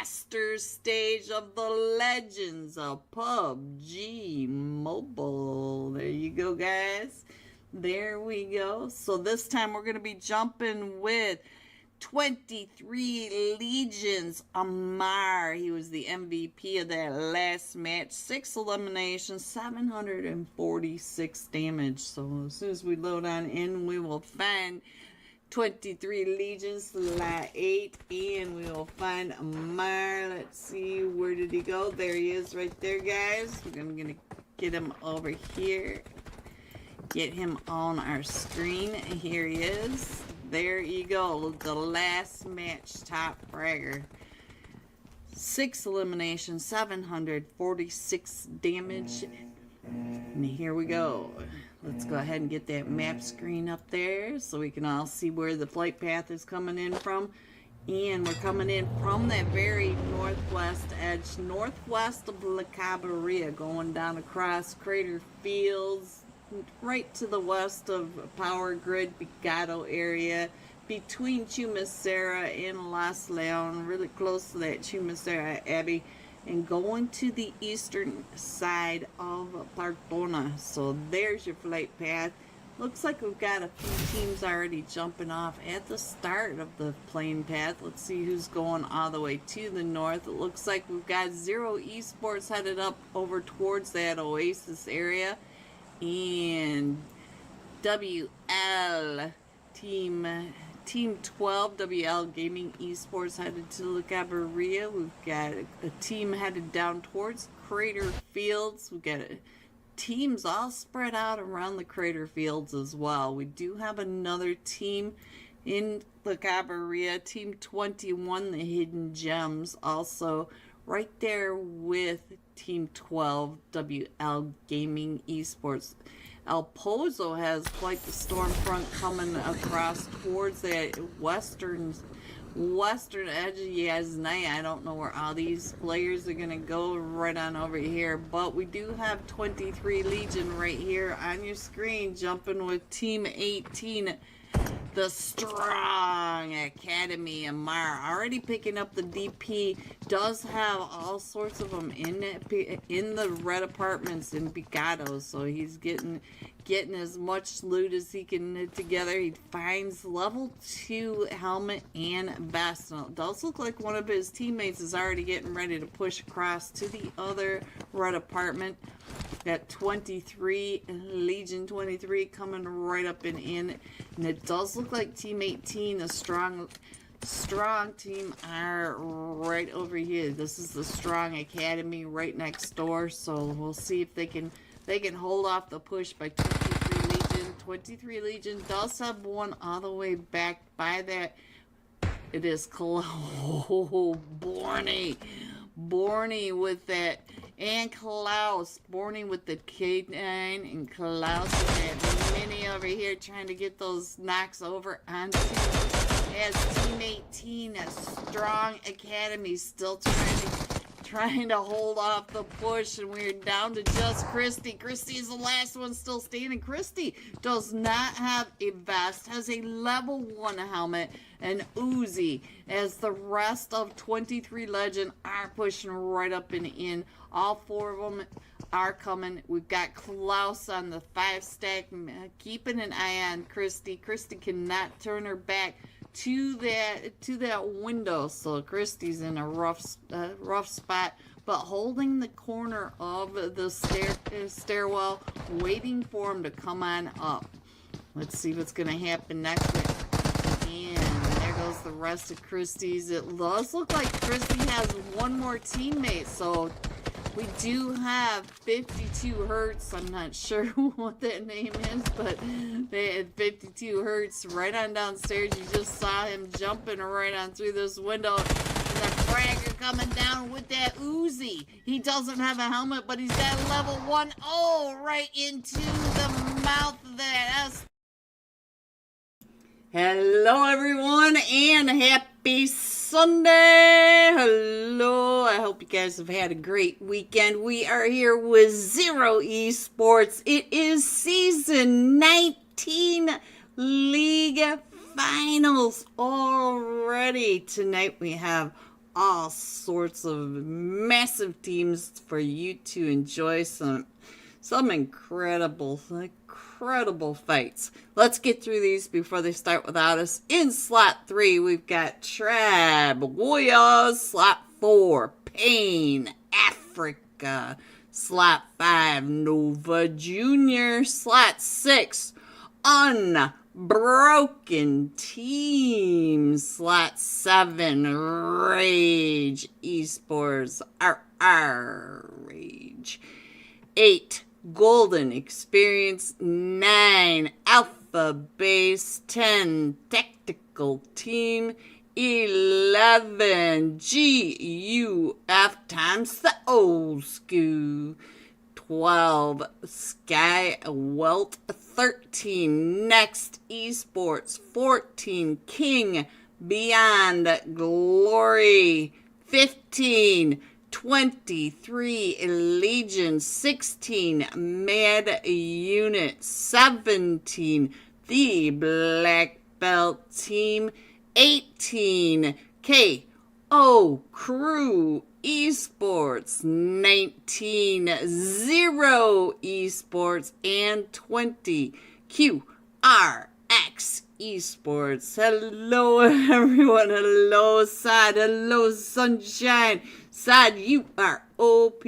master stage of the Legends of PUBG Mobile. There you go, guys. There we go. So this time we're going to be jumping with 23 Legions. Amar, he was the MVP of that last match. 6 eliminations, 746 damage. So as soon as we load on in, we will find 23 Legions, Lot 8, and we will find Amar. Let's see, where did he go? There he is right there, guys. We're gonna get him over here. Get him on our screen. Here he is. There you go. The last match top fragger. 6 eliminations, 746 damage. And here we go. Let's go ahead and get that map screen up there so we can all see where the flight path is coming in from. And we're coming in from that very northwest edge, northwest of La Cabrera, going down across Crater Fields, right to the west of Power Grid Picado area, between Chumacera and Las Leon, really close to that Chumacera Abbey, and going to the eastern side of Partona. So there's your flight path. Looks like we've got a few teams already jumping off at the start of the plane path. Let's see who's going all the way to the north. It looks like we've got Zero Esports headed up over towards that Oasis area, and WL Team 12, WL Gaming Esports, headed to La Cabrera. We've got a team headed down towards Crater Fields. We've got teams all spread out around the Crater Fields as well. We do have another team in La Cabrera, Team 21, the Hidden Gems, also right there with Team 12, WL Gaming Esports. El Pozo has quite the storm front coming across towards that western edge of Yasnaya. I don't know where all these players are going to go right on over here, but we do have 23 Legion right here on your screen, jumping with Team 18, the Strong Academy. Amar already picking up the DP, does have all sorts of them in the red apartments in Picado, so he's getting as much loot as he can knit together. He finds level 2 helmet and vest. Now, it does look like one of his teammates is already getting ready to push across to the other red apartment. Got 23, Legion 23 coming right up and in. And it does look like Team 18, the strong team, are right over here. This is the Strong Academy right next door. So we'll see if they can hold off the push by 23 Legion. 23 Legion does have one all the way back by that. It is Borny with that, and Klaus. Borny with the K9, and Klaus with that mini over here trying to get those knocks over onto as Team 18, a Strong Academy, still trying to hold off the push, and we're down to just Christy. Christy is the last one still standing. Christy does not have a vest, has a level 1 helmet, and Uzi, as the rest of 23 Legend are pushing right up and in. All 4 of them are coming. We've got Klaus on the 5-stack, keeping an eye on Christy. Christy cannot turn her back to that window, so Christy's in a rough spot, but holding the corner of the stairwell, waiting for him to come on up. Let's see what's gonna happen next. And there goes the rest of Christy's. It does look like Christy has one more teammate, so we do have 52 Hertz. I'm not sure what that name is, but they had 52 Hertz right on downstairs. You just saw him jumping right on through this window. And the fragger coming down with that Uzi. He doesn't have a helmet, but he's got level 1. Oh, right into the mouth of that S. Hello everyone, and happy Sunday. Hello, I hope you guys have had a great weekend. We are here with Zero Esports. It is season 19 League Finals already. Tonight we have all sorts of massive teams for you to enjoy some incredible fights. Let's get through these before they start without us. In slot 3, we've got Trab Warriors. Slot 4, Pain Africa. Slot 5, Nova Junior. Slot 6, Unbroken Team. Slot 7, Rage Esports. Rage. 8, Golden Experience. 9, Alpha Base. 10, Tactical Team. 11, GUF times the old school. 12, Sky Welt. 13, Next Esports. 14, King Beyond Glory. 15, 23, Legion. 16, Mad Unit. 17, The Black Belt Team. 18, KO Crew Esports. 19, Zero Esports. And 20, QRX Esports. Hello, everyone. Hello, Sad. Hello, Sunshine. Sad, you are OP.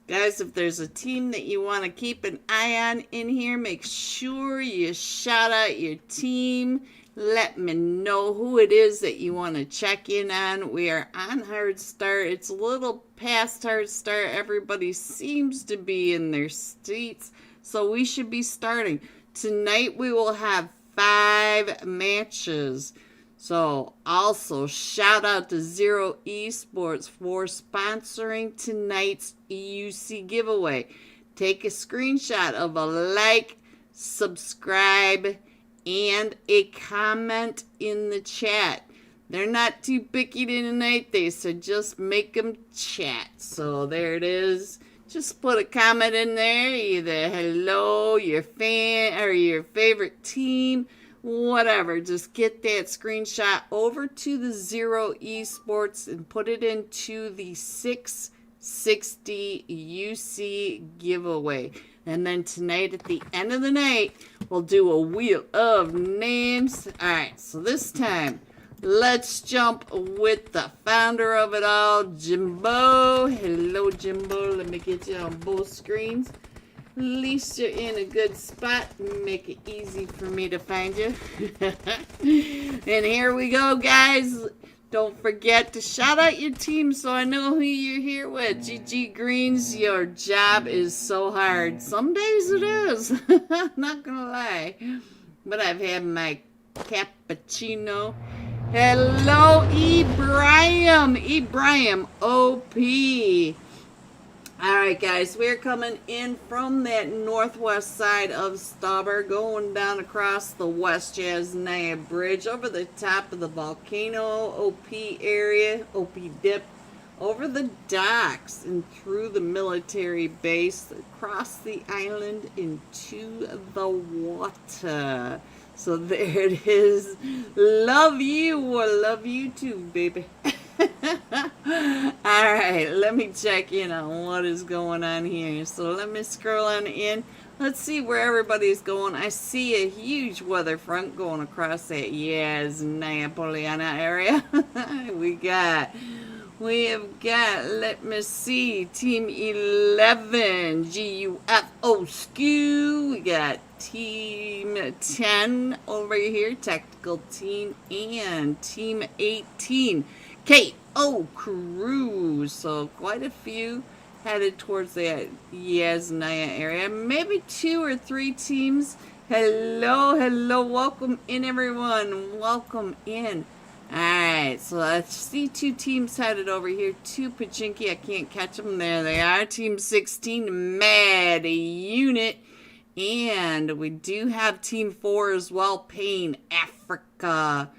Guys, if there's a team that you want to keep an eye on in here, make sure you shout out your team. Let me know who it is that you want to check in on. We are on hard start. It's a little past hard start. Everybody seems to be in their seats, so we should be starting. Tonight we will have 5 matches. So also shout out to Zero Esports for sponsoring tonight's EUC giveaway. Take a screenshot of a like, subscribe, and a comment in the chat. They're not too picky tonight. They said just make them chat. So there it is. Just put a comment in there. Either hello, your fan, or your favorite team. Whatever. Just get that screenshot over to the Zero Esports and put it into the 660 UC giveaway. And then tonight, at the end of the night, we'll do a wheel of names. Alright, so this time, let's jump with the founder of it all, Jimbo. Hello, Jimbo. Let me get you on both screens. At least you're in a good spot. Make it easy for me to find you. And here we go, guys. Don't forget to shout out your team so I know who you're here with. GG Greens, your job is so hard. Some days it is. Not gonna lie. But I've had my cappuccino. Hello, Ibrahim. Ibrahim, OP. Alright, guys. We're coming in from that northwest side of Stauber, going down across the West Jasnaya Bridge, over the top of the volcano, OP area, OP dip, over the docks, and through the military base, across the island, into the water. So there it is. Love you, or love you too, baby. Alright, let me check in on what is going on here. So let me scroll on in. Let's see where everybody's going. I see a huge weather front going across that Yasnaya Poliana area. We have got, let me see, Team 11, GUFO SKU. We got Team 10 over here, Tactical Team, and Team 18, KO Crew. So quite a few headed towards that Yasnaya area. Maybe 2 or 3 teams. Hello, welcome in, everyone. Welcome in. Alright, so I see 2 teams headed over here to Pachinki. I can't catch them. There they are. Team 16, Mad Unit. And we do have Team 4 as well, Pain Africa.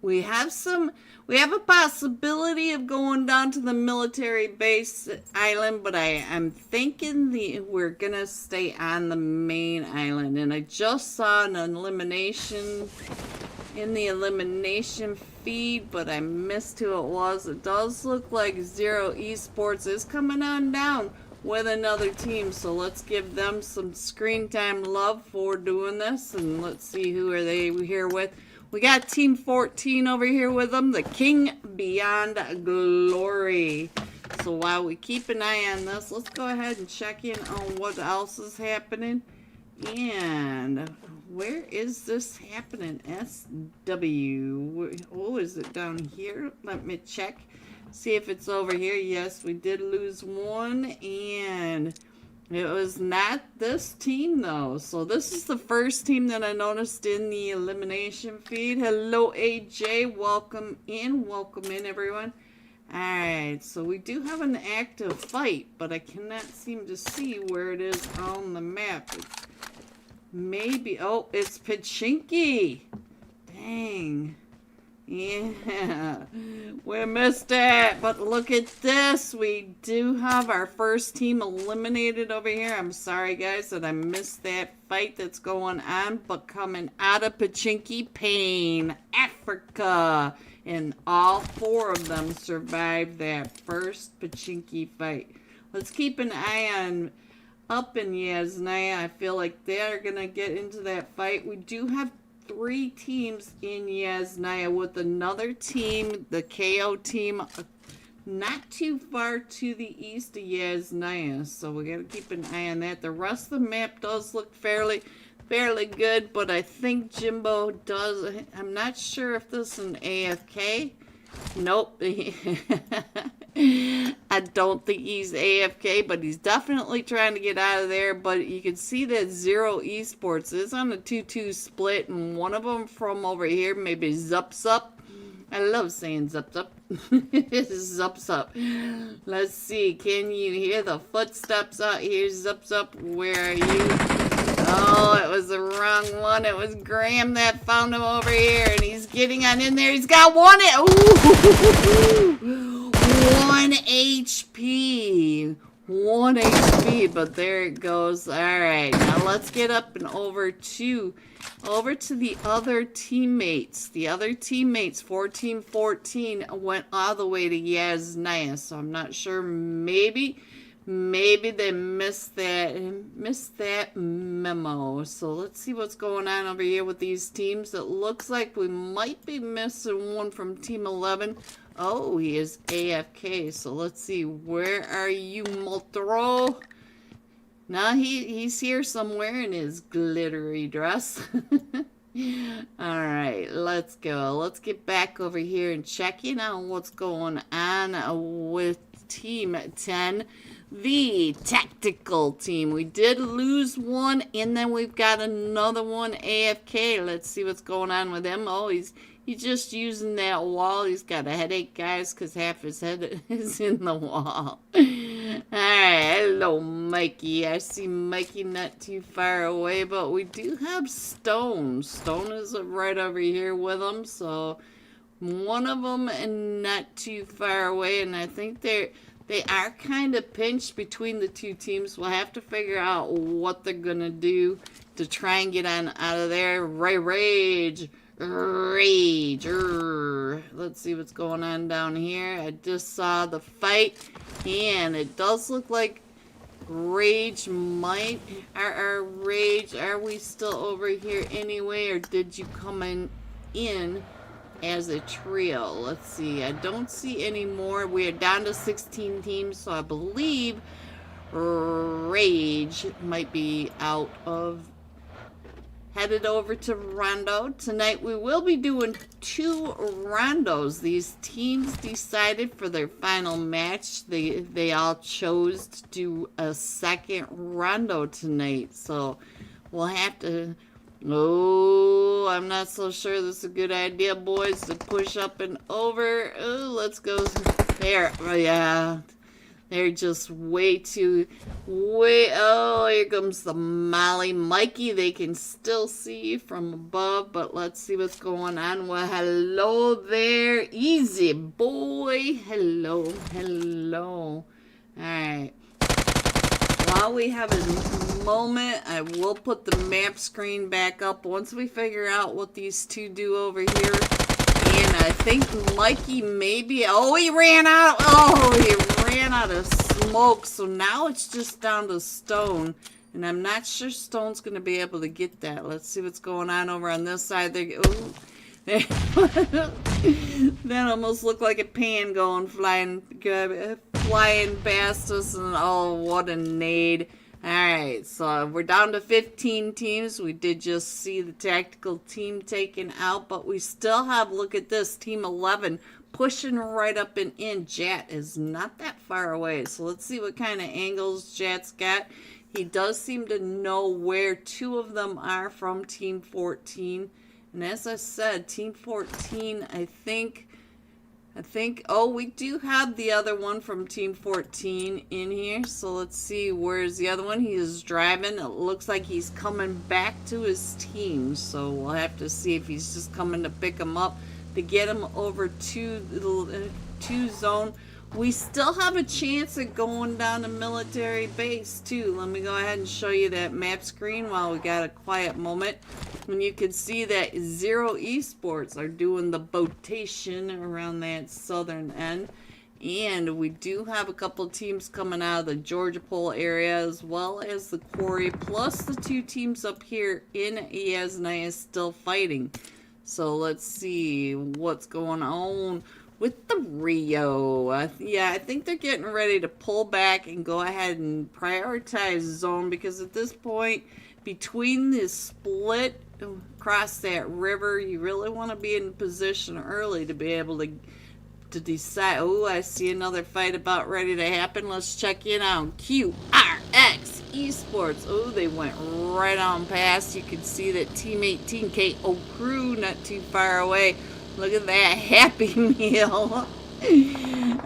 We have a possibility of going down to the military base island, but I'm thinking we're gonna stay on the main island. And I just saw an elimination, in the elimination feed, but I missed who it was. It does look like Zero Esports is coming on down with another team, so let's give them some screen time love for doing this, and let's see who are they here with. We got Team 14 over here with them, the King Beyond Glory. So while we keep an eye on this, let's go ahead and check in on what else is happening. And where is this happening? SW. Oh, is it down here? Let me check. See if it's over here. Yes, we did lose one, and it was not this team though. So this is the first team that I noticed in the elimination feed. Hello AJ, welcome in everyone. Alright, so we do have an active fight, but I cannot seem to see where it is on the map. It's maybe, oh, it's Pachinki. Dang. Yeah, we missed it, but look at this. We do have our first team eliminated over here. I'm sorry, guys, that I missed that fight that's going on, but coming out of Pachinki Pain, Africa, and all 4 of them survived that first Pachinki fight. Let's keep an eye on up in Yasnaya. I feel like they're going to get into that fight. We do have 3 teams in Yasnaya with another team, the KO team, not too far to the east of Yasnaya. So we got to keep an eye on that. The rest of the map does look fairly good, but I think Jimbo does. I'm not sure if this is an AFK. Nope. I don't think he's AFK, but he's definitely trying to get out of there. But you can see that Zero Esports is on a 2-2 split, and one of them from over here, maybe Zups Up. I love saying Zups Up. Zups Up. Let's see. Can you hear the footsteps out here? Zups Up, where are you? Oh, it was the wrong one. It was Graham that found him over here, and he's getting on in there. He's got one. Ooh, 1 HP. 1 HP, but there it goes. All right, now let's get up and over to the other teammates. The other teammates, 14 went all the way to Yasnaya, so I'm not sure. Maybe they missed that memo. So let's see what's going on over here with these teams. It looks like we might be missing one from Team 11. Oh, he is AFK. So let's see. Where are you, Moltro? Now he's here somewhere in his glittery dress. Alright, let's go. Let's get back over here and check in on what's going on with Team 10. The tactical team. We did lose one, and then we've got another one AFK. Let's see what's going on with him. Oh, he's just using that wall. He's got a headache, guys, because half his head is in the wall. Alright, hello, Mikey. I see Mikey not too far away, but we do have Stone. Stone is right over here with him, so one of them and not too far away, and I think they are kind of pinched between the 2 teams. We'll have to figure out what they're going to do to try and get on out of there. Rage. Let's see what's going on down here. I just saw the fight, and it does look like Rage might... Rage, are we still over here anyway, or did you come in as a trio? Let's see. I don't see any more. We are down to 16 teams, so I believe Rage might be out of... Headed over to Rondo. Tonight we will be doing 2 Rondos. These teams decided for their final match. They all chose to do a second Rondo tonight. So we'll have to... Oh, I'm not so sure this is a good idea, boys, to push up and over. Oh, let's go there. Oh, yeah. They're just way... Oh, here comes the Molly. Mikey, they can still see from above, but let's see what's going on. Well, hello there. Easy, boy. Hello. All right. while we have a moment, I will put the map screen back up once we figure out what these two do over here. And I think Mikey maybe, oh, he ran out of smoke. So now it's just down to Stone. And I'm not sure Stone's going to be able to get that. Let's see what's going on over on this side. There. Ooh. That almost looked like a pan going flying past us, and oh, what a nade. Alright, so we're down to 15 teams. We did just see the tactical team taken out, but we still have, look at this, team 11 pushing right up and in. Jat is not that far away, so let's see what kind of angles Jat's got. He does seem to know where two of them are from team 14. And as I said, team 14, I think, oh, we do have the other one from team 14 in here. So let's see, where's the other one? He is driving. It looks like he's coming back to his team. So we'll have to see if he's just coming to pick him up to get him over to the zone. We still have a chance at going down to military base too. Let me go ahead and show you that map screen while we got a quiet moment. And you can see that Zero Esports are doing the botation around that southern end. And we do have a couple teams coming out of the Georgia Pole area as well as the quarry. Plus the two teams up here in Yasnaya is still fighting. So let's see what's going on with the Rio. Yeah, I think they're getting ready to pull back and go ahead and prioritize zone, because at this point, between this split across that river, you really want to be in position early to be able to decide. Oh, I see another fight about ready to happen. Let's check in on QRX Esports. Oh, they went right on past. You can see that Team 18 KO Crew not too far away. Look at that Happy Meal.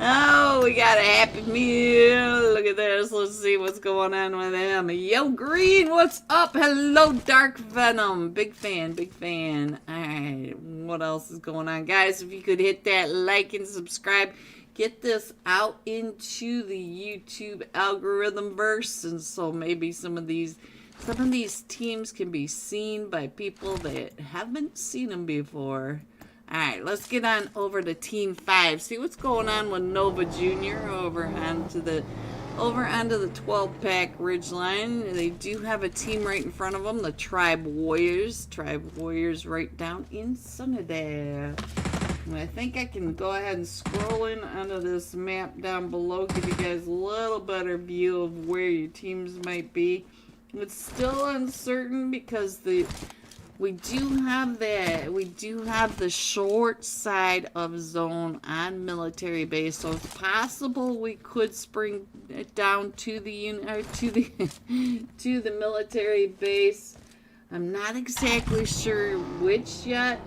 Oh, we got a Happy Meal. Look at this. Let's see what's going on with him. Yo, Green, what's up? Hello, Dark Venom. Big fan, big fan. All right, what else is going on? Guys, if you could hit that like and subscribe, get this out into the YouTube algorithm verse, and so maybe some of these teams can be seen by people that haven't seen them before. Alright, let's get on over to Team 5. See what's going on with Nova Jr. over onto the 12-pack ridgeline. They do have a team right in front of them, the Tribe Warriors. Tribe Warriors right down in Sunnyday. And I think I can go ahead and scroll in onto this map down below, give you guys a little better view of where your teams might be. It's still uncertain because we do have the short side of zone on military base, so it's possible we could spring it down to the to the military base. I'm not exactly sure which yet.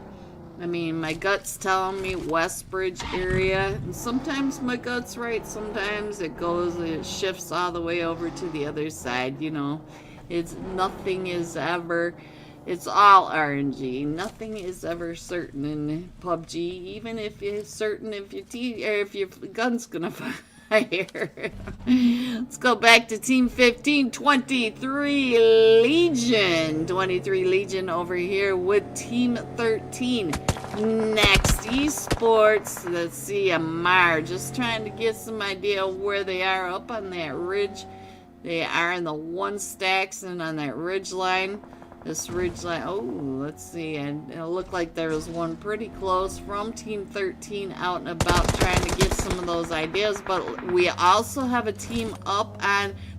I mean, my gut's telling me Westbridge area, and sometimes my gut's right, sometimes it shifts all the way over to the other side. You know, it's all RNG. Nothing is ever certain in PUBG, even if you're certain if your gun's gonna fire. Let's go back to Team 15, 23 Legion. 23 Legion over here with Team 13. Next, Esports. Let's see, Amar. Just trying to get some idea of where they are up on that ridge. They are in the 1 stacks and on that ridge line. This ridge line, oh, let's see, and it looked like there was one pretty close from Team 13 out and about trying to get some of those ideas, but we also have a team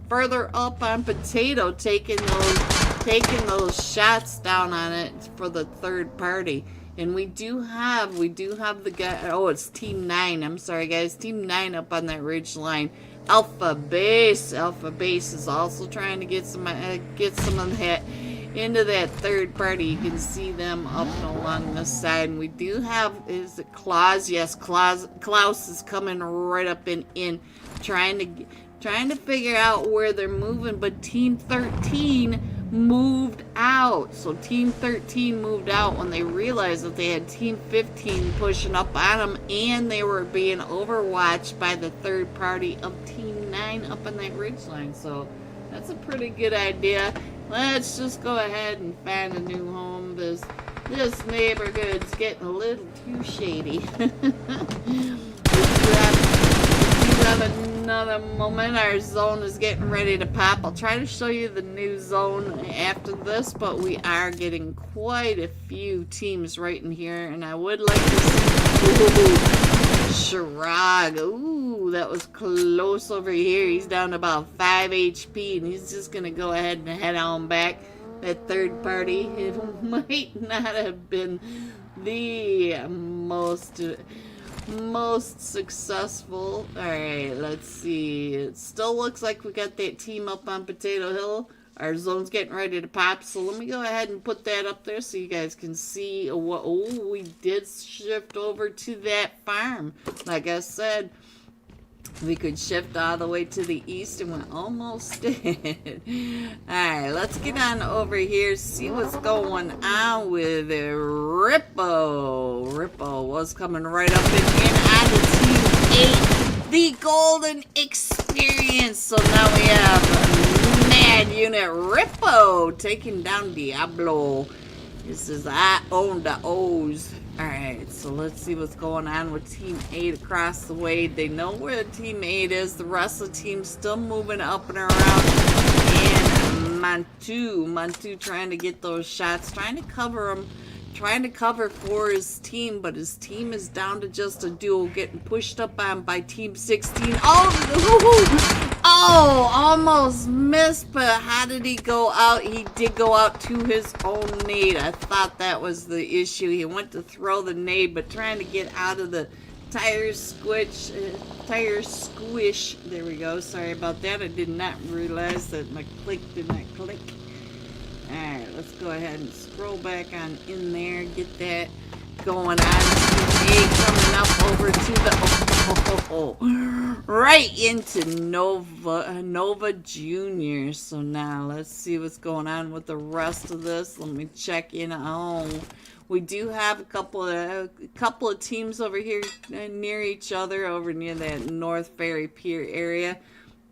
further up on Potato taking those shots down on it for the third party. And we do have the guy, oh, it's Team 9, I'm sorry guys, Team 9 up on that ridge line. Alpha Base is also trying to get some of that into that third party. You can see them up and along the side. And we do have, is it Klaus? Yes, Klaus is coming right up and in, trying to figure out where they're moving, but Team 13 moved out. So Team 13 moved out when they realized that they had Team 15 pushing up on them, and they were being overwatched by the third party of Team 9 up on that ridge line. So That's a pretty good idea. Let's just go ahead and find a new home. This neighborhood's getting a little too shady. We have another moment. Our zone is getting ready to pop. I'll try to show you the new zone after this, but we are getting quite a few teams right in here, and I would like to see Shrag. Ooh, that was close over here. He's down to about 5 HP, and he's just gonna go ahead and head on back. That third party, it might not have been the most successful. Alright, let's see. It still looks like we got that team up on Potato Hill. Our zone's getting ready to pop, so let me go ahead and put that up there so you guys can see what. Oh, we did shift over to that farm. Like I said, we could shift all the way to the east, and we almost did. Alright, let's get on over here, see what's going on with Rippo. Rippo was coming right up and in on the Team 8, the Golden Experience. So now we have Mad Unit Rippo taking down Diablo. This is I own the O's. Alright, so let's see what's going on with Team 8 across the way. They know where Team 8 is. The rest of the team's still moving up and around. And Mantu trying to get those shots, trying to cover them, trying to cover for his team, but his team is down to just a duo, getting pushed up on by Team 16. Oh, almost missed, but how did he go out? He did go out to his own nade. I thought that was the issue. He went to throw the nade, but trying to get out of the tire squish. There we go. Sorry about that. I did not realize that my click did not click. Alright, let's go ahead and scroll back on in there, get that going on. Team 8 coming up over to the right into Nova Junior. So now let's see what's going on with the rest of this. Let me check in. Oh, we do have a couple of teams over here near each other, over near that North Ferry Pier area.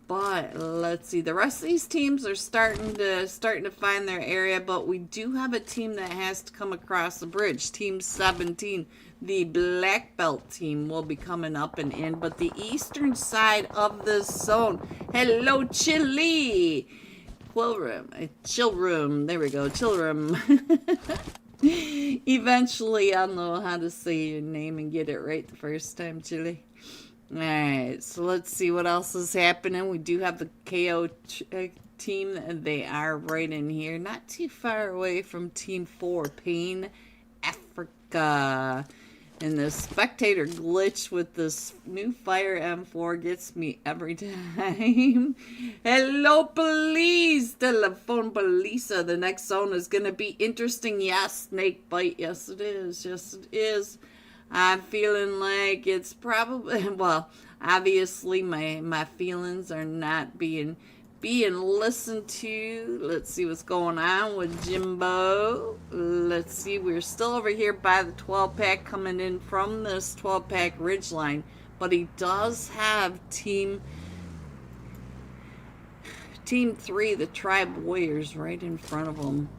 But let's see, the rest of these teams are starting to find their area, but we do have a team that has to come across the bridge. Team 17, the Black Belt team, will be coming up and in, but the eastern side of the zone. Hello, Chile. Chill room. There we go, chill room. Eventually, I'll know how to say your name and get it right the first time, Chile. Alright, so let's see what else is happening. We do have the KO team. They are right in here, not too far away from Team 4, Pain Africa. And the spectator glitch with this new Fire M4 gets me every time. Hello, police! Telephone Polisa. The next zone is going to be interesting. Yes, snake bite. Yes, it is. Yes, it is. I'm feeling like it's probably, well, obviously my feelings are not being listened to. Let's see what's going on with Jimbo. Let's see, we're still over here by the 12-pack coming in from this 12-pack ridgeline, but he does have Team 3, the Tribe Warriors, right in front of him.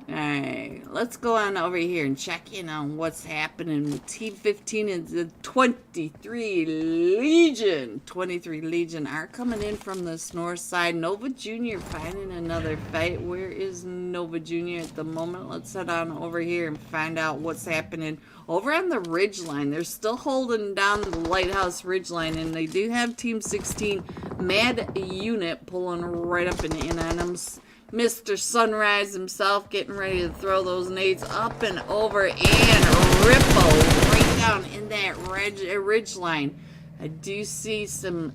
Alright, let's go on over here and check in on what's happening with Team 15 and the 23 Legion. 23 Legion are coming in from this north side. Nova Junior finding another fight. Where is Nova Junior at the moment? Let's head on over here and find out what's happening over on the ridgeline. They're still holding down the Lighthouse ridgeline, and they do have Team 16 Mad Unit pulling right up and in on them. Mr. Sunrise himself getting ready to throw those nades up and over, and Rippo right down in that ridge line. I do see some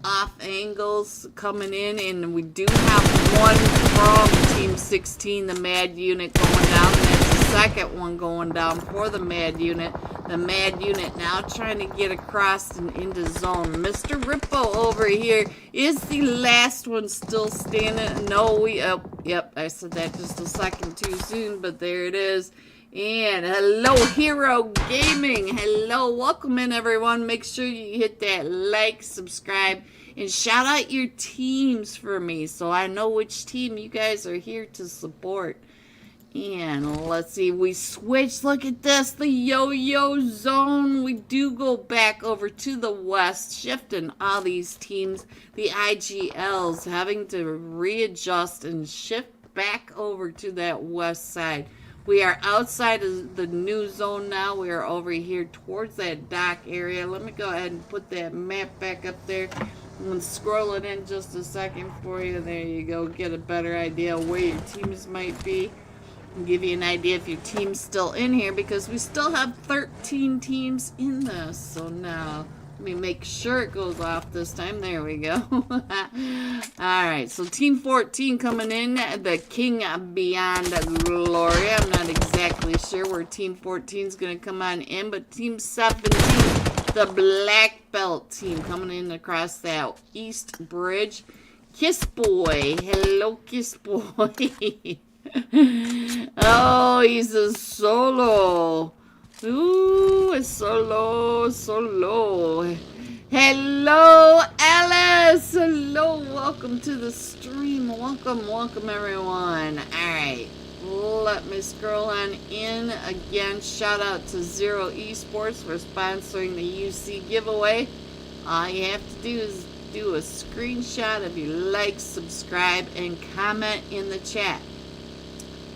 off angles coming in, and we do have one from Team 16, the Mad Unit, going down. That's the second one going down for the Mad Unit. The Mad Unit now trying to get across and into zone. Mr. Rippo over here is the last one still standing. No, yep, I said that just a second too soon, but there it is. And hello, Hero Gaming. Hello, welcome in, everyone. Make sure you hit that like, subscribe, and shout out your teams for me so I know which team you guys are here to support. And let's see, we switched. Look at this, the yo-yo zone. We do go back over to the west, shifting all these teams, the IGLs, having to readjust and shift back over to that west side. We are outside of the new zone now. We are over here towards that dock area. Let me go ahead and put that map back up there. I'm going to scroll it in just a second for you. There you go. Get a better idea of where your teams might be. And give you an idea if your team's still in here, because we still have 13 teams in this. So now, let me make sure it goes off this time. There we go. Alright, so Team 14 coming in, the King Beyond Glory. I'm not exactly sure where Team 14 is going to come on in, but Team 17, the Black Belt team, coming in across that East Bridge. Kiss Boy. Hello, Kiss Boy. Oh, he's a solo. Ooh, a solo. Hello, Alice. Hello, welcome to the stream. Welcome, everyone. Alright, let me scroll on in. Again, shout out to Zero Esports for sponsoring the UC giveaway. All you have to do is do a screenshot of your like, subscribe, and comment in the chat.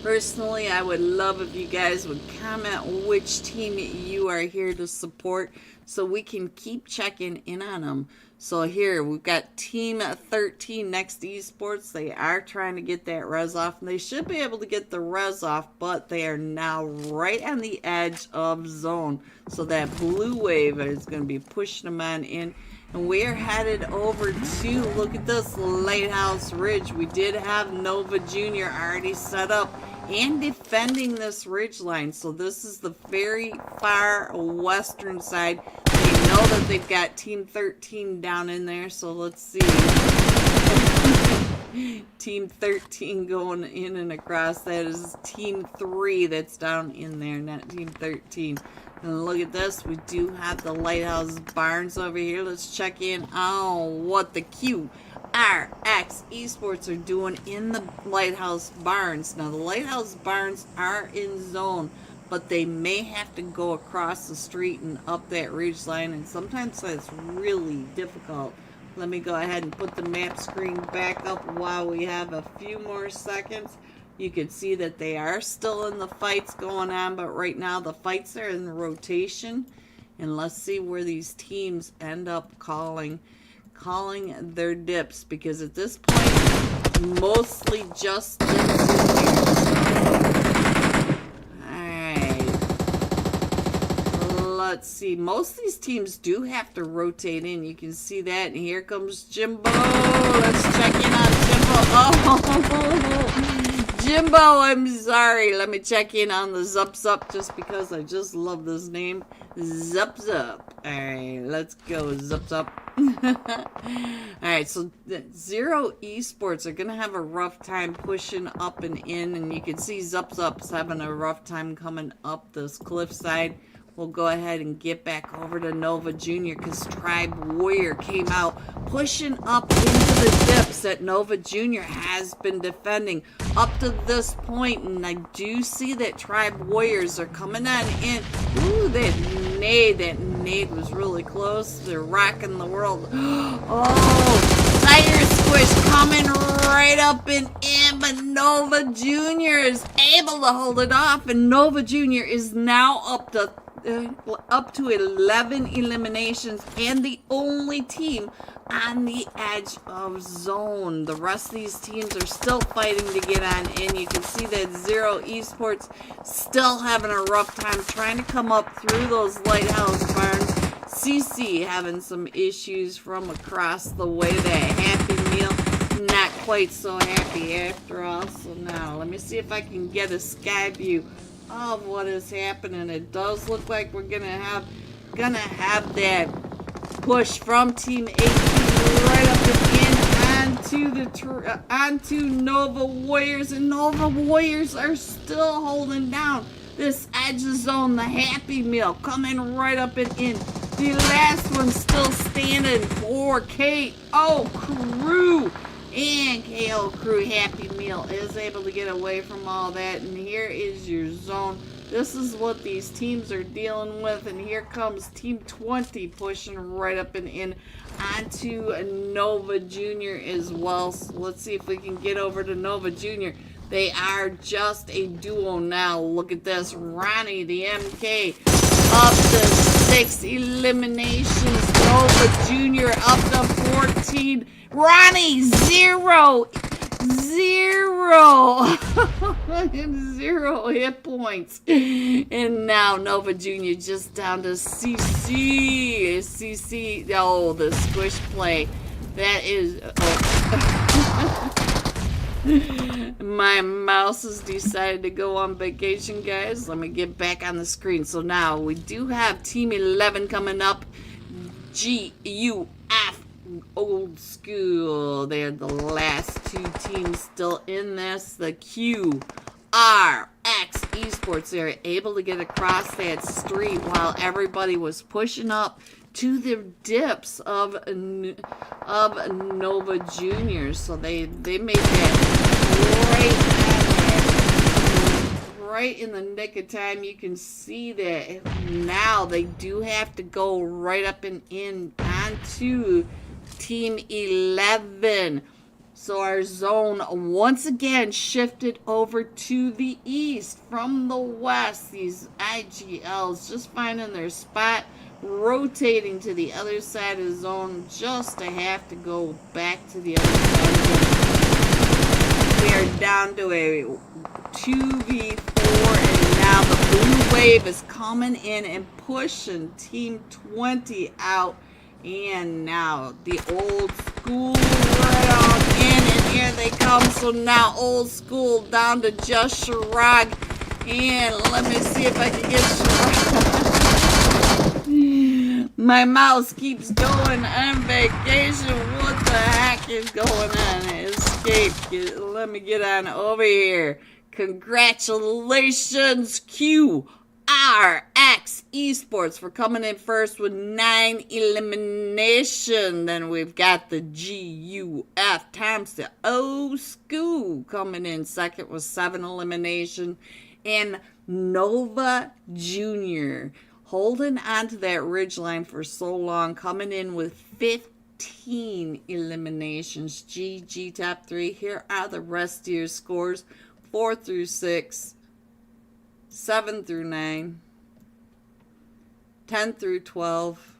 Personally, I would love if you guys would comment which team you are here to support so we can keep checking in on them. So here, we've got Team 13 next to Esports. They are trying to get that res off, and they should be able to get the res off, but they are now right on the edge of zone. So that blue wave is going to be pushing them on in. And we are headed over to, look at this, Lighthouse Ridge. We did have Nova Jr. already set up and defending this ridge line. So this is the very far western side. They know that they've got Team 13 down in there. So let's see. Team 13 going in and across. That is Team 3 that's down in there, not Team 13. And look at this, we do have the Lighthouse Barns over here. Let's check in on what the QRX Esports are doing in the Lighthouse Barns. Now, the Lighthouse Barns are in zone, but they may have to go across the street and up that ridge line, and sometimes that's really difficult. Let me go ahead and put the map screen back up while we have a few more seconds. You can see that they are still in the fights going on, but right now the fights are in rotation. And let's see where these teams end up calling their dips, because at this point, mostly just dips in here. Alright. Let's see. Most of these teams do have to rotate in. You can see that. And here comes Jimbo. Let's check in on Jimbo. Oh! Jimbo, I'm sorry. Let me check in on the Zup Zup just because I just love this name. Zup Zup. Alright, let's go, Zup Zup. Alright, so Zero Esports are going to have a rough time pushing up and in. And you can see Zup Zup's having a rough time coming up this cliffside. We'll go ahead and get back over to Nova Jr. because Tribe Warrior came out pushing up into the dips that Nova Jr. has been defending up to this point. And I do see that Tribe Warriors are coming on in. Ooh, that nade was really close. They're rocking the world. Oh, Tire Squish coming right up and in, but Nova Jr. is able to hold it off, and Nova Jr. is now up to 11 eliminations and the only team on the edge of zone. The rest of these teams are still fighting to get on in. You can see that Zero Esports still having a rough time trying to come up through those Lighthouse Barns. CC having some issues from across the way. That Happy Meal not quite so happy after all. So now let me see if I can get a sky view of what is happening. It does look like we're gonna have that push from Team 18 right up and in onto Nova Warriors, and Nova Warriors are still holding down this edge of zone, the Happy Meal coming right up and in. The last one still standing for KO Crew. And KO Crew Happy Meal is able to get away from all that. And here is your zone. This is what these teams are dealing with. And here comes Team 20 pushing right up and in onto Nova Junior as well. So let's see if we can get over to Nova Junior. They are just a duo now. Look at this. Ronnie, the MK, up to 6 eliminations. Nova Junior up to 14. Ronnie, 0 hit points. And now Nova Junior just down to CC. Oh, the squish play. That is... My mouse has decided to go on vacation, guys. Let me get back on the screen. So now we do have Team 11 coming up. GUF Old School. They're the last two teams still in this. The QRX Esports. They're able to get across that street while everybody was pushing up to the dips of Nova Junior. So they made that right in the nick of time. You can see that now they do have to go right up and in onto Team 11. So our zone once again shifted over to the east from the west. These IGLs just finding their spot, rotating to the other side of the zone just to have to go back to the other side again. We are down to a 2v4, and now the blue wave is coming in and pushing Team 20 out. And now the old school right on in, and here they come. So now old school down to just Shrug. And let me see if I can get Shrug. My mouse keeps going on vacation. What the heck is going on? Escape. Let me get on over here. Congratulations, QRX Esports, for coming in first with 9 elimination. Then we've got the GUF times the O School coming in second with 7 elimination. And Nova Junior holding onto that ridgeline for so long, coming in with 15 eliminations. GG top 3. Here are the rest of your scores. 4 through 6, 7 through 9, 10 through 12,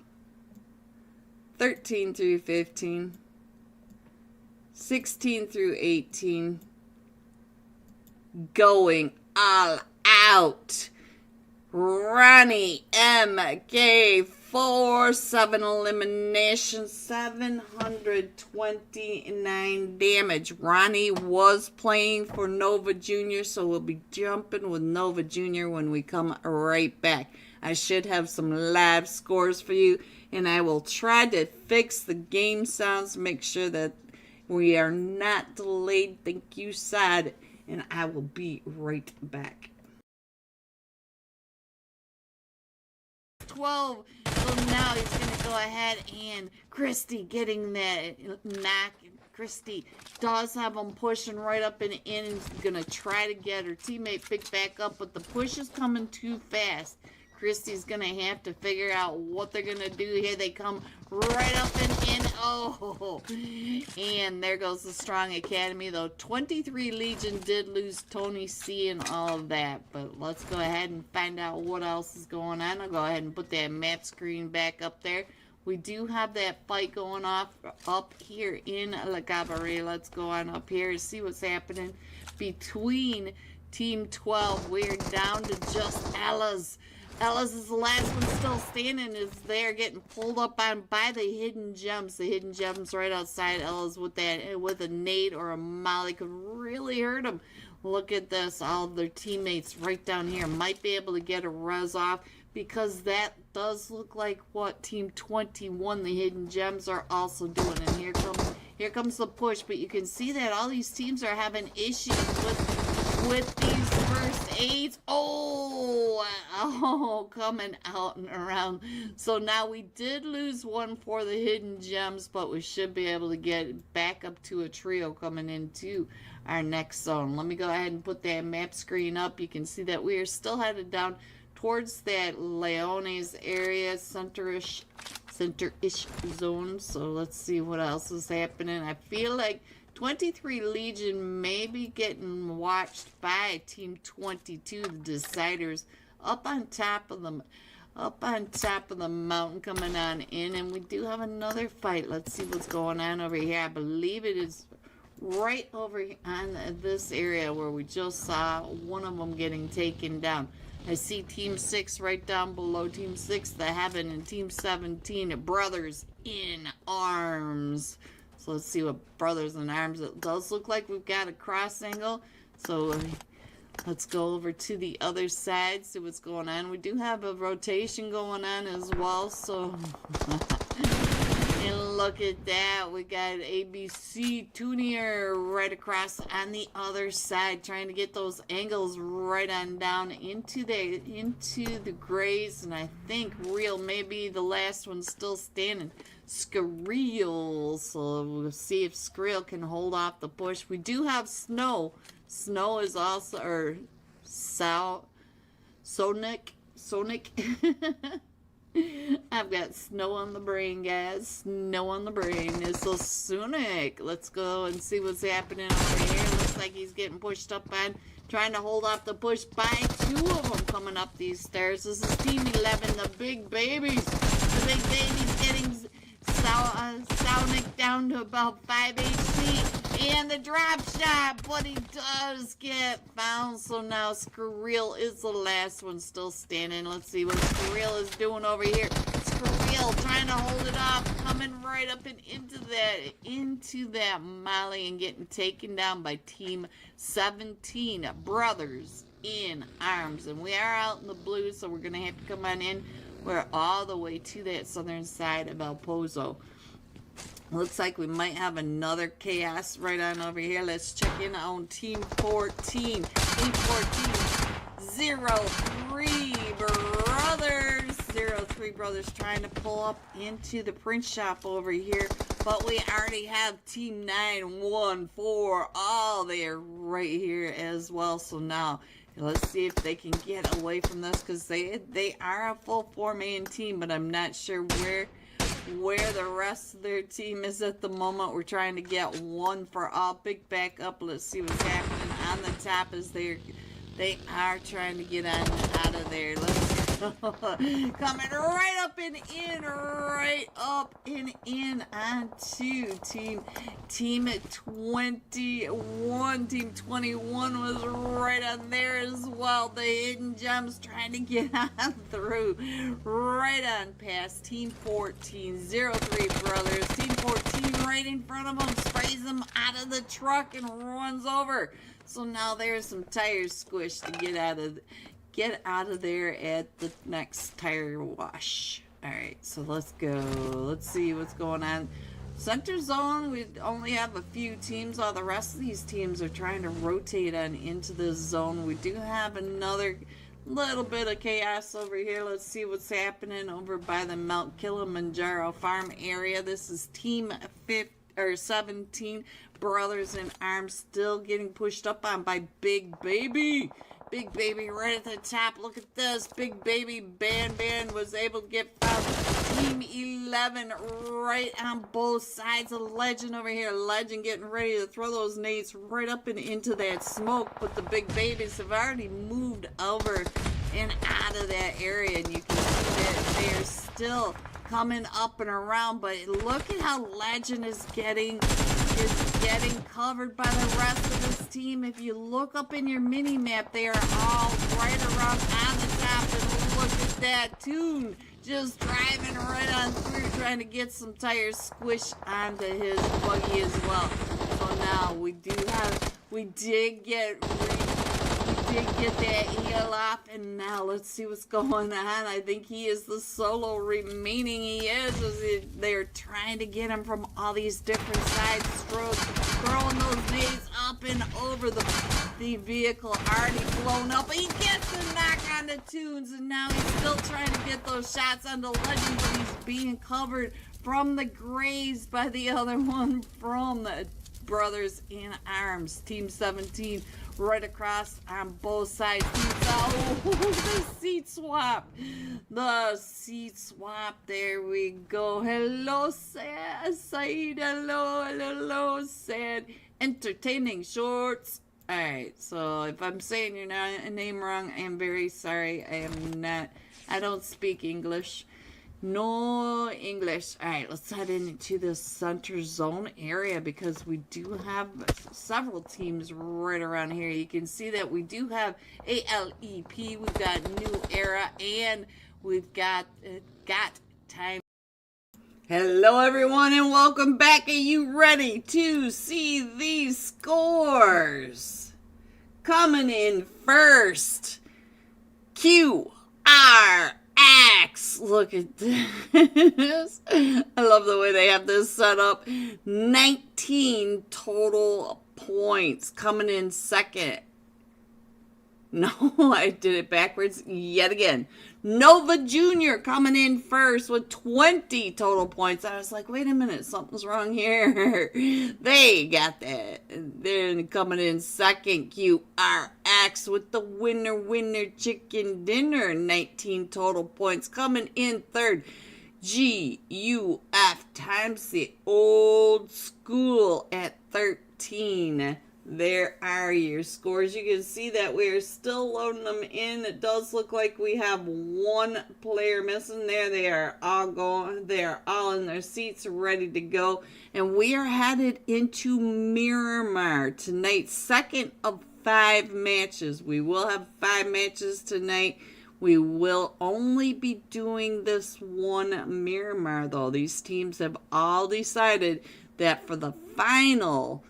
13 through 15, 16 through 18, going all out. Ronnie MK 7 eliminations, 729 damage. Ronnie was playing for Nova Junior, so we'll be jumping with Nova Junior when we come right back. I should have some live scores for you, and I will try to fix the game sounds, make sure that we are not delayed. Thank you, Sad, and I will be right back. 12. So now he's going to go ahead, and Christy getting that knock. Christy does have him pushing right up and in, and he's going to try to get her teammate picked back up, but the push is coming too fast. Christy's going to have to figure out what they're going to do here. They come right up and in. Oh, and there goes the Strong Academy, though. 23 Legion did lose Tony C and all of that, but let's go ahead and find out what else is going on. I'll go ahead and put that map screen back up there. We do have that fight going off up here in La Cabaret. Let's go on up here and see what's happening between Team 12. We're down to just Ella's. Ella's is the last one still standing, is there getting pulled up on by the hidden gems. The hidden gems right outside Ella's with that, with a nade or a molly could really hurt them. Look at this. All of their teammates right down here might be able to get a res off, because that does look like what Team 21, the hidden gems, are also doing. And here comes the push, but you can see that all these teams are having issues with these first 8. Coming out and around. So now we did lose one for the hidden gems, but we should be able to get back up to a trio coming into our next zone. Let me go ahead and put that map screen up. You can see that we are still headed down towards that Leones area, center-ish zone. So let's see what else is happening. I feel like 23 Legion may be getting watched by Team 22, the Deciders, up on top of the mountain coming on in. And we do have another fight. Let's see what's going on over here. I believe it is right over on this area where we just saw one of them getting taken down. I see Team 6 right down below Team 6, the Heaven, and Team 17, Brothers in Arms. So let's see what Brothers in Arms. It does look like we've got a cross angle. So let's go over to the other side, see what's going on. We do have a rotation going on as well. So and look at that. We got ABC Tunier right across on the other side, trying to get those angles right on down into the grays. And I think Real may be the last one still standing. Skrill. So we'll see if Skrill can hold off the push. We do have Snow. Snow is also, or Sonic. I've got snow on the brain, guys. Snow on the brain. So Sonic. Let's go and see what's happening over here. Looks like he's getting pushed up on, trying to hold off the push by 2 of them coming up these stairs. This is Team 11, the big babies. The big babies getting Sonic down to about 5 HP. And the drop shot, but he does get found. So now Skrill is the last one still standing. Let's see what Skrill is doing over here. Skrill trying to hold it off, coming right up and into that molly and getting taken down by Team 17, Brothers in Arms. And we are out in the blue, so we're going to have to come on in. We're all the way to that southern side of El Pozo. Looks like we might have another chaos right on over here. Let's check in on Team 14. Team 14, 03 Brothers. 03 Brothers trying to pull up into the print shop over here. But we already have Team 914 all there right here as well. So now let's see if they can get away from this, because they are a full 4-man team, but I'm not sure where the rest of their team is at the moment. We're trying to get one for all. Big back up. Let's see what's happening on the top as they are trying to get out of there. Let's go. Coming right up and in, onto Team 21. Team 21 was right on there as well. The hidden gems trying to get on through, right on past Team 14, 03 Brothers. Team 14 right in front of them, sprays them out of the truck and runs over. So now there's some tires squished to get out of there at the next tire wash. Alright, so let's go. Let's see what's going on. Center zone, we only have a few teams. All the rest of these teams are trying to rotate on into this zone. We do have another little bit of chaos over here. Let's see what's happening over by the Mount Kilimanjaro farm area. This is Team 17, Brothers in Arms, still getting pushed up on by Big Baby. Big Baby right at the top. Look at this. Big Baby Ban was able to get found. Team 11 right on both sides of Legend over here. Legend getting ready to throw those nades right up and into that smoke. But the Big Babies have already moved over and out of that area. And you can see that they are still coming up and around. But look at how Legend is getting covered by the rest of this team. If you look up in your mini map, they are all right around on the top. And look at that Toon just driving right on through, trying to get some tires squished onto his buggy as well. So now we did get did get that heel off, and now let's see what's going on. I think he is the solo remaining. He is. They're trying to get him from all these different side strokes, throwing those nades up and over the vehicle, already blown up. He gets the knock on the tunes, and now he's still trying to get those shots on the legend, but he's being covered from the grays by the other one from the Brothers in Arms. Team 17 right across on both sides. Oh, the seat swap. The seat swap. There we go. Hello, Said. Hello, Said. Entertaining shorts. Alright, so if I'm saying your name wrong, I am very sorry. I don't speak English. No English. Alright, let's head into the center zone area because we do have several teams right around here. You can see that we do have ALEP, we've got New Era, and we've got Time. Hello everyone and welcome back. Are you ready to see these scores? Coming in first, QRX. Look at this. I love the way they have this set up. 19 total points. Coming in second. No, I did it backwards yet again. Nova Jr. coming in first with 20 total points. I was like, wait a minute, something's wrong here. They got that. Then coming in second, QRX with the winner chicken dinner. 19 total points. Coming in third, GUF times the old school at 13. There are your scores. You can see that we're still loading them in. It does look like we have one player missing there. They are all going. They are all in their seats ready to go. And we are headed into Miramar tonight. Second of 5 matches. We will have 5 matches tonight. We will only be doing this one Miramar though. These teams have all decided that for the final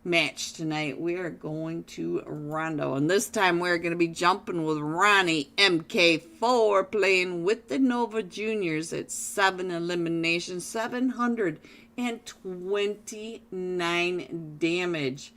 match tonight, we are going to Rondo, and this time we're going to be jumping with Ronnie MK4 playing with the Nova Juniors at 7 eliminations, 729 damage.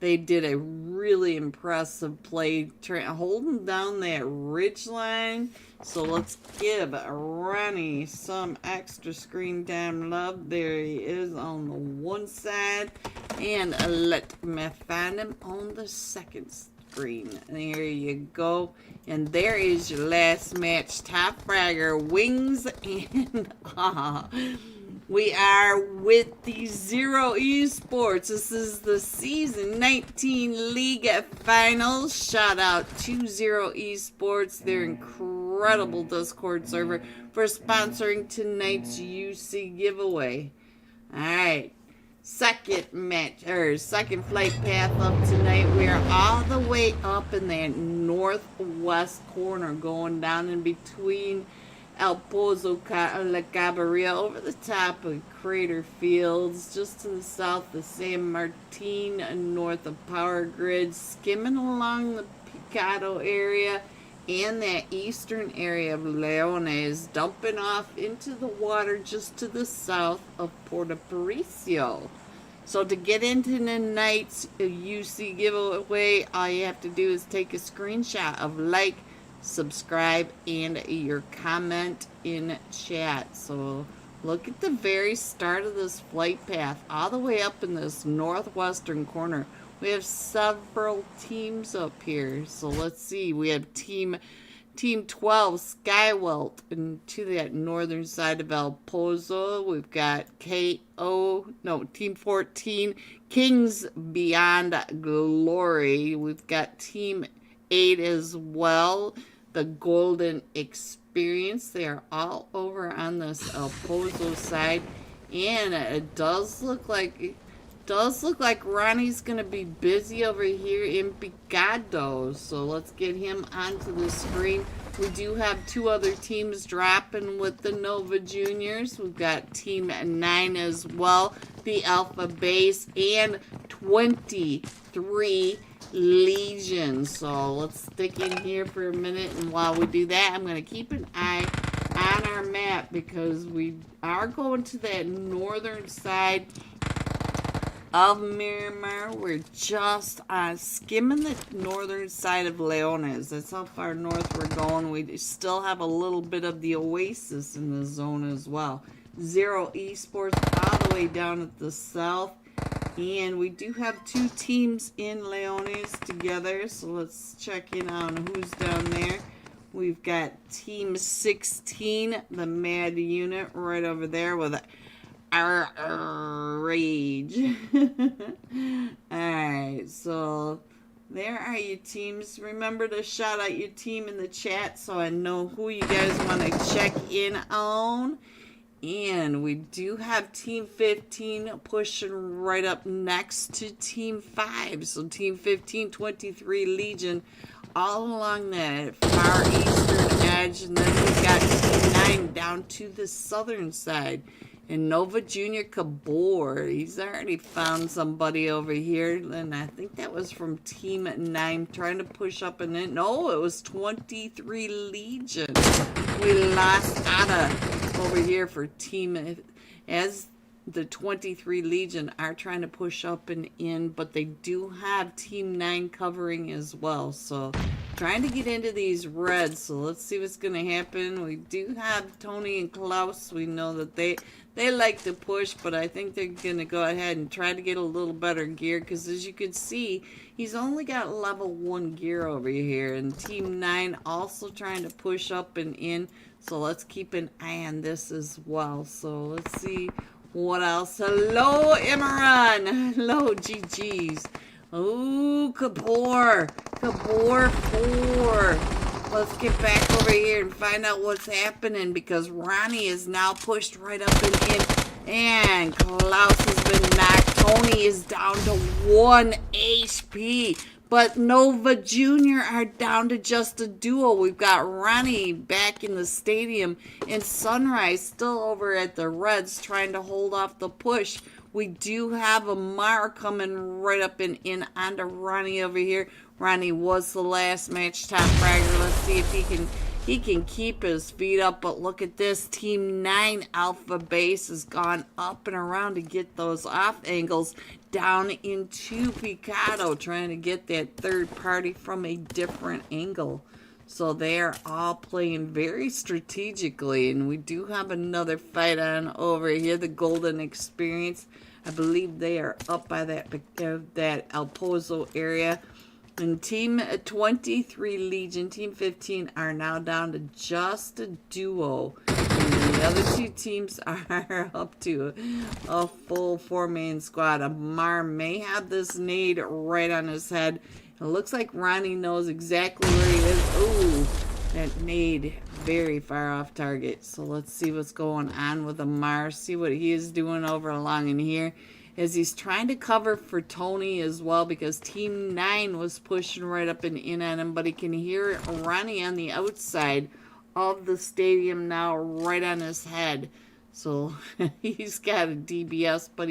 They did a really impressive play, holding down that ridge line. So let's give Ronnie some extra screen time love. There he is on the one side. And let me find him on the second screen. There you go. And there is your last match. Top fragger, wings, and we are with the Zero Esports. This is the Season 19 League Finals. Shout out to Zero Esports, their incredible Discord server, for sponsoring tonight's UC giveaway. Alright, second flight path up tonight. We are all the way up in that northwest corner, going down in between El Pozo, La Cabarilla, over the top of Crater Fields, just to the south of San Martin, north of Power Grid, skimming along the Picado area and that eastern area of Leones, dumping off into the water just to the south of Puerto Aparicio. So to get into tonight's UC giveaway, all you have to do is take a screenshot of like, subscribe, and your comment in chat. So look at the very start of this flight path, all the way up in this northwestern corner. We have several teams up here. So let's see. We have Team 12, Skywelt, and to that northern side of El Pozo, we've got Team 14, Kings Beyond Glory. We've got Team 8 as well, the Golden Experience. They are all over on this El Pozo side, and it does look like Ronnie's gonna be busy over here in Picado. So let's get him onto the screen. We do have 2 other teams dropping with the Nova Juniors. We've got Team 9 as well, the Alpha Base, and 23 Legion. So let's stick in here for a minute, and while we do that, I'm going to keep an eye on our map because we are going to that northern side of Miramar. We're just skimming the northern side of Leones. That's how far north we're going. We still have a little bit of the Oasis in the zone as well. Zero Esports all the way down at the south. And we do have 2 teams in Leones together. So let's check in on who's down there. We've got Team 16, the Mad Unit, right over there with rage. Alright, so there are your teams. Remember to shout out your team in the chat so I know who you guys want to check in on. And we do have Team 15 pushing right up next to Team 5. So Team 15, 23 Legion, all along that far eastern edge. And then we've got Team 9 down to the southern side. And Nova Junior Cabor, he's already found somebody over here. And I think that was from Team 9 trying to push up and in. No, it was 23 Legion. We lost Ada over here for Team, as the 23 Legion are trying to push up and in. But they do have Team 9 covering as well. So trying to get into these reds. So let's see what's going to happen. We do have Tony and Klaus. We know that they like to push, but I think they're going to go ahead and try to get a little better gear, because as you can see, he's only got level 1 gear over here. And Team 9 also trying to push up and in, so let's keep an eye on this as well. So let's see what else. Hello, Imran. Hello, GG's. Oh, Kabor 4. Let's get back over here and find out what's happening, because Ronnie is now pushed right up and in. And Klaus has been knocked. Tony is down to 1 HP. But Nova Junior are down to just a duo. We've got Ronnie back in the stadium. And Sunrise still over at the Reds trying to hold off the push. We do have a Mar coming right up and in onto Ronnie over here. Ronnie was the last match top fragger. Let's see if he can keep his feet up. But look at this. Team 9 Alpha Base has gone up and around to get those off angles down into Picado, trying to get that third party from a different angle. So they are all playing very strategically. And we do have another fight on over here, the Golden Experience. I believe they are up by that El Pozo area. And Team 23 Legion, Team 15 are now down to just a duo. And the other 2 teams are up to a full 4-man squad. Amar may have this nade right on his head. It looks like Ronnie knows exactly where he is. Ooh, that nade very far off target. So let's see what's going on with Amar. See what he is doing over along in here, as he's trying to cover for Tony as well, because Team 9 was pushing right up and in on him. But he can hear Ronnie on the outside of the stadium now, right on his head. So he's got a DBS, but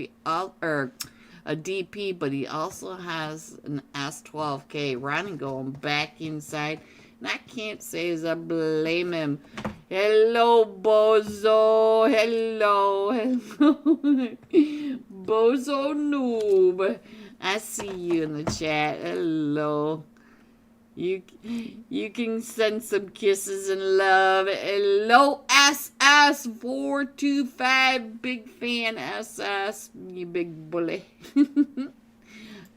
a DP, but he also has an S12K. Ronnie going back inside, and I can't say as I blame him. Hello, Bozo. Hello. Bozo Noob. I see you in the chat. Hello. You can send some kisses and love. Hello, SS425. Big fan, SS. You big bully.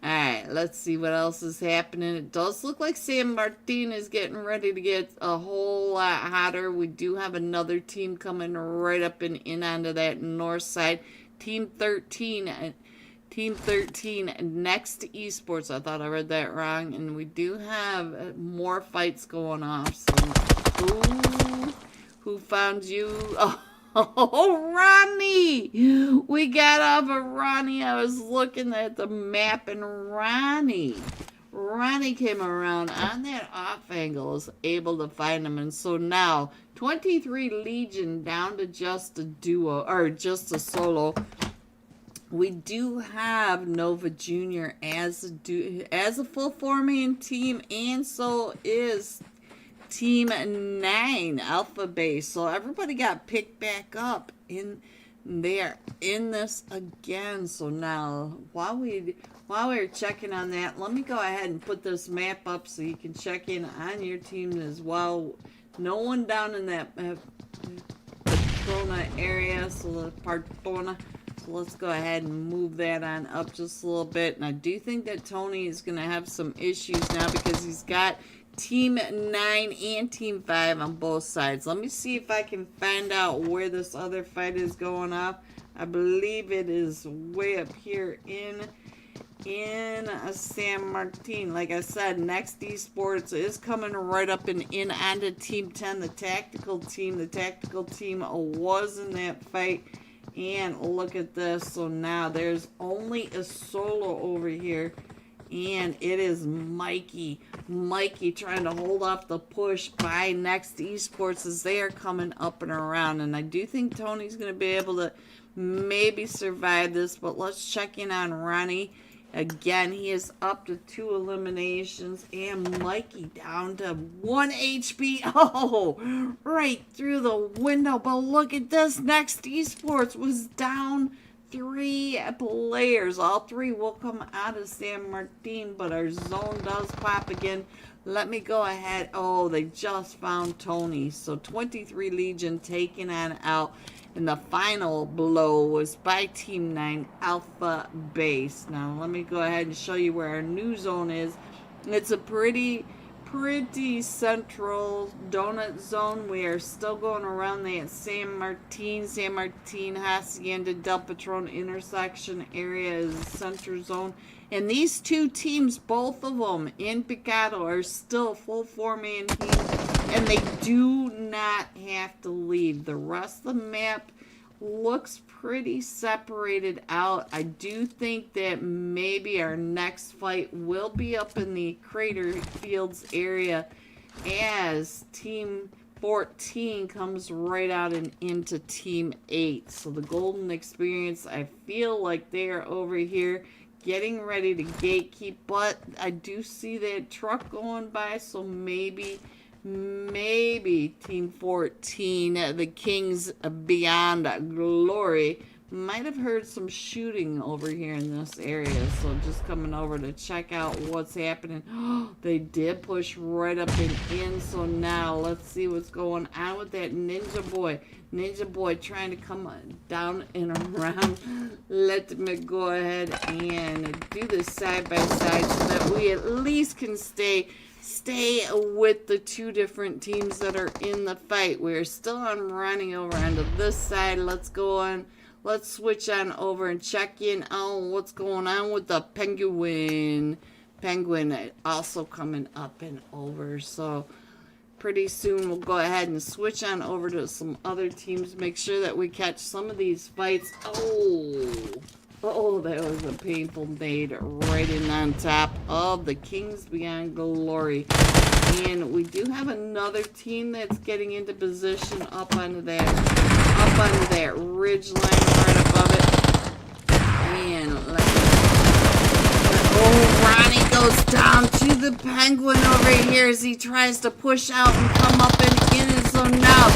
Alright, let's see what else is happening. It does look like San Martin is getting ready to get a whole lot hotter. We do have another team coming right up and in onto that north side. Team 13 next to Esports. I thought I read that wrong. And we do have more fights going off. So, who found you? Oh, Ronnie! We got off of Ronnie. I was looking at the map, and Ronnie Ronnie came around on that off angle, is able to find him. And so now 23 Legion down to just a duo, or just a solo. We do have Nova Jr. as a full 4-man team, and so is Team 9 Alpha Base. So everybody got picked back up in there in this again. So now while we're checking on that, let me go ahead and put this map up so you can check in on your team as well. No one down in that Patrona area, so the Partona. So let's go ahead and move that on up just a little bit. And I do think that Tony is going to have some issues now because he's got Team 9 and Team 5 on both sides. Let me see if I can find out where this other fight is going off. I believe it is way up here in San Martin. Like I said, Next Esports is coming right up and in onto Team 10, the tactical team. The tactical team was in that fight. And look at this. So now there's only a solo over here. And it is Mikey. Mikey trying to hold off the push by Next Esports as they are coming up and around. And I do think Tony's going to be able to maybe survive this. But let's check in on Ronnie. Again, he is up to 2 eliminations. And Mikey down to 1 HP. Oh, right through the window. But look at this. Next Esports was down 3 players. All 3 will come out of San Martin, but our zone does pop again. Let me go ahead. Oh, they just found Tony. So 23 Legion taken on out. And the final blow was by Team 9 Alpha Base. Now, let me go ahead and show you where our new zone is. It's a pretty central donut zone. We are still going around the San Martin, Hacienda, Del Patron intersection area is the center zone. And these 2 teams, both of them in Picado, are still full 4-man teams. And they do not have to leave. The rest of the map looks pretty separated out. I do think that maybe our next fight will be up in the Crater Fields area as Team 14 comes right out and into Team 8. So the Golden Experience, I feel like they are over here getting ready to gatekeep. But I do see that truck going by, so maybe Team 14, the Kings Beyond Glory, might have heard some shooting over here in this area. So just coming over to check out what's happening. They did push right up and in. So now let's see what's going on with that Ninja Boy. Ninja Boy trying to come down and around. Let me go ahead and do this side by side so that we at least can stay with the 2 different teams that are in the fight. We're still on running over onto this side. Let's go on. Let's switch on over and check in on what's going on with the Penguin. Penguin also coming up and over. So pretty soon we'll go ahead and switch on over to some other teams. Make sure that we catch some of these fights. Oh, that was a painful nade right in on top of the Kings Beyond Glory. And we do have another team that's getting into position up onto that ridge line right above it. And Ronnie goes down to the Penguin over here as he tries to push out and come up and in. So now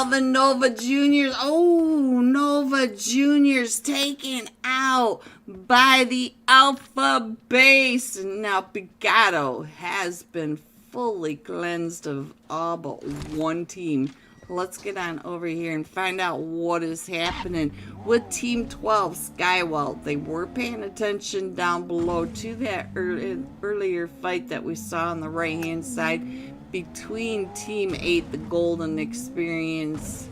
the Nova Juniors. Oh, Nova Juniors taken out by the Alpha Base. And now Picado has been fully cleansed of all but 1 team. Let's get on over here and find out what is happening with Team 12 Skywell. They were paying attention down below to that earlier fight that we saw on the right hand side between Team 8, the Golden Experience,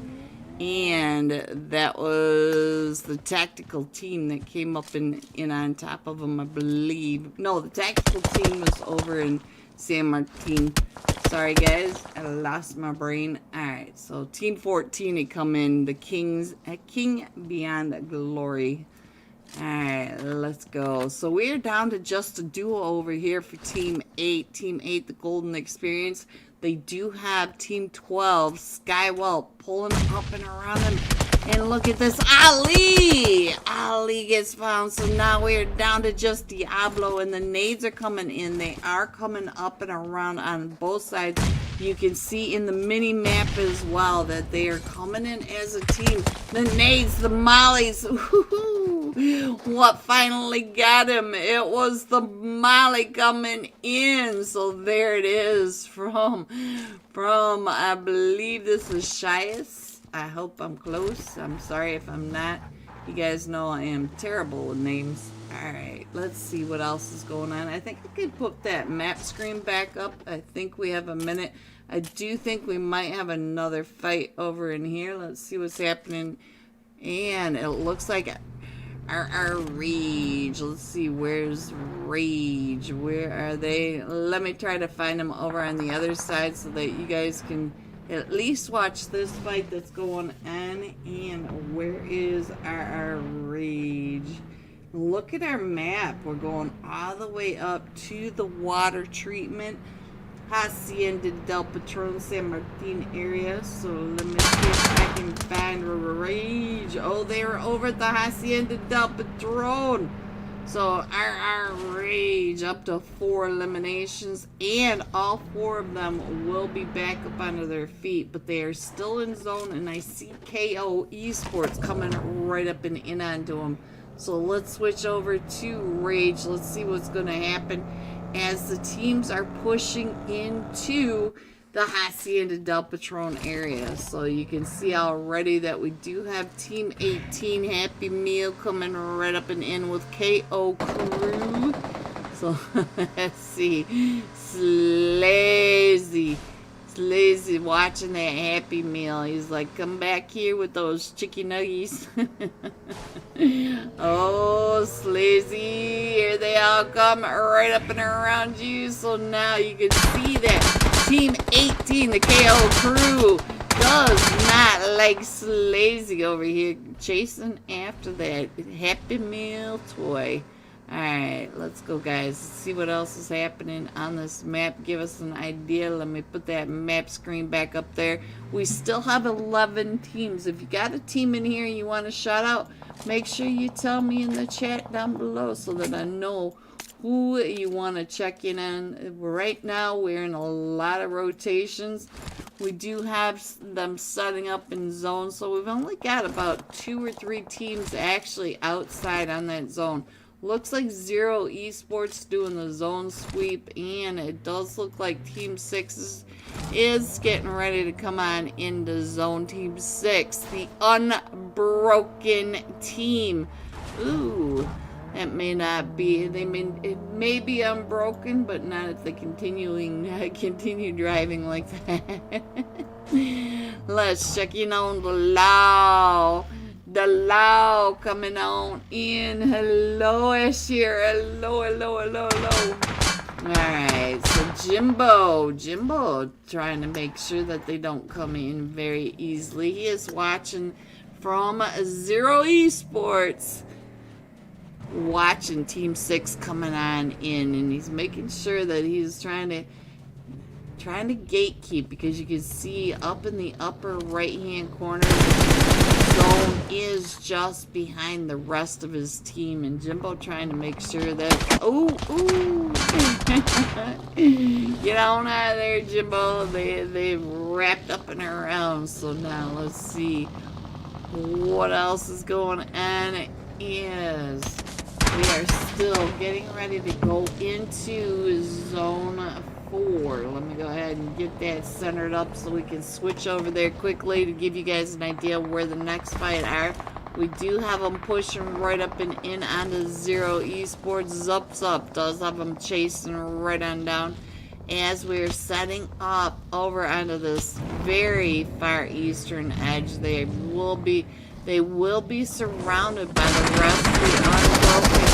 and that was the tactical team that came up in on top of them, I believe. No, the tactical team was over in San Martin. Sorry guys, I lost my brain. Alright, so Team 14 had come in, the King Beyond Glory. Alright, let's go. So we're down to just a duo over here for Team 8. Team 8, the Golden Experience. They do have Team 12, Skywell, pulling up and around them. And look at this, Ali! Ali gets found, so now we're down to just Diablo, and the nades are coming in. They are coming up and around on both sides. You can see in the mini map as well that they are coming in as a team. The nades, the mollies, what finally got him? It was the molly coming in. So there it is from I believe this is Shias. I hope I'm close. I'm sorry if I'm not. You guys know I am terrible with names. Alright, let's see what else is going on. I think I can put that map screen back up. I think we have a minute. I do think we might have another fight over in here. Let's see what's happening. And it looks like our Rage. Let's see, where's Rage? Where are they? Let me try to find them over on the other side so that you guys can at least watch this fight that's going on. And where is our Rage? Look at our map. We're going all the way up to the water treatment Hacienda del Patron San Martin area. So let me see if I can find Rage. Oh, they were over at the Hacienda del Patron. So our Rage up to 4 eliminations, and all 4 of them will be back up onto their feet, but they are still in zone, and I see KO Esports coming right up and in onto them. So let's switch over to Rage. Let's see what's going to happen as the teams are pushing into the Hacienda del Patron area. So you can see already that we do have Team 18 Happy Meal coming right up and in with KO Crew. So let's see. Slazy watching that Happy Meal. He's like, come back here with those chicken nuggies. Oh, Slazy, here they all come right up and around you. So now you can see that Team 18, the KO Crew, does not like Slazy over here chasing after that Happy Meal toy. Alright, let's go, guys. Let's see what else is happening on this map. Give us an idea. Let me put that map screen back up there. We still have 11 teams. If you got a team in here and you want to shout out, make sure you tell me in the chat down below so that I know who you want to check in on. Right now, we're in a lot of rotations. We do have them setting up in zones, so we've only got about 2 or 3 teams actually outside on that zone. Looks like Zero Esports doing the zone sweep, and it does look like Team 6 is getting ready to come on into zone. Team 6, the unbroken team. Ooh, that may not be, it may be unbroken, but not if they continue driving like that. Let's check in on the law. The law coming on in. Hello, Ashir. Hello. Alright, so Jimbo trying to make sure that they don't come in very easily. He is watching from Zero Esports, watching Team 6 coming on in, and he's making sure that he's trying to gatekeep, because you can see up in the upper right hand corner, zone is just behind the rest of his team, and Jimbo trying to make sure that get on out of there, Jimbo. They've wrapped up and around. So now let's see what else is going on. Is we are still getting ready to go into zone 4. Let me go ahead and get that centered up so we can switch over there quickly to give you guys an idea where the next fight are. We do have them pushing right up and in onto Zero Esports. Zup does have them chasing right on down as we're setting up over onto this very far eastern edge. They will be surrounded by the rest of the unbroken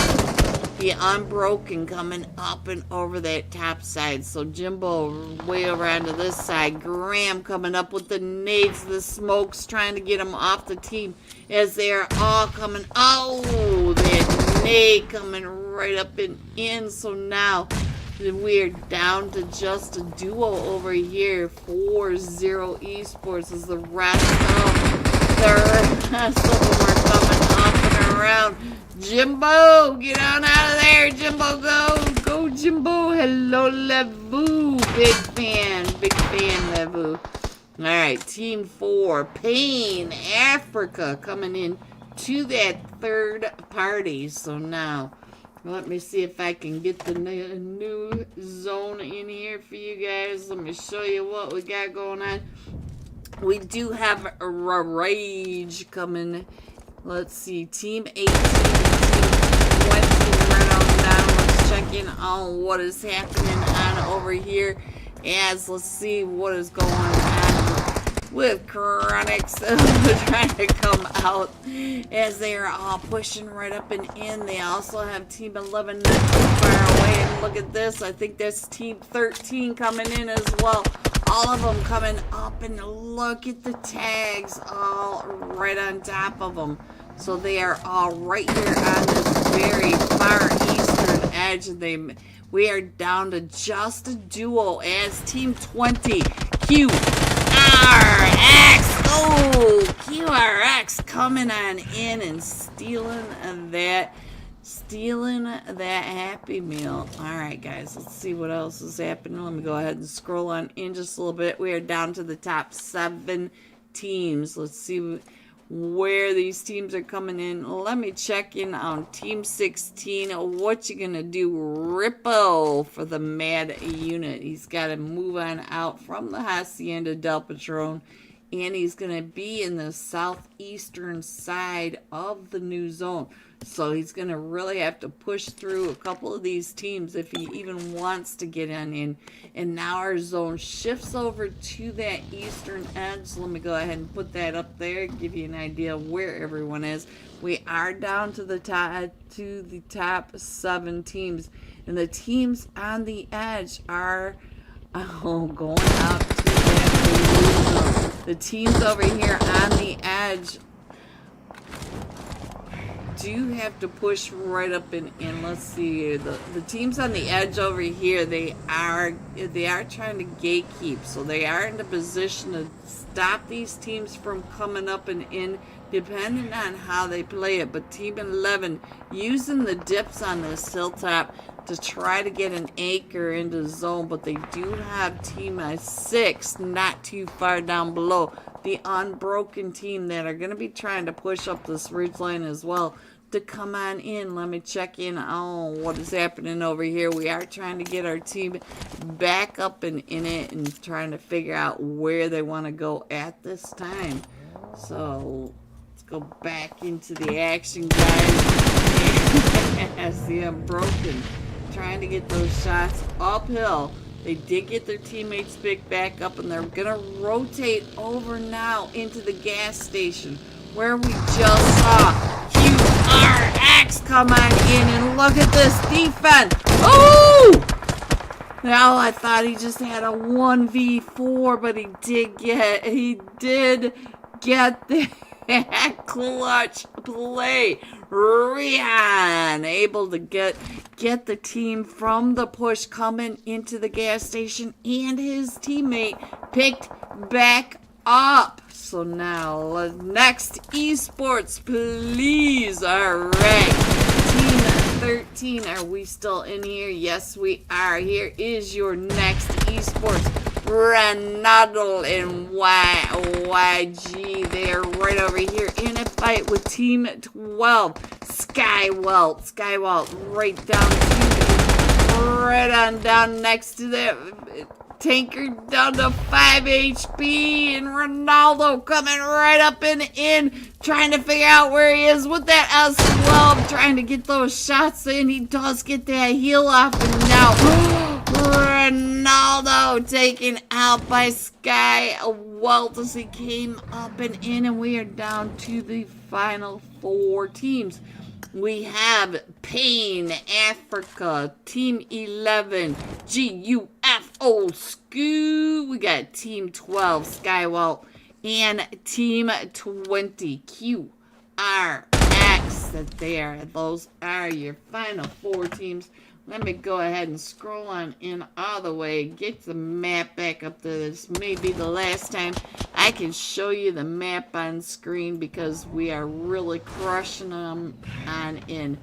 The Unbroken coming up and over that top side. So Jimbo way over onto this side. Graham coming up with the nades, the smokes, trying to get them off the team as they are all coming. Oh, that nade coming right up and in. So now we're down to just a duo over here. 4-0 Esports as the rest of them are coming up and around. Jimbo, get on out of there. Jimbo, go. Go, Jimbo. Hello, Levu. Big fan, Levu. All right, Team 4, Pain, Africa, coming in to that third party. So now, let me see if I can get the new zone in here for you guys. Let me show you what we got going on. We do have a Rage coming. Let's see, Team 18 and Team 20 right on down. Let's check in on what is happening on over here. As let's see what is going on with Chronics trying to come out as they are all pushing right up and in. They also have Team 11 not too far away. And look at this. I think that's Team 13 coming in as well. All of them coming up, and look at the tags all right on top of them. So they are all right here on this very far eastern edge. We are down to just a duo as Team 20, QRX. Oh, QRX coming on in and stealing that Happy Meal. All right, guys, let's see what else is happening. Let me go ahead and scroll on in just a little bit. We are down to the top 7 teams. Let's see where these teams are coming in. Let me check in on Team 16. What you gonna do? Rippo for the Mad Unit. He's got to move on out from the Hacienda del Patron, and he's gonna be in the southeastern side of the new zone. So he's going to really have to push through a couple of these teams if he even wants to get on in. And now our zone shifts over to that eastern edge. So let me go ahead and put that up there, give you an idea of where everyone is. We are down to the top 7 teams. And the teams on the edge are going out to that. The teams over here on the edge do have to push right up and let's see, the teams on the edge over here, they are trying to gatekeep, so they are in a position to stop these teams from coming up and in, depending on how they play it. But Team 11 using the dips on this hilltop to try to get an anchor into zone, but they do have Team 6 not too far down below, the Unbroken team, that are going to be trying to push up this ridge line as well to come on in. Let me check in on what is happening over here. We are trying to get our team back up and in it and trying to figure out where they want to go at this time. So let's go back into the action, guys. As the Unbroken trying to get those shots uphill. They did get their teammates picked back up, and they're going to rotate over now into the gas station where we just saw QRX come on in, and look at this defense. Oh! Now I thought he just had a 1v4, but he did get that clutch play. Rihan able to get the team from the push coming into the gas station, and his teammate picked back up. So now next Esports, please. All right, Team 13, are we still in here? Yes, we are. Here is your next Esports. Ronaldo and YG, they are right over here in a fight with Team 12. Skywalt right down down next to the tanker, down to 5 HP, and Ronaldo coming right up and in, trying to figure out where he is with that S12, trying to get those shots in. He does get that heal off, and now Ronaldo taken out by Skywalt as he came up and in, and we are down to the final 4 teams. We have Pain Africa, Team 11, GUFO Scoo. We got Team 12, Skywalt, and Team 20, QRX. Those are your final 4 teams. Let me go ahead and scroll on in all the way. Get the map back up there. This may be the last time I can show you the map on screen because we are really crushing them on in.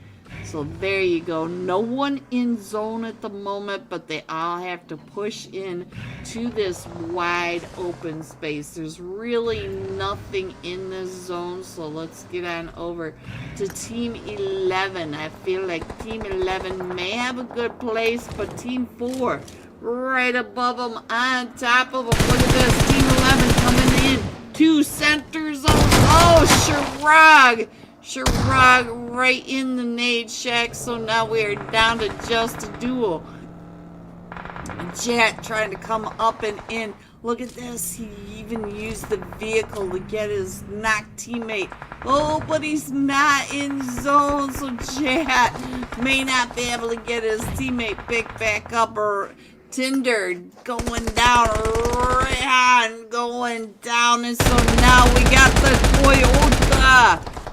So there you go. No one in zone at the moment, but they all have to push in to this wide open space. There's really nothing in this zone, so let's get on over to Team 11. I feel like Team 11 may have a good place, but Team 4 right above them, on top of them. Look at this, Team 11 coming in to center zone. Oh, Sharag right in the nade shack, so now we are down to just a duel. Jet trying to come up and in. Look at this, he even used the vehicle to get his knocked teammate. Oh, but he's not in zone, so Jet may not be able to get his teammate picked back up, or Tinder going down, Rehan going down, and so now we got the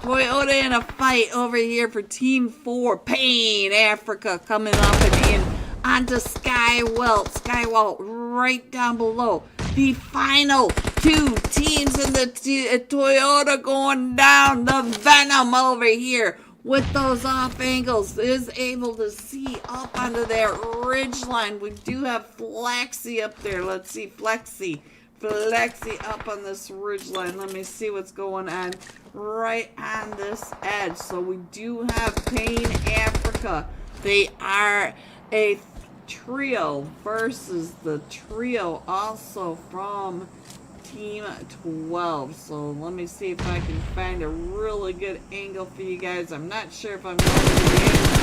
Toyota in a fight over here for Team 4. Pain Africa coming up and in onto Skywalt. Skywalt right down below. The final 2 teams in the Toyota going down. The Venom over here with those off angles is able to see up onto that ridge line. We do have Flexi up there. Let's see, Flexi up on this ridge line. Let me see what's going on right on this edge. So we do have Pain Africa. They are a trio versus the trio also from Team 12. So let me see if I can find a really good angle for you guys. I'm not sure if I'm going to be able to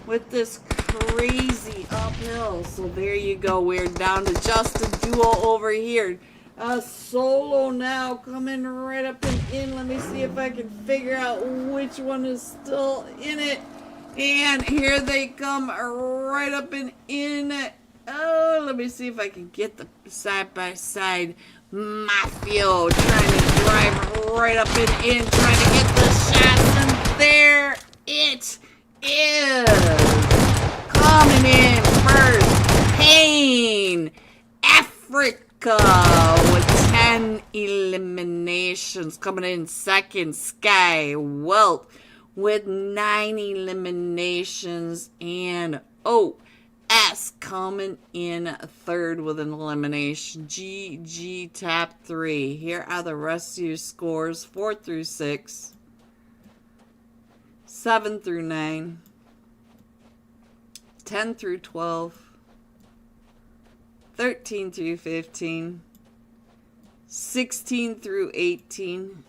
with this crazy uphill. So there you go. We're down to just a duo over here. Solo now coming right up and in. Let me see if I can figure out which one is still in it. And here they come right up and in. Oh, let me see if I can get the side-by-side Mafio trying to drive right up and in, trying to get the shots, and there it is. Coming in first, Pain Africa with 10 eliminations. Coming in second, Skywalt with 9 eliminations, and OS coming in third with an elimination. GG top 3. Here are the rest of your scores: 4 through 6, 7 through 9, 10 through 12, 13 through 15, 16 through 18.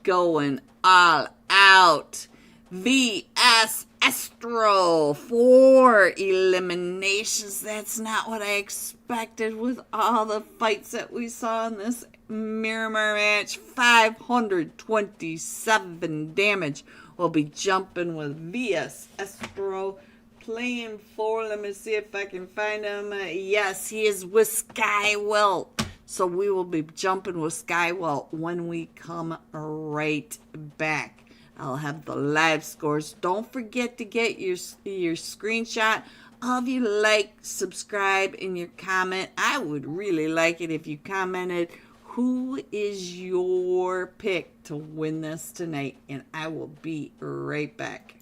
Going all out. VS Astro, 4 eliminations. That's not what I expected with all the fights that we saw in this Miramar match. 527 damage. We'll be jumping with VS Astro, playing 4. Let me see if I can find him. Yes, he is with Skywalt. So we will be jumping with Skywalt when we come right back. I'll have the live scores. Don't forget to get your screenshot of your like, subscribe, and your comment. I would really like it if you commented who is your pick to win this tonight, and I will be right back.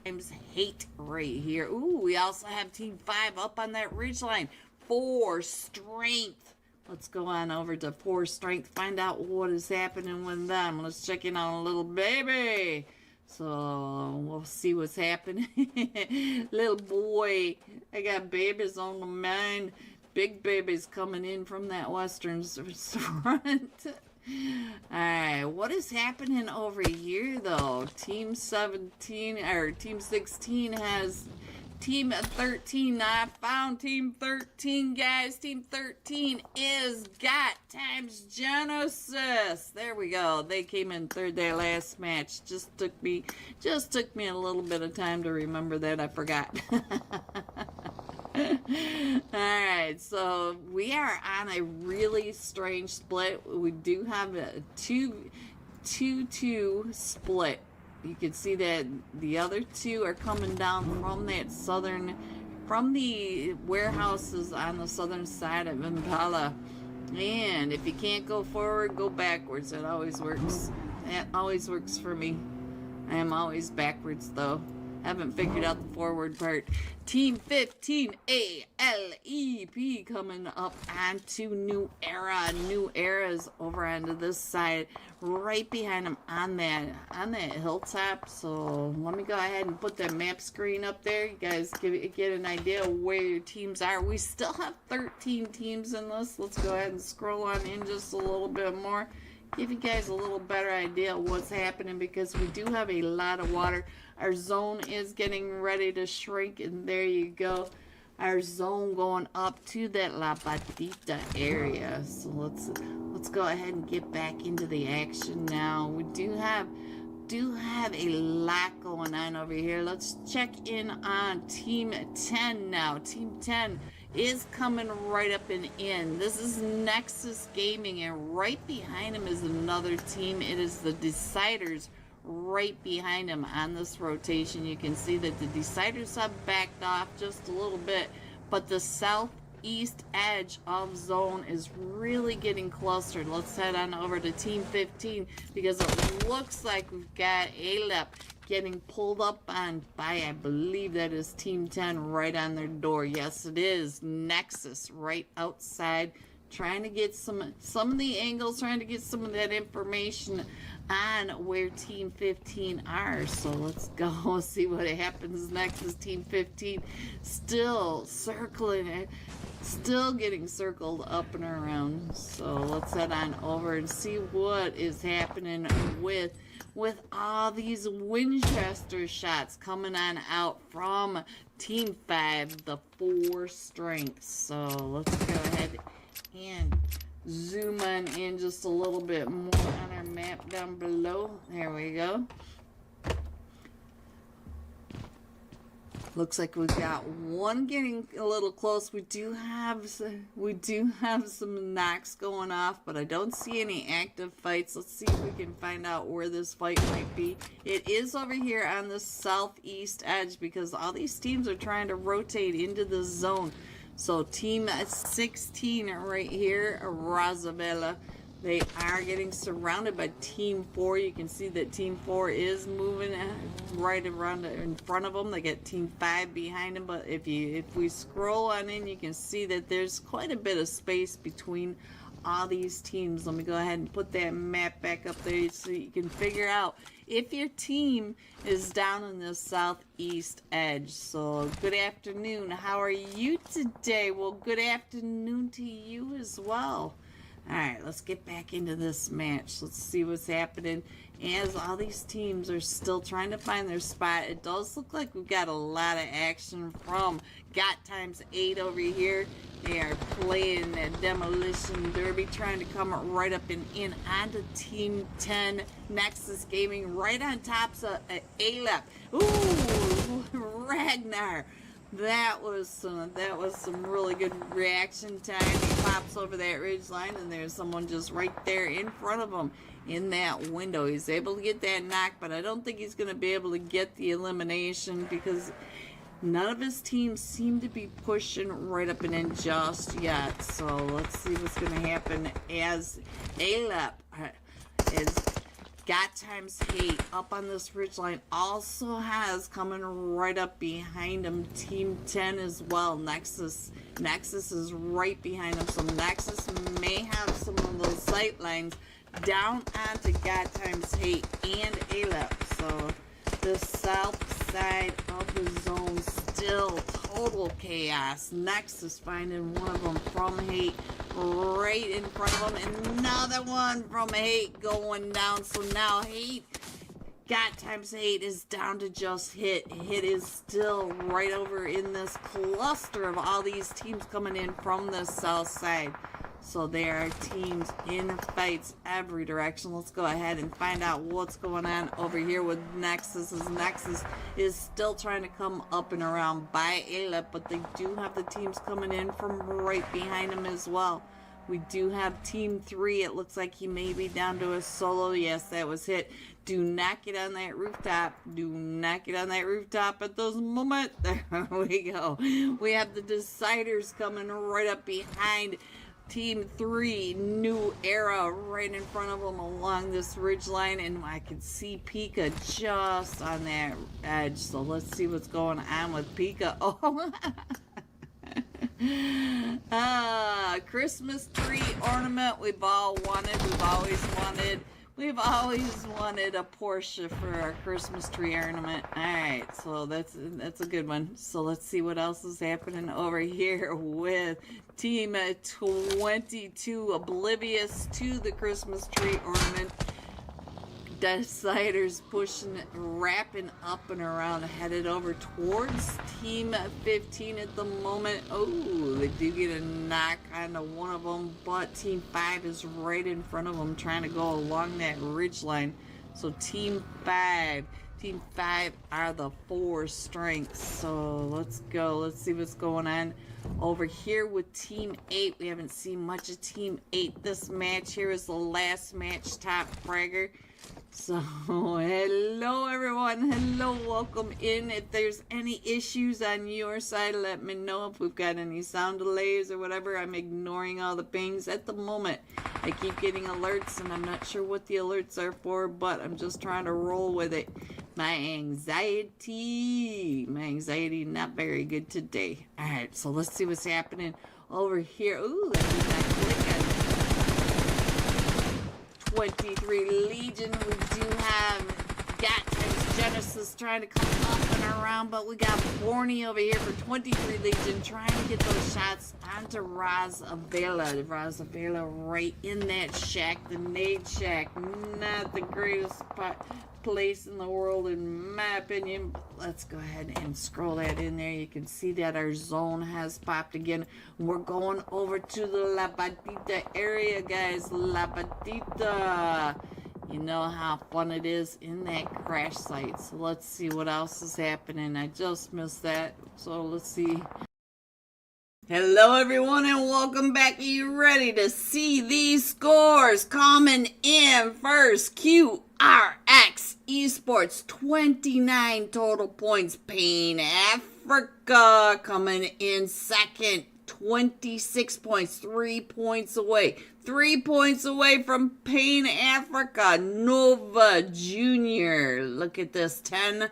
Times hate right here. Ooh, we also have Team 5 up on that ridgeline. 4 strength. Let's go on over to 4 strength. Find out what is happening with them. Let's check in on a little baby. So we'll see what's happening. Little boy. I got babies on the mind. Big babies coming in from that western front. Alright, what is happening over here though? Team 17 or Team 16 has Team 13, I found Team 13, guys. Team 13 is Got Times Genesis. There we go. They came in third their last match. Just took me a little bit of time to remember that. I forgot. Alright, so we are on a really strange split. We do have a 2-2 split. You can see that the other two are coming down from that from the warehouses on the southern side of Impala. And if you can't go forward, go backwards. That always works. That always works for me. I am always backwards though. Haven't figured out the forward part. Team 15, ALEP, coming up onto New Era. New Era's over onto this side, right behind them on that hilltop. So let me go ahead and put that map screen up there. You guys get an idea of where your teams are. We still have 13 teams in this. Let's go ahead and scroll on in just a little bit more. Give you guys a little better idea of what's happening, because we do have a lot of water. Our zone is getting ready to shrink, and there you go. Our zone going up to that La Patita area. So let's go ahead and get back into the action now. We do have a lot going on over here. Let's check in on Team 10 now. Team 10 is coming right up and in. This is Nexus Gaming, and right behind him is another team. It is the Deciders right behind him on this rotation. You can see that the Deciders have backed off just a little bit, but the southeast edge of zone is really getting clustered. Let's head on over to Team 15, because it looks like we've got ALEP getting pulled up on by, I believe that is Team 10 right on their door. Yes, it is Nexus right outside, trying to get some of the angles, trying to get some of that information on where Team 15 are. So let's go see what happens next. Is Team 15 still circling it, still getting circled up and around. So let's head on over and see what is happening with all these Winchester shots coming on out from Team 5, the 4 strengths. So let's go ahead and zoom on in just a little bit more on our map down below. There we go. Looks like we've got one getting a little close. We do have some knocks going off, but I don't see any active fights. Let's see if we can find out where this fight might be. It is over here on the southeast edge, because all these teams are trying to rotate into the zone. So Team 16 right here, Rosabella, they are getting surrounded by Team 4. You can see that Team 4 is moving right around in front of them. They got Team 5 behind them, but if we scroll on in, you can see that there's quite a bit of space between all these teams. Let me go ahead and put that map back up there so you can figure out if your team is down in the southeast edge. So good afternoon. How are you today? Well, good afternoon to you as well. Alright, let's get back into this match. Let's see what's happening as all these teams are still trying to find their spot. It does look like we've got a lot of action from Got Times 8 over here. They are playing that Demolition Derby, trying to come right up and in onto Team 10 Nexus Gaming, right on top of ALEP. Ooh, Ragnar. That was some really good reaction time. He pops over that ridge line, and there's someone just right there in front of him in that window. He's able to get that knock, but I don't think he's going to be able to get the elimination, because none of his teams seem to be pushing right up and in just yet. So let's see what's going to happen as ALEP is Got Times Hate up on this ridgeline, also has coming right up behind him Team 10 as well. Nexus is right behind him, so Nexus may have some of those sight lines down onto Got Times Hate and ALEP. So the south side of the zone still total chaos. Nexus finding one of them from Hate right in front of him, and another one from Hate going down. So now Hate Got times 8 is down to just Hit. Hit is still right over in this cluster of all these teams coming in from the south side. So there are teams in fights every direction. Let's go ahead and find out what's going on over here with Nexus. Nexus is still trying to come up and around by Ayla, but they do have the teams coming in from right behind them as well. We do have Team 3. It looks like he may be down to a solo. Yes, that was Hit. Do not get on that rooftop. Do not get on that rooftop at this moment. There we go. We have the Deciders coming right up behind Team 3, New Era, right in front of them along this ridge line, and I can see Pika just on that edge. So let's see what's going on with Pika. Oh, Christmas tree ornament we've all wanted. We've always wanted a Porsche for our Christmas tree ornament. Alright, so that's a good one. So let's see what else is happening over here with Team 22, oblivious to the Christmas tree ornament. Deciders pushing, wrapping up and around, headed over towards Team 15 at the moment. Oh, they do get a knock onto one of them, but Team 5 is right in front of them, trying to go along that ridge line. So Team 5 are the 4 strengths. So let's go. Let's see what's going on over here with Team 8. We haven't seen much of Team 8 this match. Here is the last match, Top Fragger. So, hello everyone, hello, welcome in. If there's any issues on your side, let me know. If we've got any sound delays or whatever, I'm ignoring all the pings at the moment. I keep getting alerts and I'm not sure what the alerts are for, but I'm just trying to roll with it. My anxiety not very good today. Alright, so let's see what's happening over here. Ooh, that did not click on 23 Legion. We do have Got times Genesis trying to come up and around, but we got Borny over here for 23 Legion trying to get those shots onto Razavela. Razavela right in that shack, the nade shack. Not the greatest place in the world in my opinion. Let's go ahead and scroll that in there. You can see that our zone has popped again. We're going over to the La Batita area, guys. La Batita. You know how fun it is in that crash site. So let's see what else is happening. I just missed that. So let's see. Hello everyone and welcome back. Are you ready to see these scores coming in? First, QRX Esports, 29 total points. Pain Africa coming in second, 26 points, 3 points away. 3 points away from Pain Africa. Nova Junior, look at this, 10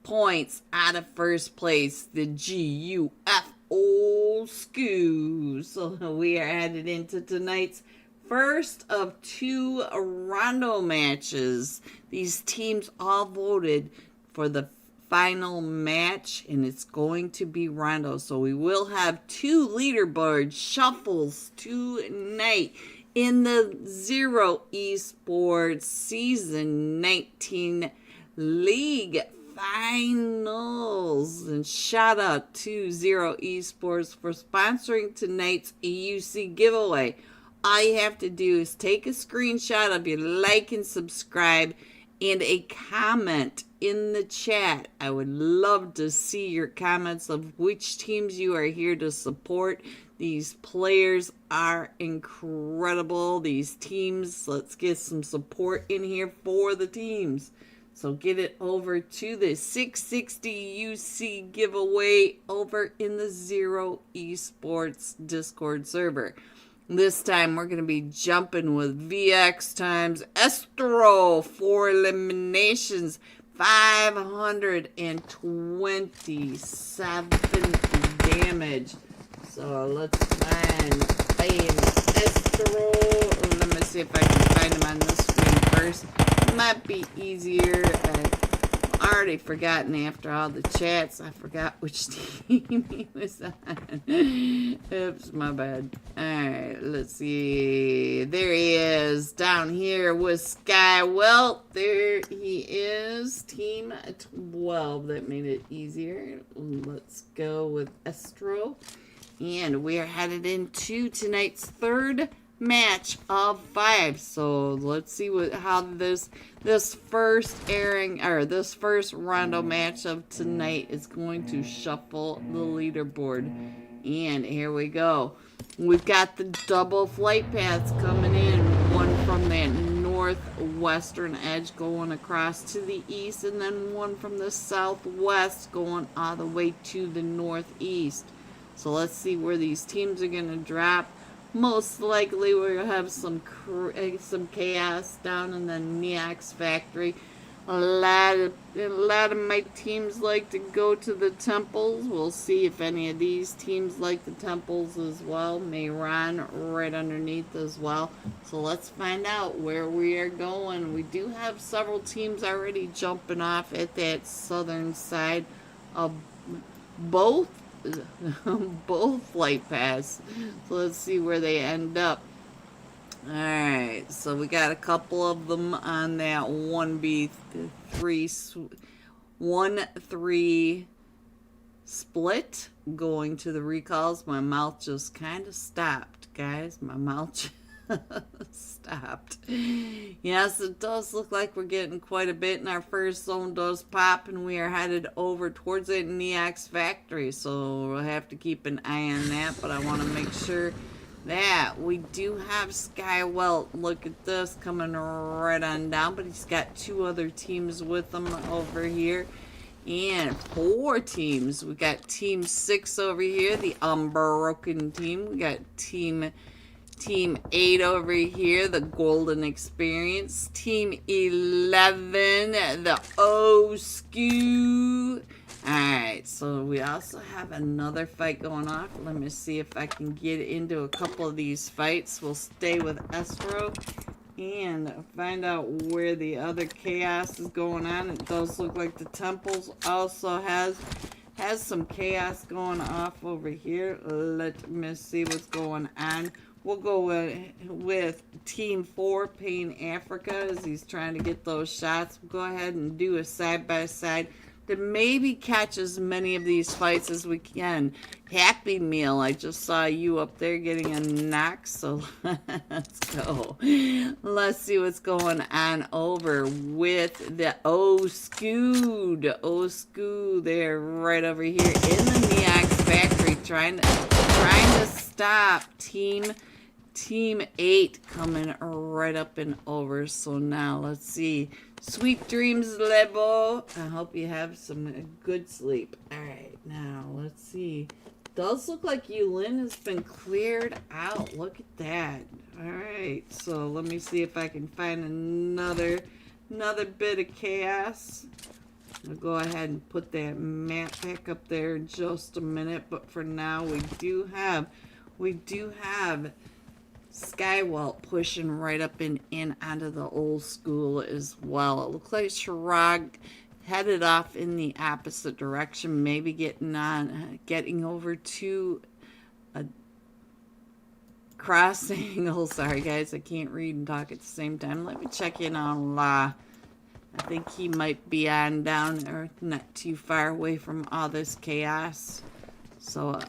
points out of first place. The GUF Old School. So we are headed into tonight's first of 2 Rondo matches. These teams all voted for the final match, and it's going to be Rondo. So we will have 2 leaderboard shuffles tonight in the Zero Esports Season 19 League Finals. And shout out to Zero Esports for sponsoring tonight's EUC giveaway. All you have to do is take a screenshot of your like and subscribe and a comment in the chat. I would love to see your comments of which teams you are here to support. These players are incredible. These teams, let's get some support in here for the teams. So get it over to the 660 UC giveaway over in the Zero Esports Discord server. This time we're going to be jumping with VX times Estro, 4 eliminations, 527 damage. So let's find Estro. Let me see if I can find him on the screen first. Might be easier. already forgotten after all the chats. I forgot which team he was on. Oops, my bad. Alright, let's see. There he is down here with Sky. Well, there he is. Team 12. That made it easier. Let's go with Estro. And we are headed into tonight's third match of 5. So let's see how this first Rondo match of tonight is going to shuffle the leaderboard. And here we go. We've got the double flight paths coming in, one from that northwestern edge going across to the east, and then one from the southwest going all the way to the northeast. So let's see where these teams are going to drop. Most likely we'll have some chaos down in the Neox factory. A lot of my teams like to go to the temples. We'll see if any of these teams like the temples as well. Miramar right underneath as well. So let's find out where we are going. We do have several teams already jumping off at that southern side of both flight paths. So let's see where they end up. Alright, so we got a couple of them on that 1-3 split going to the recalls. My mouth just kind of stopped, guys. My mouth just stopped. Yes, it does look like we're getting quite a bit, and our first zone does pop, and we are headed over towards that Neox factory, so we'll have to keep an eye on that. But I want to make sure that we do have Skywelt. Look at this, coming right on down, but he's got 2 other teams with him over here. And 4 teams. We got Team 6 over here, the Unbroken team. We got Team 8 over here, the Golden Experience. Team 11, the O-Skew. Alright, so we also have another fight going off. Let me see if I can get into a couple of these fights. We'll stay with Estro and find out where the other chaos is going on. It does look like the temples also has some chaos going off over here. Let me see what's going on. We'll go with Team 4, Pain Africa, as he's trying to get those shots. We'll go ahead and do a side-by-side to maybe catch as many of these fights as we can. Happy Meal, I just saw you up there getting a knock, so let's go. Let's see what's going on over with the O-Skew. The O-Skew, they're right over here in the Neox factory trying to stop Team 8 coming right up and over. So now let's see. Sweet dreams, Lebo. I hope you have some good sleep. Alright, now let's see. Does look like Yulin has been cleared out. Look at that. Alright, so let me see if I can find another bit of chaos. I'll go ahead and put that map back up there in just a minute. But for now, we do have Skywelt pushing right up and in onto the old school as well. It looks like Shirag headed off in the opposite direction, maybe getting over to a cross angle. Sorry guys, I can't read and talk at the same time. Let me check in on La. I think he might be on down there, not too far away from all this chaos. So,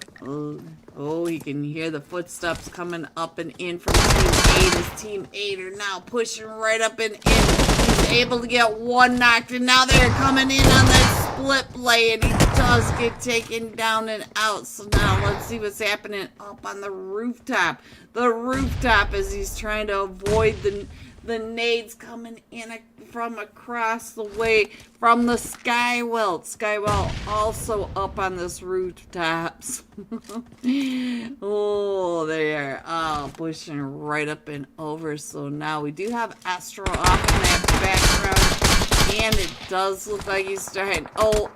oh, you can hear the footsteps coming up and in from Team 8. As Team 8 are now pushing right up and in. He's able to get one knocked, and now they're coming in on that split play, and he does get taken down and out. So now let's see what's happening up on the rooftop. The rooftop as he's trying to avoid the nades coming in from across the way from the Skywelt. Skywelt also up on this rooftops. Oh, they are all pushing right up and over. So now we do have Astro off in that background, and it does look like he's starting. Oh,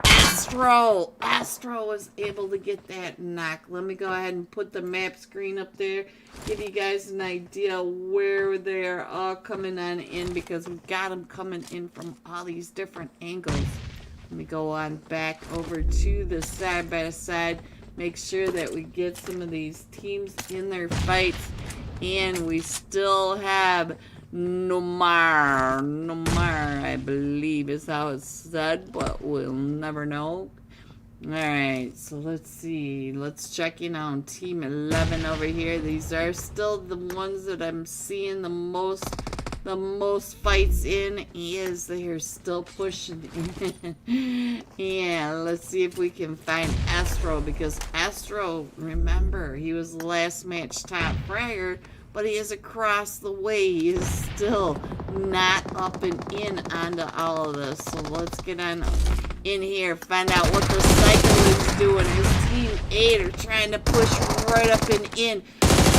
Astro was able to get that knock. Let me go ahead and put the map screen up there, give you guys an idea where they're all coming on in, because we've got them coming in from all these different angles. Let me go on back over to the side by side. Make sure that we get some of these teams in their fights. And we still have Miramar, I believe is how it's said, but we'll never know. Alright, so let's see. Let's check in on Team 11 over here. These are still the ones that I'm seeing the most fights in, is they're still pushing in. Yeah, let's see if we can find Astro, because Astro, remember, he was the last match top fragger, but he is across the way. He is still not up and in onto all of this. So let's get on in here, find out what the Cycle is doing. His Team 8 are trying to push right up and in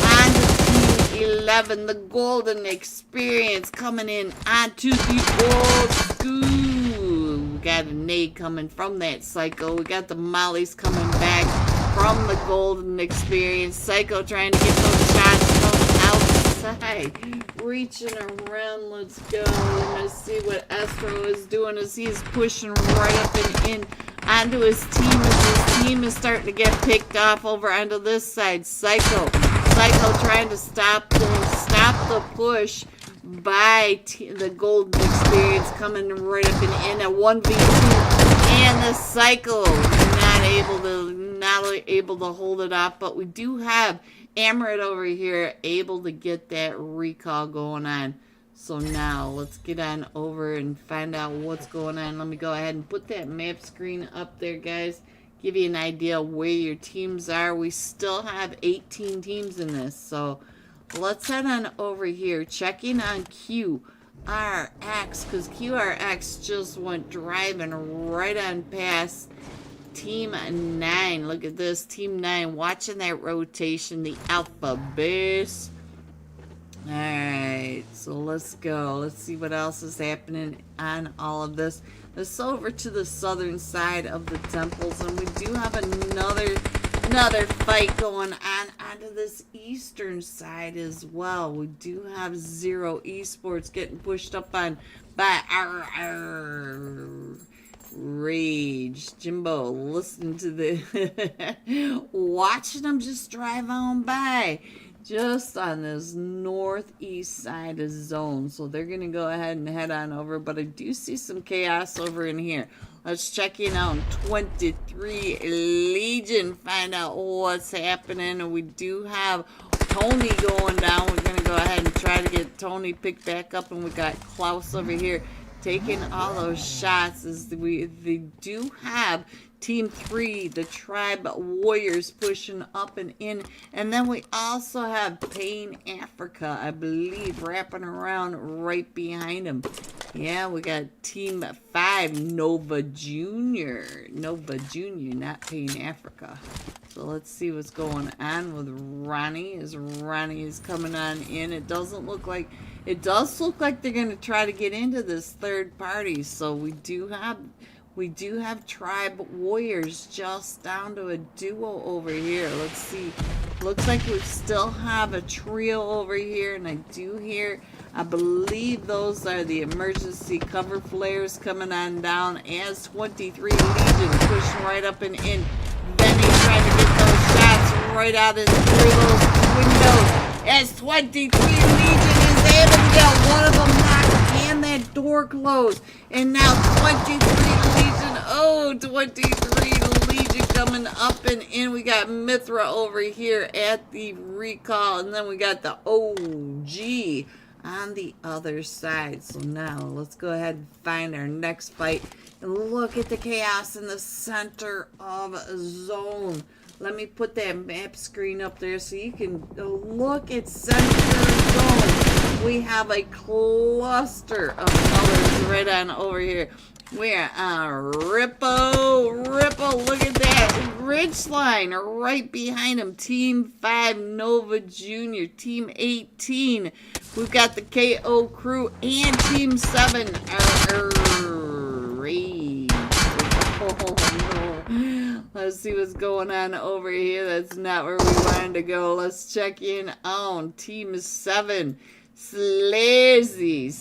onto Team 11. The Golden Experience coming in onto the old school. We got a nade coming from that Psycho. We got the Mollies coming back from the Golden Experience. Psycho trying to get those shots from outside. Reaching around. Let's go. Let's see what Astro is doing as he's pushing right up and in onto his team. As his team is starting to get picked off over onto this side. Psycho trying to stop the push by the Golden Experience, coming right up and in a 1v2, and the Psycho not able to hold it off. But we do have Amaret over here able to get that recall going on. So now let's get on over and find out what's going on. Let me go ahead and put that map screen up there, guys. Give you an idea where your teams are. We still have 18 teams in this, so let's head on over here, checking on QRX, because QRX just went driving right on past Team 9. Look at this, Team 9 watching that rotation, the Alpha Base. Alright, so let's go. Let's see what else is happening on all of this. Let's over to the southern side of the temples, and we do have another fight going on onto this eastern side as well. We do have Zero Esports getting pushed up on by our Rage. Jimbo, listen to the watching them just drive on by. Just on this northeast side of zone. So they're going to go ahead and head on over. But I do see some chaos over in here. Let's check in on 23 Legion. Find out what's happening. And we do have Tony going down. We're going to go ahead and try to get Tony picked back up. And we got Klaus over here taking all those shots. As they do have Team 3, the Tribe Warriors, pushing up and in. And then we also have Pain Africa, I believe, wrapping around right behind him. Yeah, we got Team 5, Nova Junior, not Pain Africa. So let's see what's going on with Ronnie, as Ronnie is coming on in. It does look like they're going to try to get into this third party. So we do have Tribe Warriors just down to a duo over here. Let's see. Looks like we still have a trio over here, and I believe those are the emergency cover flares coming on down as 23 Legion pushing right up and in. Then he's trying to get those shots right out in through those windows as 23 Legion is able to get one of them knocked and that door closed. And now 23 Legion, 23 Legion coming up and in. We got Mithra over here at the recall, and then we got the OG on the other side. So now let's go ahead and find our next fight. And look at the chaos in the center of zone. Let me put that map screen up there so you can look at center zone. We have a cluster of colors right on over here. We're on Ripple, look at that ridge line right behind him. Team 5, Nova Junior, Team 18. We've got the KO crew and Team 7, Rage. Oh, no. Let's see what's going on over here. That's not where we wanted to go. Let's check in on Team 7. Slazy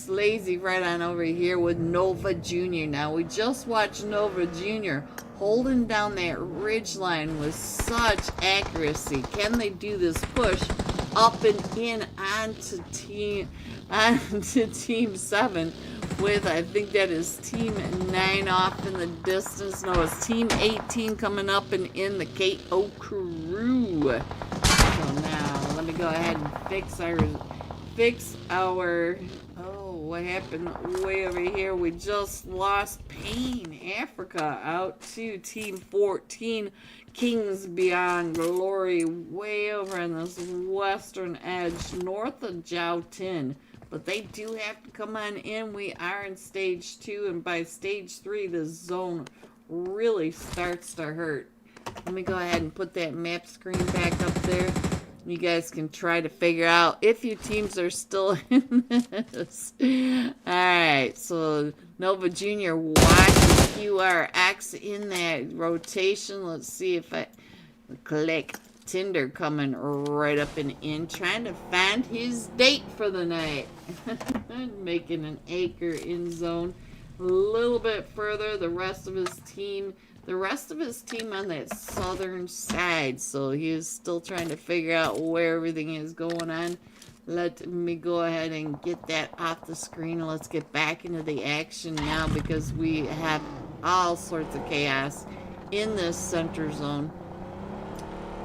right on over here with Nova Jr. Now, we just watched Nova Jr. holding down that ridge line with such accuracy. Can they do this push up and in onto Team 7 with, I think that is Team 9 off in the distance. No, it's Team 18 coming up and in the KO crew. So now, let me go ahead and fix our, oh, what happened way over here? We just lost Pain Africa out to Team 14, Kings Beyond Glory, way over on this western edge, north of Jiao Tin. But they do have to come on in. We are in stage 2, and by stage 3, the zone really starts to hurt. Let me go ahead and put that map screen back up there. You guys can try to figure out if your teams are still in this. Alright, so Nova Jr. watches QRX in that rotation. Let's see if I click Tinder coming right up and in, trying to find his date for the night. Making an acre in zone. A little bit further, the rest of his team on that southern side, so he is still trying to figure out where everything is going on. Let me go ahead and get that off the screen. Let's get back into the action now, because we have all sorts of chaos in this center zone.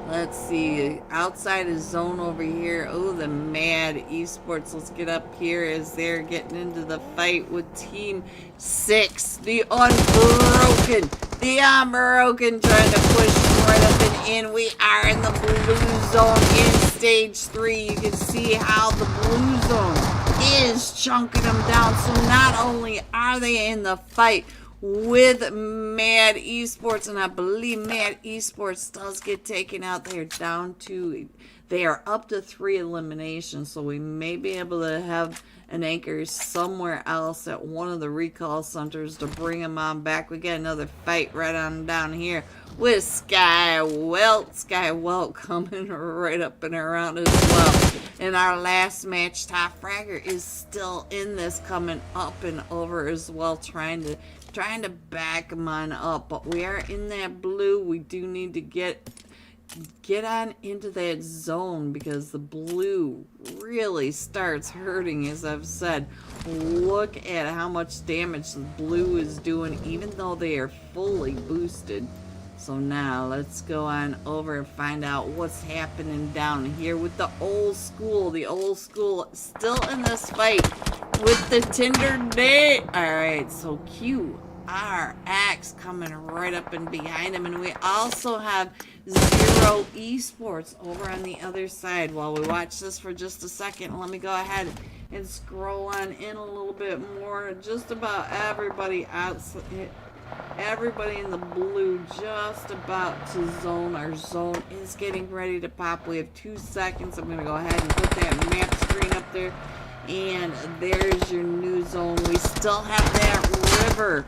Let's see, outside his zone over here. Oh, the Mad Esports. Let's get up here as they're getting into the fight with Team 6. The Unbroken. The Unbroken trying to push right up and in. We are in the blue zone in stage 3. You can see how the blue zone is chunking them down. So not only are they in the fight with Mad Esports, and I believe Mad Esports does get taken out. They are up to 3 eliminations, so we may be able to have an anchor somewhere else at one of the recall centers to bring them on back. We got another fight right on down here with Skywelt coming right up and around as well. And our last match, Top Fragger is still in this, coming up and over as well, trying to back him on up. But we are in that blue. We do need to get on into that zone, because the blue really starts hurting. As I've said, look at how much damage the blue is doing, even though they are fully boosted. So now let's go on over and find out what's happening down here with the old school. The old school still in this fight with the Tinder date. Alright, so QRX coming right up and behind him. And we also have Zero Esports over on the other side. While we watch this for just a second, let me go ahead and scroll on in a little bit more. Just about everybody outside. Everybody in the blue just about to zone. Our zone is getting ready to pop. We have 2 seconds. I'm going to go ahead and put that map screen up there. And there's your new zone. We still have that river.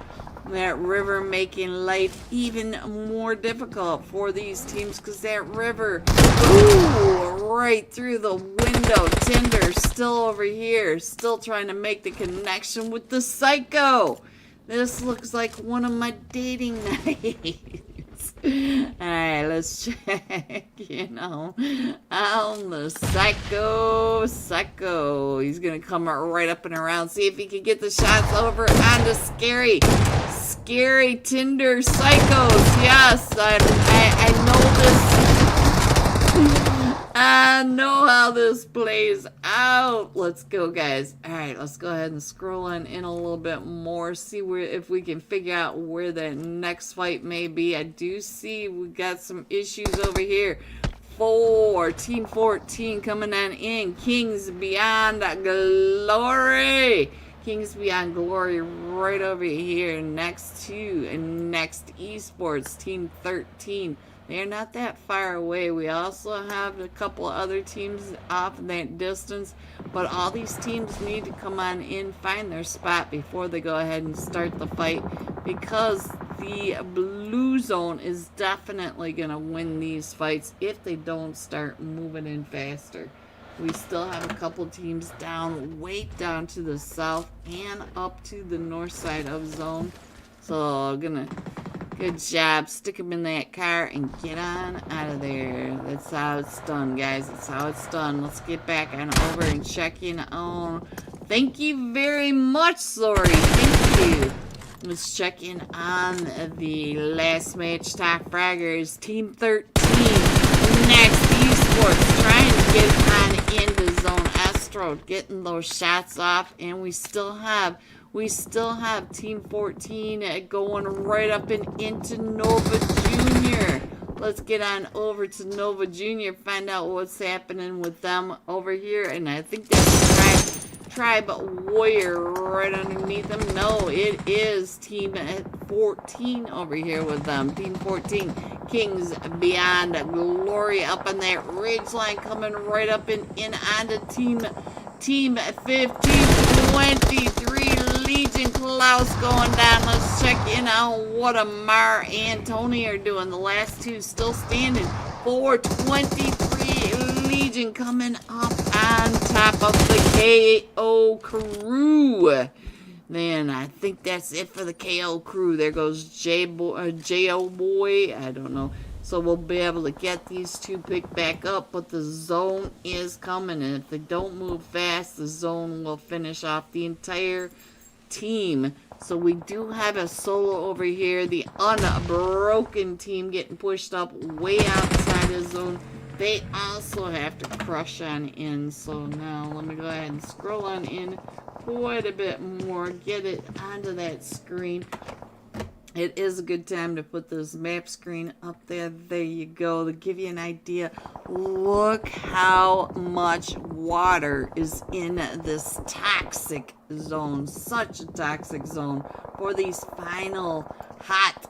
That river making life even more difficult for these teams, because that river, ooh, right through the window. Tinder still over here, still trying to make the connection with the Psycho. This looks like one of my dating nights. Alright, let's check, on the Psycho. He's going to come right up and around, see if he can get the shots over onto Scary Tinder Psychos. Yes, I know this. I know how this plays out. Let's go, guys. Alright, let's go ahead and scroll on in a little bit more. See if we can figure out where the next fight may be. I do see we got some issues over here. Team 14 coming on in. Kings Beyond Glory. Kings Beyond Glory right over here next to Next Esports, Team 13. They're not that far away. We also have a couple other teams off in that distance, but all these teams need to come on in, find their spot before they go ahead and start the fight, because the blue zone is definitely going to win these fights if they don't start moving in faster. We still have a couple teams down, way down to the south and up to the north side of zone. So, good job. Stick them in that car and get on out of there. That's how it's done, guys. That's how it's done. Let's get back on over and check in on. Thank you very much, Sorry. Thank you. Let's check in on the last match. Top fraggers, Team 13. Next, Esports trying to get on into Zone Astro, getting those shots off, and we still have Team 14 going right up and into Nova Junior. Let's get on over to Nova Junior, find out what's happening with them over here, and I think that's Tribe Warrior right underneath them. No, it is Team 14 over here with them. Team 14, Kings Beyond Glory up on that ridge line, coming right up and in onto Team 15, 23, Legion Klaus going down. Let's check in on what Amar and Tony are doing. The last two still standing. 423 Legion coming up on top of the KO crew. Then I think that's it for the KO crew. There goes J.O. Boy. I don't know. So we'll be able to get these two picked back up, but the zone is coming, and if they don't move fast, the zone will finish off the entire team. So we do have a solo over here, the unbroken team getting pushed up way outside the zone. They also have to crush on in, so now let me go ahead and scroll on in quite a bit more, get it onto that screen. It is a good time to put this map screen up there. There you go, to give you an idea. Look how much water is in this toxic zone. Such a toxic zone for these final hot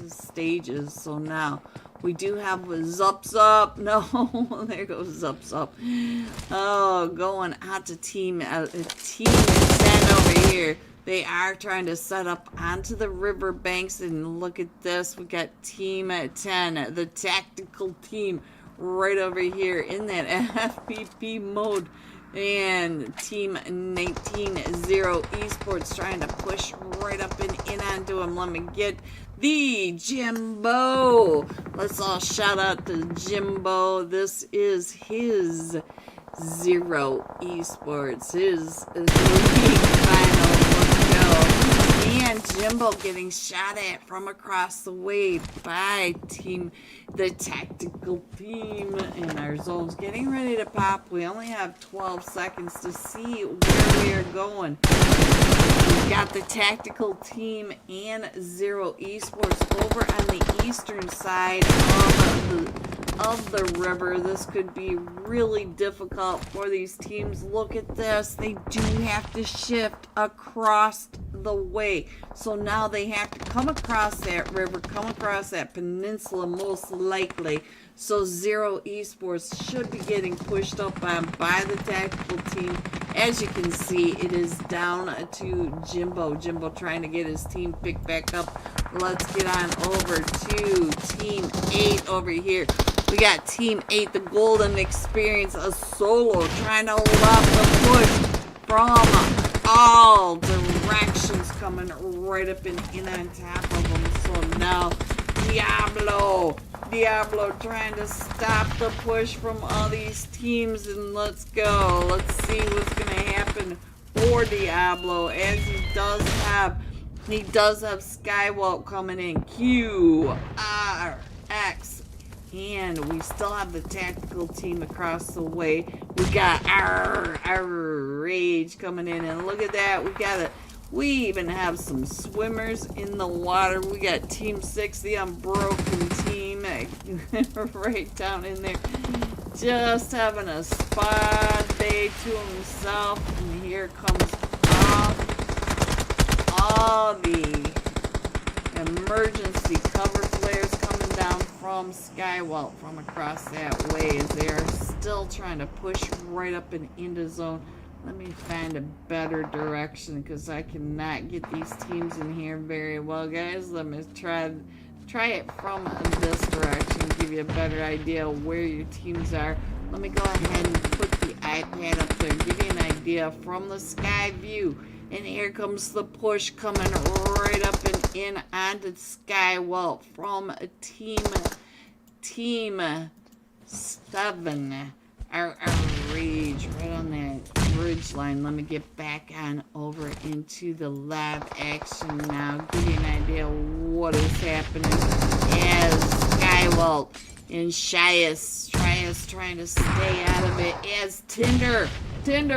stages. So now we do have Zup. No, there goes Zup. Oh, going out to team 10 over here. They are trying to set up onto the river banks, and look at this. We got Team 10, the tactical team, right over here in that FPP mode. And Team 19, Zero Esports, trying to push right up and in onto him. Let me get the Jimbo. Let's all shout out to Jimbo. This is his Zero Esports, his league final. And Jimbo getting shot at from across the way by the tactical team. And our zone's getting ready to pop. We only have 12 seconds to see where we are going. We've got the tactical team and Zero Esports over on the eastern side of the river. This could be really difficult for these teams. Look at this. They do have to shift across the way. So now they have to come across that river, come across that peninsula most likely. So Zero Esports should be getting pushed up on by the tactical team. As you can see, it is down to Jimbo. Jimbo trying to get his team picked back up. Let's get on over to Team 8 over here. We got Team 8, the Golden Experience, a solo, trying to hold off the push from all directions, coming right up and in on top of them. So now Diablo trying to stop the push from all these teams, and let's go. Let's see what's gonna happen for Diablo, as he does have Skywalk coming in. QRX. And we still have the tactical team across the way. We got our Rage coming in, and look at that. We even have some swimmers in the water. We got Team 6, the unbroken team, right down in there, just having a spa day to himself. And here comes all the emergency cover flares coming down from Skywalt from across that way, as they are still trying to push right up and into zone. Let me find a better direction, because I cannot get these teams in here very well, guys. Let me try it from this direction, give you a better idea where your teams are. Let me go ahead and put the iPad up there and give you an idea from the sky view. And here comes the push coming right up and in onto the sky. Well, from team 7. Our rage right on that bridge line. Let me get back on over into the live action now. Give you an idea what is happening as Skywalt and Shias trying to stay out of it as Tinder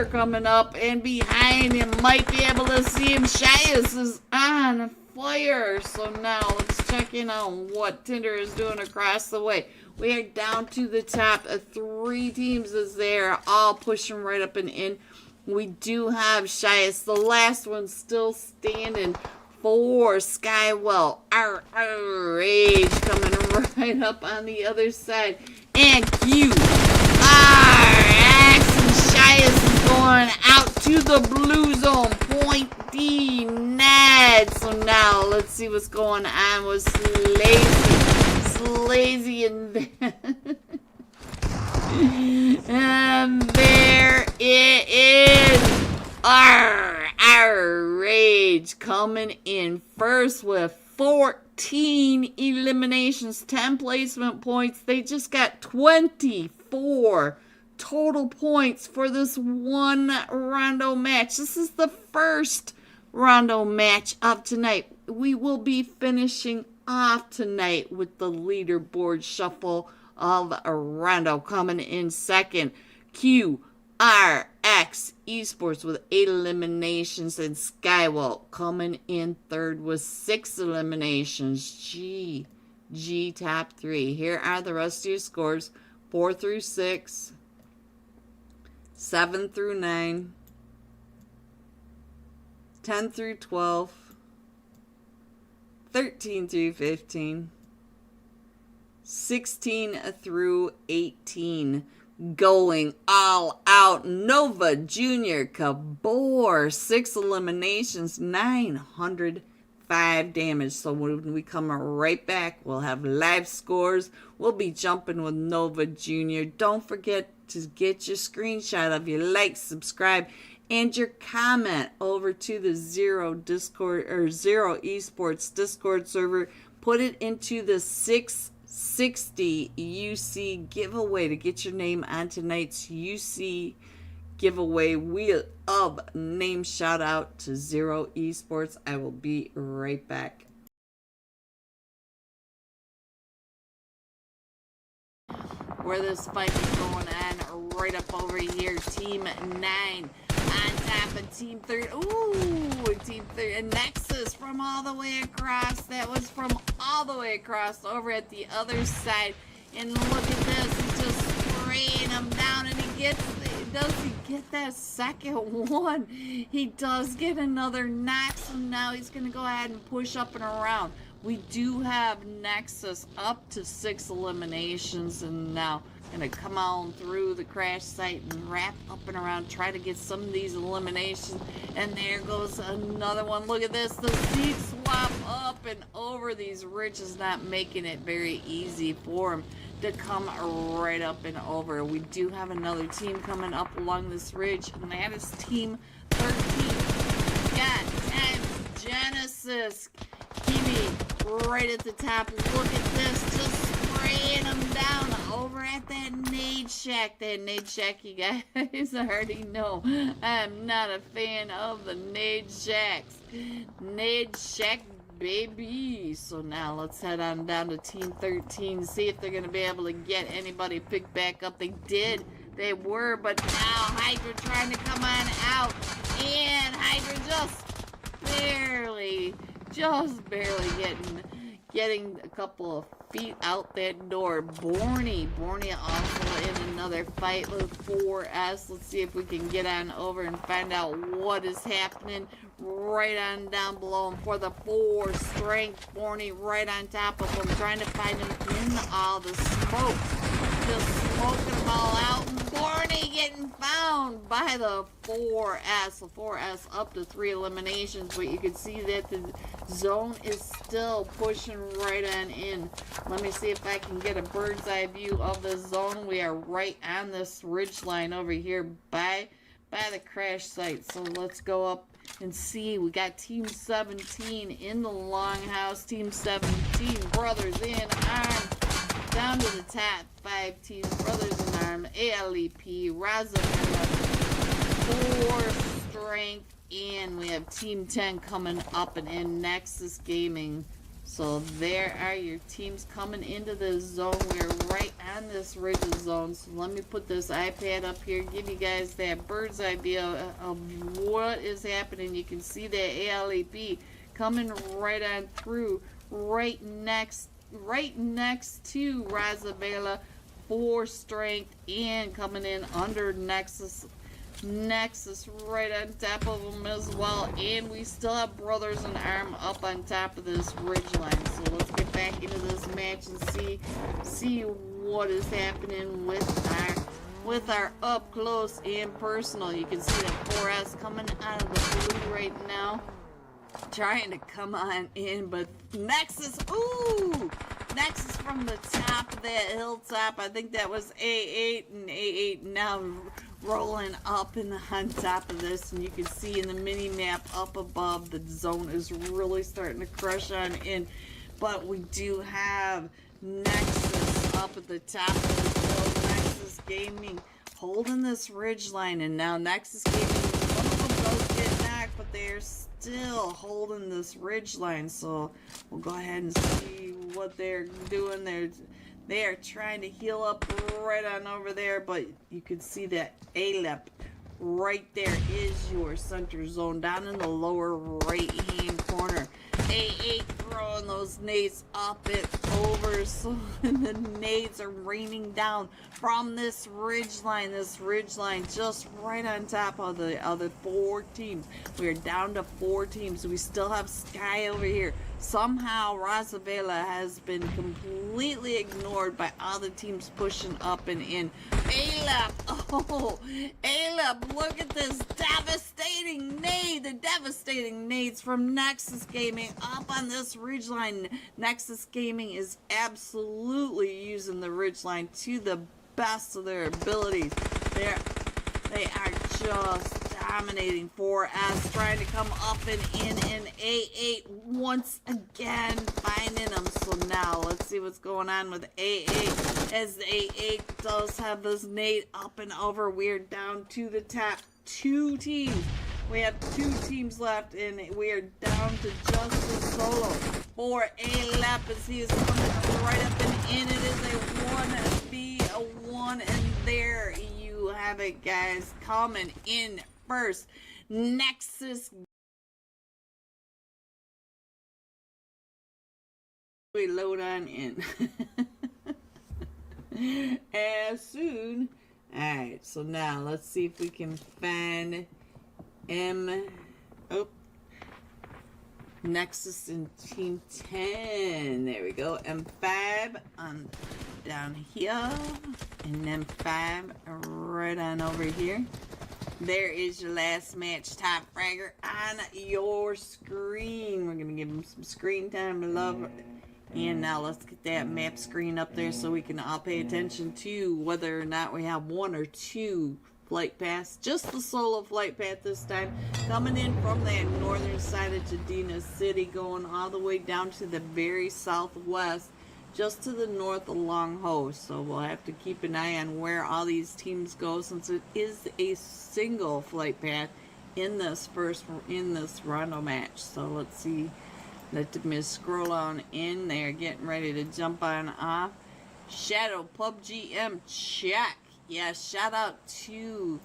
coming up and behind him. Might be able to see him. Shias is on fire. So now let's check in on what Tinder is doing across the way. We are down to the top. 3 teams is there, all pushing right up and in. We do have Shias, the last one, still standing for Skywell. Our rage coming right up on the other side. And QRX and Shias is going out to the blue zone. Point D Ned. So now let's see what's going on with Lazy and and there it is. Our rage coming in first with 14 eliminations, 10 placement points. They just got 24 total points for this one Rondo match. This is the first Rondo match of tonight. We will be finishing off tonight with the leaderboard shuffle of Rondo coming in second. QRX Esports with 8 eliminations, and Skywalt coming in third with 6 eliminations. G top 3. Here are the rest of your scores: 4 through 6, 7 through 9, 10 through 12, 13 through 15, 16 through 18. Going all out. Nova Junior Cabor, 6 eliminations, 905 damage. So when we come right back, we'll have live scores. We'll be jumping with Nova Junior. Don't forget to get your screenshot of your like, subscribe, and your comment over to the Zero Esports Discord server. Put it into the 660 UC giveaway to get your name on tonight's UC giveaway wheel of name. Shout out to Zero Esports. I will be right back. Where this fight is going on right up over here. Team 9 on top of Team 3. Ooh, Team 3. And Nexus from all the way across. That was from all the way across over at the other side. And look at this. He's just spraying them down. And does he get that second one? He does get another knock. So now he's going to go ahead and push up and around. We do have Nexus up to 6 eliminations, and now gonna come on through the crash site and wrap up and around, try to get some of these eliminations. And there goes another one. Look at this, the seat swap up and over these ridges, not making it very easy for him to come right up and over. We do have another team coming up along this ridge, and that is Team 13. Got 10 Genesis Kimi right at the top. Look at this, just spraying them down over at that nade shack. That nade shack, you guys already know I'm not a fan of the nade shacks. Nade shack, baby. So now let's head on down to Team 13, see if they're going to be able to get anybody picked back up. They did. They were, but now Hydra trying to come on out. And Hydra just barely getting a couple of feet out that door. Borny also in another fight with 4S. Let's see if we can get on over and find out what is happening right on down below him. For the 4 strength, Borny right on top of him, trying to find him in all the smoke. Just smoking them all out. And Borny getting found by the 4S. The 4S up to 3 eliminations, but you can see that the zone is still pushing right on in. Let me see if I can get a bird's eye view of the zone. We are right on this ridge line over here by the crash site. So let's go up and see. We got Team 17 in the longhouse. Team 17, brothers in arms. Down to the top 5 teams, brothers in arms, ALEP, Razamela, 4 strength, and we have Team 10 coming up and in Nexus Gaming. So there are your teams coming into the zone. We're right on this ridge zone. So let me put this iPad up here, give you guys that bird's eye view of what is happening. You can see that ALEP coming right on through, right next to Razabela, 4 strength, and coming in under Nexus right on top of them as well. And we still have brothers in arm up on top of this ridge line. So let's get back into this match and see what is happening with our up close and personal. You can see that 4S coming out of the blue right now, trying to come on in, but Nexus, ooh, Nexus from the top of that hilltop. I think that was A8, and A8 now rolling up on top of this, and you can see in the mini map up above the zone is really starting to crush on in. But we do have Nexus up at the top of the hill. Nexus Gaming holding this ridge line, and now Nexus Gaming, one of them does get knocked, but they're still holding this ridge line. So we'll go ahead and see what they're doing. They are trying to heal up right on over there, but you can see that ALEP right there is your center zone down in the lower right hand corner. A8 throwing those nades up and over, so the nades are raining down from this ridge line just right on top of the other 4 teams. We are down to 4 teams. We still have Sky over here. Somehow Razavela has been completely ignored by all the teams pushing up and in. ALEP, oh, ALEP, look at this devastating nade, the devastating nades from Nexus Gaming up on this ridgeline. Nexus Gaming is absolutely using the ridgeline to the best of their abilities. They are just dominating 4S, trying to come up and in A8 once again, finding them. So now let's see what's going on with A8, as A8 does have this nade up and over. We're down to the top 2 teams. We have 2 teams left, and we are down to just the solo for ALEP, as he is coming right up and in. It is a 1v1, and there you have it, guys, coming in first. Nexus, we load on in as soon. Alright, so now let's see if we can find Nexus in Team 10. There we go. M5 on down here, and M5 right on over here. There is your last match top fragger on your screen. We're gonna give him some screen time, love. And now let's get that map screen up there so we can all pay attention to whether or not we have 1 or 2 flight paths. Just the solo flight path this time, coming in from that northern side of Jadina City, going all the way down to the very southwest, just to the north along Ho. So we'll have to keep an eye on where all these teams go, since it is a single flight path in this Rondo match. So let's see. Let me scroll on in there, getting ready to jump on off. Shadow PUBGM check. Yeah, shout out to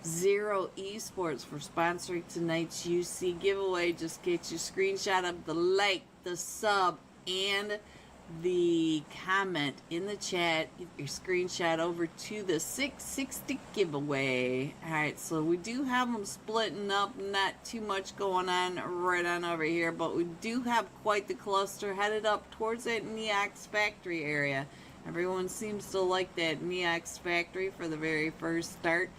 Zero Esports for sponsoring tonight's UC giveaway. Just get your screenshot of the like, the sub, and the comment in the chat. Get your screenshot over to the 660 giveaway. Alright, so we do have them splitting up, not too much going on right on over here, but we do have quite the cluster headed up towards that Neox factory area. Everyone seems to like that Neox factory for the very first start,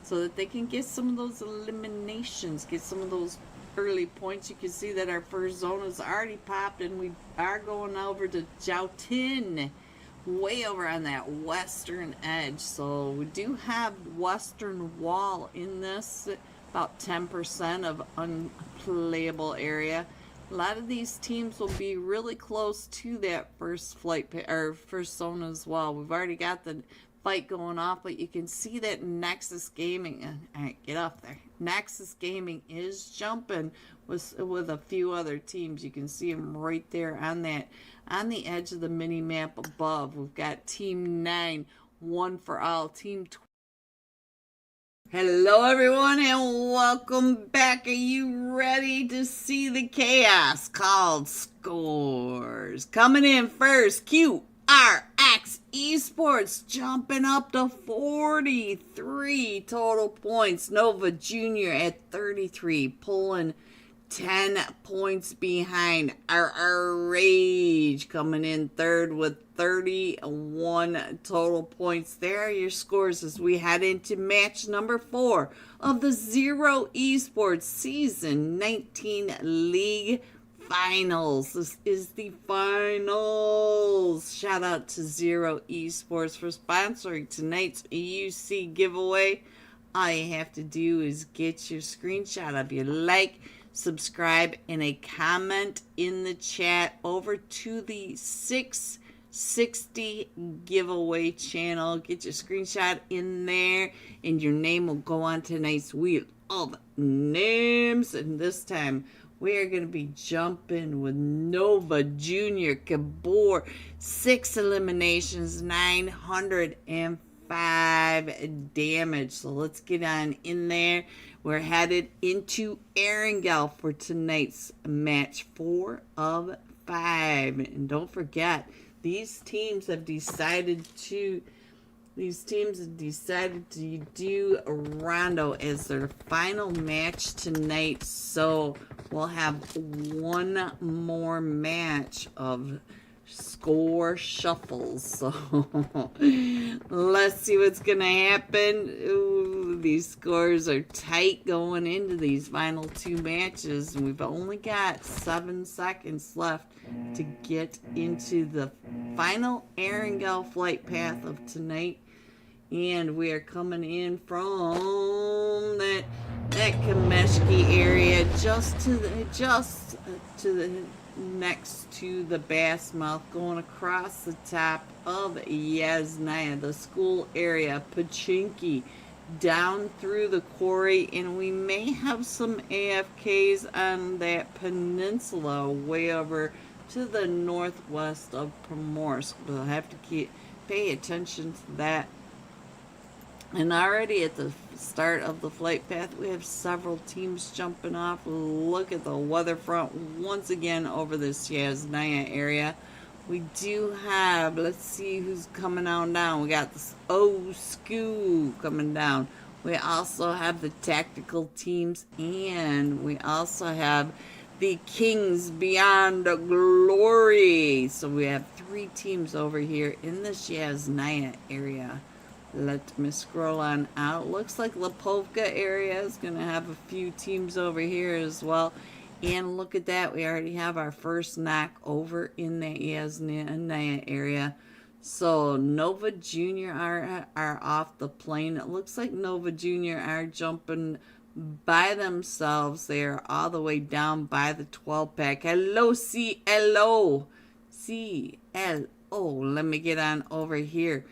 so that they can get some of those eliminations, get some of those early points. You can see that our first zone is already popped, and we are going over to Joutin, way over on that western edge. So we do have western wall in this, about 10% of unplayable area. A lot of these teams will be really close to that first or first zone as well. We've already got the fight going off, but you can see that Nexus Gaming, all right, get off there. Nexus Gaming is jumping with a few other teams. You can see them right there on the edge of the mini map above. We've got Team 9, One for All, Team 12. Hello everyone and welcome back. Are you ready to see the chaos called scores? Coming in first, QRX Esports jumping up to 43 total points. Nova Jr. at 33, pulling 10 points behind. Our Rage coming in third with 31 total points. There are your scores as we head into match number 4 of the Zero Esports Season 19 League Finals. This is the finals. Shout out to Zero Esports for sponsoring tonight's UC giveaway. All you have to do is get your screenshot of your like, subscribe, and a comment in the chat over to the 660 giveaway channel. Get your screenshot in there and your name will go on tonight's wheel of names. And this time we are going to be jumping with Nova Jr. Cabor. 6 eliminations, 905 damage. So let's get on in there. We're headed into Arenal for tonight's match 4 of 5. And don't forget, these teams have decided to do Rondo as their final match tonight. So we'll have one more match of score shuffles. So let's see what's gonna happen. Ooh, these scores are tight going into these final 2 matches, and we've only got 7 seconds left to get into the final Arenal flight path of tonight. And we are coming in from that Kameshki area, just to the next to the Bass Mouth, going across the top of Yasnaya, the school area, Pachinki, down through the quarry, and we may have some AFKs on that peninsula way over to the northwest of Primorsk. We'll have to pay attention to that. And already at the start of the flight path, we have several teams jumping off. Look at the weather front once again over this Yasnaya area. We do have, let's see who's coming on down. We got this Skoo coming down. We also have the tactical teams, and we also have the Kings Beyond Glory. So we have 3 teams over here in this Yasnaya area. Let me scroll on out. Looks like Lipovka area is going to have a few teams over here as well. And look at that. We already have our first knock over in the Yasnaya area. So Nova Jr. are off the plane. It looks like Nova Jr. are jumping by themselves. They are all the way down by the 12 pack. Hello, CLO. CLO. Let me get on over here.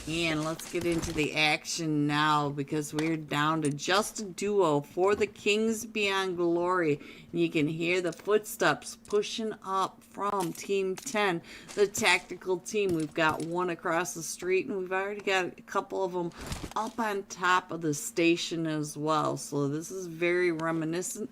And let's get into the action now, because we're down to just a duo for the Kings Beyond Glory. And you can hear the footsteps pushing up from Team 10, the tactical team. We've got one across the street, and we've already got a couple of them up on top of the station as well. So this is very reminiscent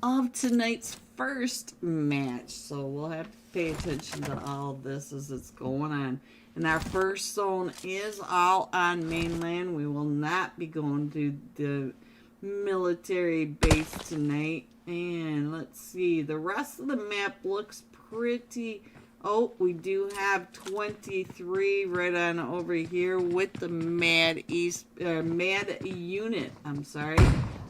of tonight's first match. So we'll have to pay attention to all of this as it's going on. And our first zone is all on mainland. We will not be going to the military base tonight. And let's see. The rest of the map looks pretty Oh, we do have 23 right on over here with the Mad Unit. I'm sorry.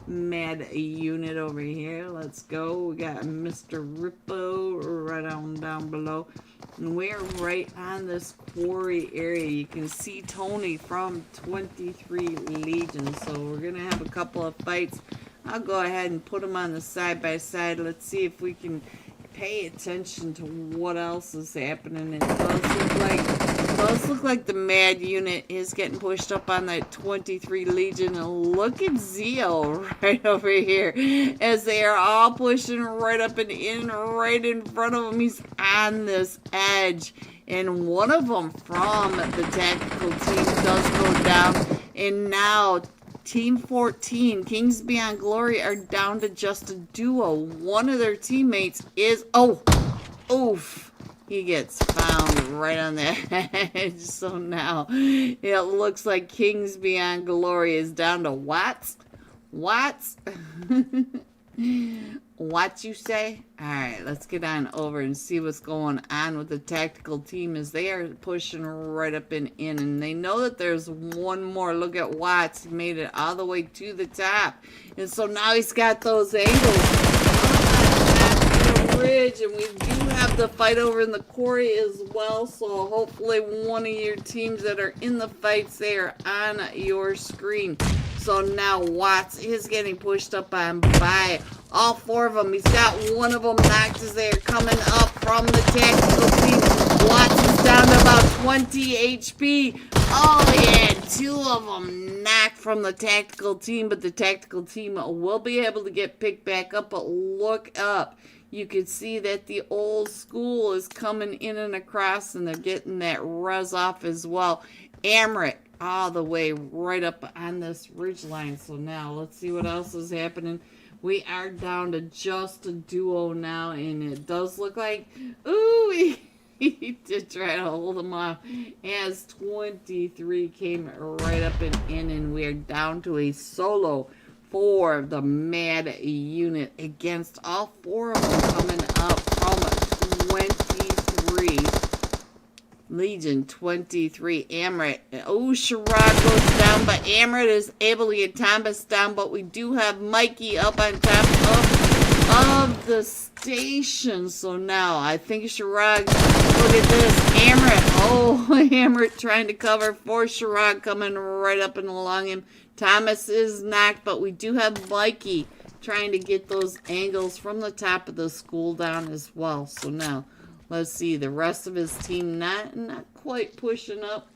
Mad Unit over here. Let's go. We got Mr. Rippo right on down below. And we're right on this quarry area. You can see Tony from 23 Legion. So we're going to have a couple of fights. I'll go ahead and put them on the side by side. Let's see if we can pay attention to what else is happening. It does look like the Mad Unit is getting pushed up on that 23 Legion. And look at Zio right over here as they are all pushing right up and in right in front of him. He's on this edge, and one of them from the tactical team does go down, and now Team 14, Kings Beyond Glory, are down to just a duo. One of their teammates is, oof, he gets found right on the edge. So now it looks like Kings Beyond Glory is down to Watts. What you say? Alright, let's get on over and see what's going on with the tactical team as they are pushing right up and in. And they know that there's one more. Look at Watts. He made it all the way to the top. And so now he's got those angles on the ridge. And we do have the fight over in the quarry as well. So hopefully one of your teams that are in the fights there on your screen. So now Watts is getting pushed up on by all four of them. He's got one of them knocked as they are coming up from the tactical team. Watts is down to about 20 HP. Oh yeah, two of them knocked from the tactical team, but the tactical team will be able to get picked back up. But look up. You can see that the old school is coming in and across, and they're getting that res off as well. Amrit all the way right up on this ridge line. So now let's see what else is happening. We are down to just a duo now, and it does look like, ooh, he did try to hold him off as 23 came right up and in, and we are down to a solo for the Mad Unit against all four of them coming up from 23 Legion. 23 Amrit. Oh, Sherrod goes down, but Amrit is able to get Thomas down, but we do have Mikey up on top of the station. So now I think Sherrod, look at this, Amrit. Oh, Amrit trying to cover for Sherrod coming right up and along him. Thomas is knocked, but we do have Mikey trying to get those angles from the top of the school down as well. So now let's see, the rest of his team not quite pushing up,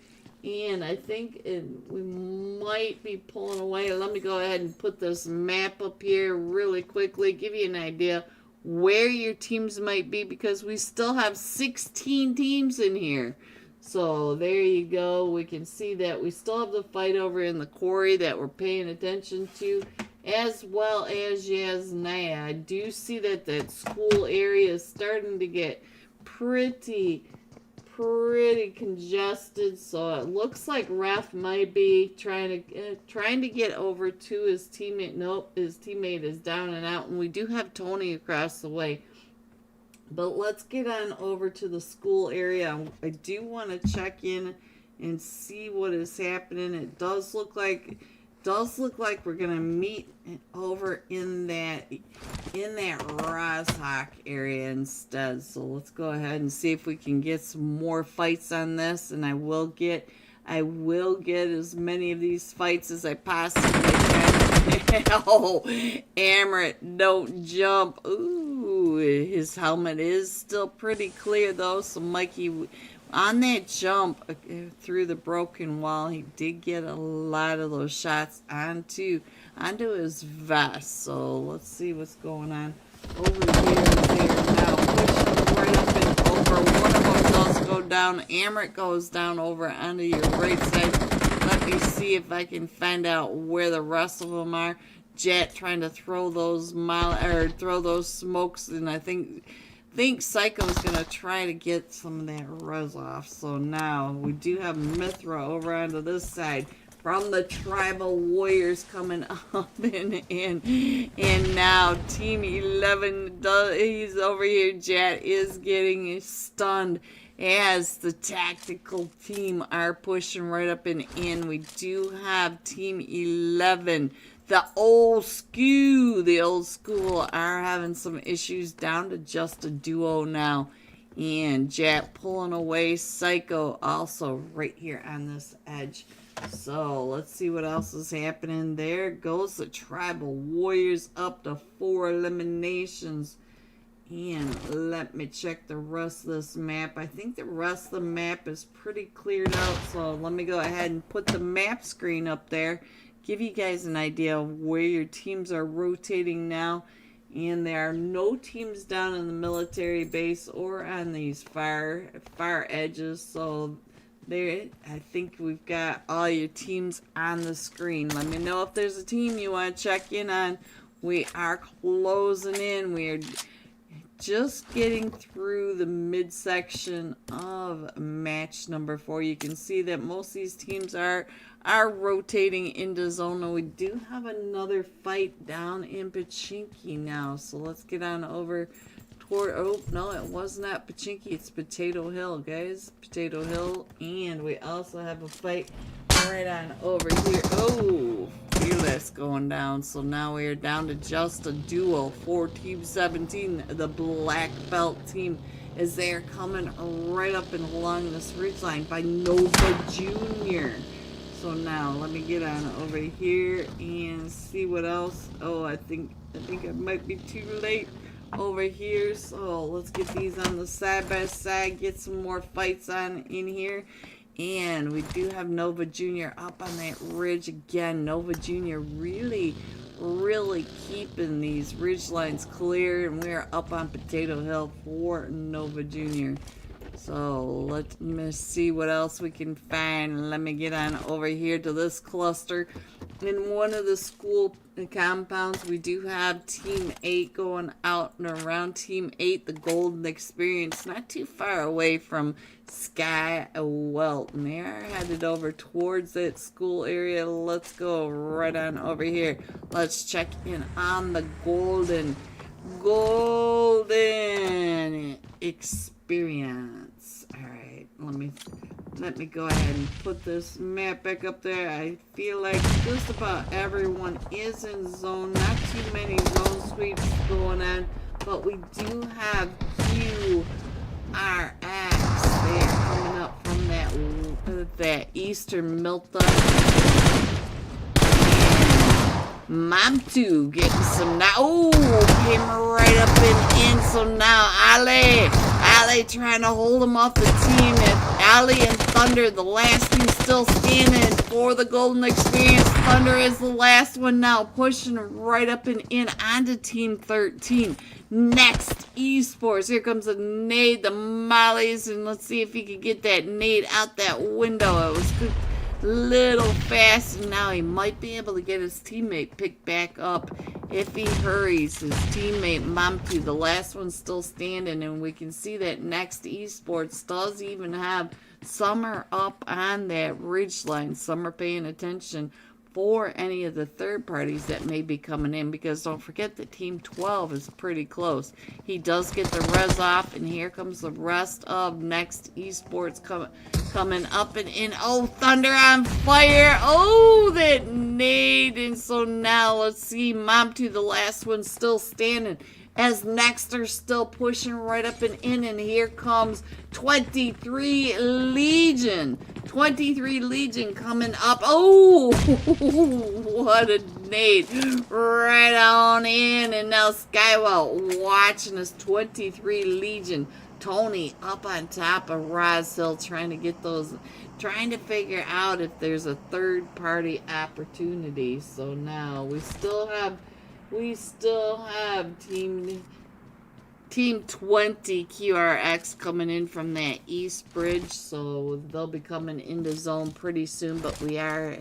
and I think we might be pulling away. Let me go ahead and put this map up here really quickly, give you an idea where your teams might be, because we still have 16 teams in here. So there you go. We can see that we still have the fight over in the quarry that we're paying attention to, as well as Yasnaya. I do see that that school area is starting to get pretty congested, so it looks like Ref might be trying to get over to his teammate. Nope, his teammate is down and out, and we do have Tony across the way. But let's get on over to the school area. I do want to check in and see what is happening. It does look like we're gonna meet over in that Rozhok area instead. So let's go ahead and see if we can get some more fights on this, and I will get as many of these fights as I possibly can. Oh, Amrit, don't jump. Ooh, his helmet is still pretty clear though, so Mikey, on that jump through the broken wall, he did get a lot of those shots onto his vest. So let's see what's going on over here. They're now pushing right up and over. One of them does go down. Amrit goes down over onto your right side. Let me see if I can find out where the rest of them are. Jet trying to throw those smokes, and I think Psycho's gonna try to get some of that res off. So now we do have Mithra over onto this side, from the Tribal Warriors coming up and now Team 11, he's over here, Jet, is getting stunned as the tactical team are pushing right up and in. We do have Team 11, the old school are having some issues, down to just a duo now. And Jet pulling away Psycho also right here on this edge. So let's see what else is happening. There goes the Tribal Warriors up to 4 eliminations. And let me check the rest of this map. I think the rest of the map is pretty cleared out. So let me go ahead and put the map screen up there. Give you guys an idea of where your teams are rotating now. And there are no teams down in the military base or on these far edges. So there, I think we've got all your teams on the screen. Let me know if there's a team you want to check in on. We are closing in. We are just getting through the midsection of match number 4. You can see that most of these teams are rotating into zone. We do have another fight down in Pachinki now. So let's get on over toward, oh no, it was not Pachinki, it's Potato Hill, guys. Potato Hill. And we also have a fight right on over here. Oh, Fearless going down. So now we are down to just a duo for Team 17. The black belt team is there, coming right up and along this ridgeline by Nova Jr. So now let me get on over here and see what else. Oh, I think I might be too late over here. So let's get these on the side by side, get some more fights on in here. And we do have Nova Jr. up on that ridge again. Nova Jr. really keeping these ridge lines clear, and we're up on Potato Hill for Nova Jr. So let me see what else we can find. Let me get on over here to this cluster. In one of the school compounds, we do have Team 8 going out and around. Team 8, the Golden Experience, not too far away from Sky Welton. They are headed over towards that school area. Let's go right on over here. Let's check in on the Golden Experience. All right, let me go ahead and put this map back up there. I feel like just about everyone is in zone. Not too many zone sweeps going on, but we do have QRX. They are coming up from that eastern Milta. Mamtu getting some now. Oh, came right up and in. So now Ali trying to hold him off the team. And Ali and Thunder, the last team still standing for the Golden Experience. Thunder is the last one now, pushing right up and in onto Team 13. Next, Esports. Here comes a nade, the mollies, and let's see if he can get that nade out that window. It was good. Little fast, and now he might be able to get his teammate picked back up if he hurries. His teammate Mamtu, the last one, still standing, and we can see that Next Esports does even have Summer up on that ridge line. Summer paying attention for any of the third parties that may be coming in, because don't forget that Team 12 is pretty close. He does get the res off, and here comes the rest of Next Esports coming up and in. Oh, Thunder on fire. Oh, that nade. And so now let's see, Mamtu, the last one, still standing as Next are still pushing right up and in. And here comes 23 Legion. 23 Legion coming up. Oh, what a nade. Right on in. And now Skywell watching us. 23 Legion. Tony up on top of Rosil trying to get those, trying to figure out if there's a third party opportunity. So now we still have Team 20 QRX coming in from that east bridge, so they'll be coming into zone pretty soon. But we are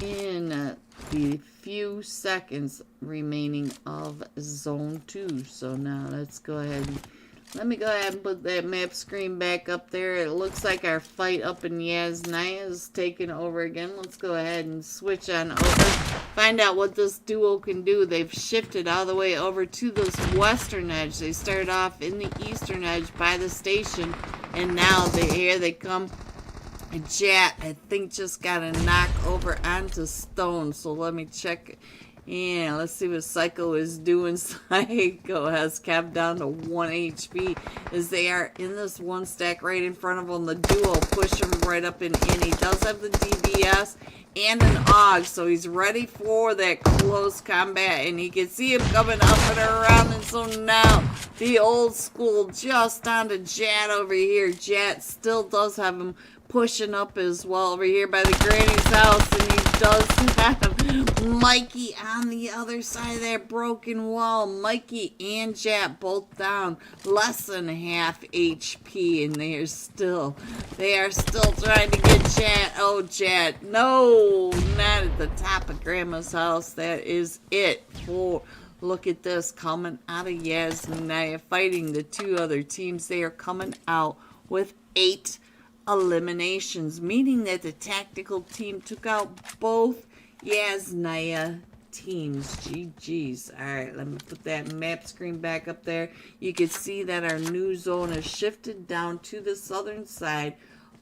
in the few seconds remaining of zone 2. So now let's go ahead and Let me go ahead and put that map screen back up there. It looks like our fight up in Yasnaya is taking over again. Let's go ahead and switch on over. Find out what this duo can do. They've shifted all the way over to this western edge. They started off in the eastern edge by the station. And now here they come. Jet, I think, just got a knock over onto Stone. So let me check. Yeah, let's see what Psycho is doing. Psycho has kept down to 1 HP as they are in this one stack right in front of him. The duo push him right up and in. He does have the DBS and an AUG, so he's ready for that close combat, and he can see him coming up and around. And so now the old school just onto Jat over here. Jat still does have him pushing up as well over here by the granny's house, and he does have Mikey on the other side of that broken wall. Mikey and Jat both down less than half HP, and they are still trying to get Jat. Oh, Jat, no, not at the top of Grandma's house. That is it for. Look at this, coming out of Yasnaya, fighting the two other teams. They are coming out with 8 eliminations, meaning that the tactical team took out both Yasnaya teams. GG's. Alright, let me put that map screen back up there. You can see that our new zone is shifted down to the southern side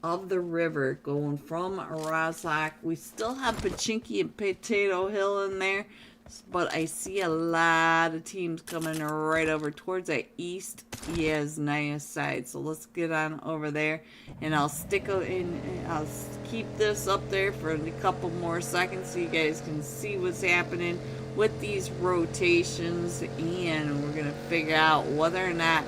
of the river, going from Razak. We still have Pachinki and Potato Hill in there, but I see a lot of teams coming right over towards that east Yasnaya side. So let's get on over there, and I'll I'll keep this up there for a couple more seconds so you guys can see what's happening with these rotations, and we're gonna figure out whether or not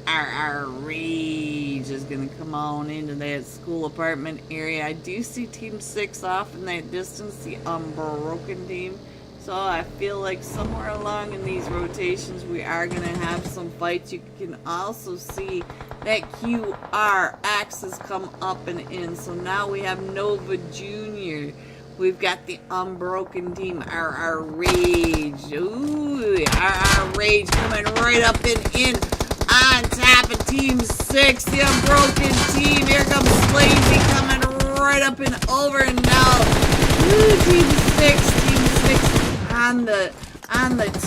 our rage is gonna come on into that school apartment area. I do see Team 6 off in that distance, the Unbroken team. So I feel like somewhere along in these rotations we are going to have some fights. You can also see that QRX has come up and in. So now we have Nova Jr. We've got the Unbroken team, our Rage. Ooh, our Rage coming right up and in on top of Team 6, the Unbroken team. Here comes Slazy coming right up and over, and now Team 6 on the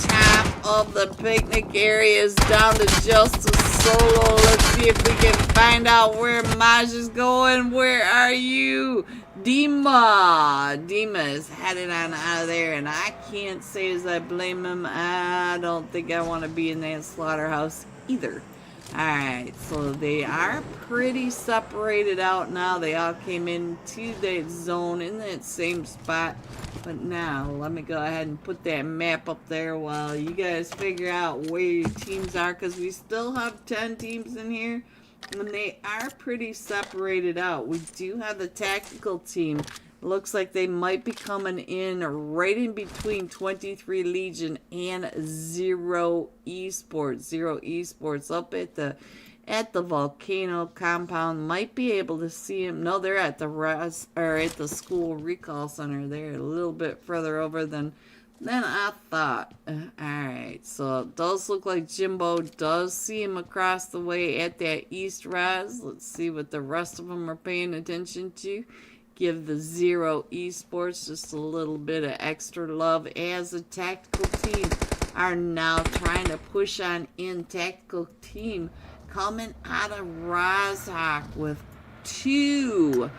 top of the picnic area is down to just a solo. Let's see if we can find out where Maj is going. Where are you? Dima is headed on out of there, and I can't say as I blame him. I don't think I want to be in that slaughterhouse either. Alright, so they are pretty separated out now. They all came into that zone in that same spot. But now, let me go ahead and put that map up there while you guys figure out where your teams are, because we still have 10 teams in here, and they are pretty separated out. We do have the tactical team. Looks like they might be coming in right in between 23 Legion and Zero Esports. Zero Esports up at the volcano compound. Might be able to see them. No, they're at the school recall center. They're a little bit further over than I thought. Alright, so it does look like Jimbo does see him across the way at that East Rise. Let's see what the rest of them are paying attention to. Give the Zero Esports just a little bit of extra love as a tactical team are now trying to push on in. Tactical team coming out of Razak with 2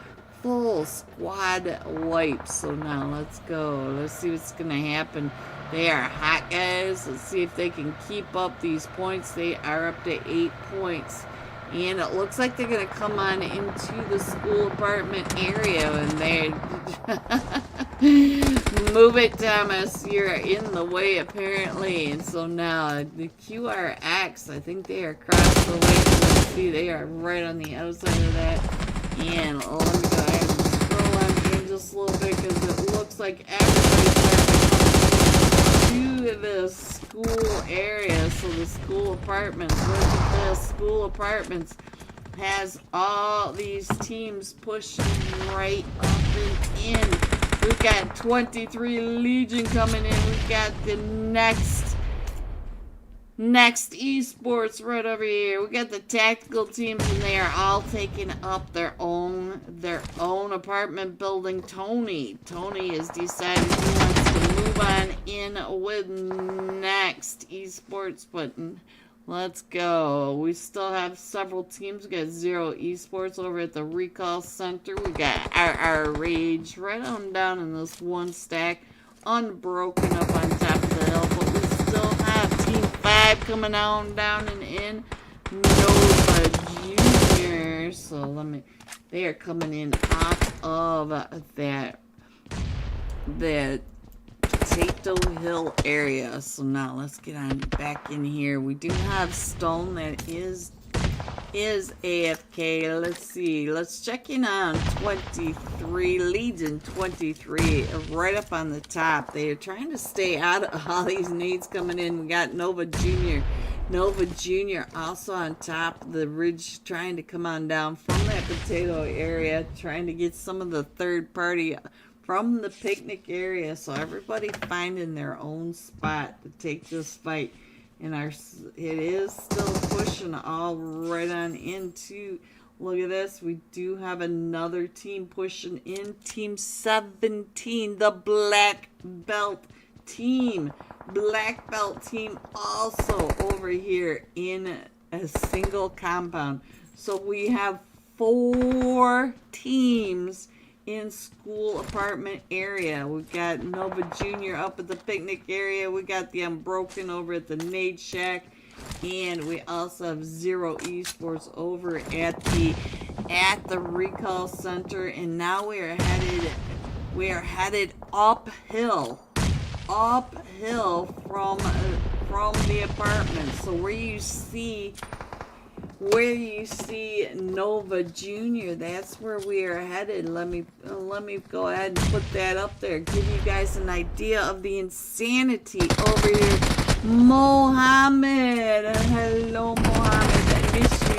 full squad wipes. So now let's go. Let's see what's going to happen. They are hot, guys. Let's see if they can keep up these points. They are up to 8 points. And it looks like they're going to come on into the school apartment area, and they move it, Thomas. You're in the way, apparently. And so now the QRX, I think they are across the way. Let's see, they are right on the outside of that. And let me go ahead and scroll on in just a little bit, because it looks like everybody's to the school area. So the school apartments, look at this, school apartments has all these teams pushing right up and in. We've got 23 Legion coming in. We've got the next Next, esports right over here. We got the tactical teams, and they are all taking up their own apartment building. Tony is deciding he wants to move on in with next esports, but let's go. We still have several teams. We got Zero Esports over at the Recall Center. We got our Rage right on down in this one stack, unbroken up on top of the hill, but we still have Team 5 coming on down and in. Nova Junior. So they are coming in off of that Potato Hill area. So now let's get on back in here. We do have Stone that is AFK. Let's see. Let's check in on 23. Legion 23 right up on the top. They are trying to stay out of all these nades coming in. We got Nova Junior. Nova Junior also on top of the ridge, trying to come on down from that potato area, trying to get some of the third party from the picnic area. So everybody finding their own spot to take this fight. And it is still pushing all right on into. Look at this. We do have another team pushing in. Team 17, the Black Belt team. Black Belt team also over here in a single compound. So we have 4 teams in school apartment area. We've got Nova Junior up at the picnic area. We got the Unbroken over at the Nade Shack. And we also have Zero Esports over at the Recall Center. And now we are headed uphill from the apartment. So where you see Nova Junior, that's where we are headed. Let me go ahead and put that up there, give you guys an idea of the insanity over here. Mohammed, hello Mohammed, I miss you.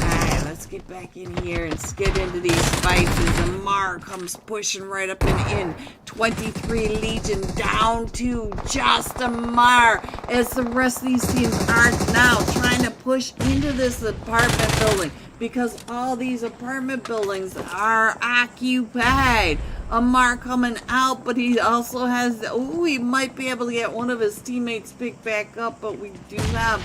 Alright, let's get back in here and get into these fights as Amar comes pushing right up and in. 23 Legion down to just Amar, as the rest of these teams are now trying to push into this apartment building, because all these apartment buildings are occupied. Amar coming out, but he also has, he might be able to get one of his teammates picked back up, but we do have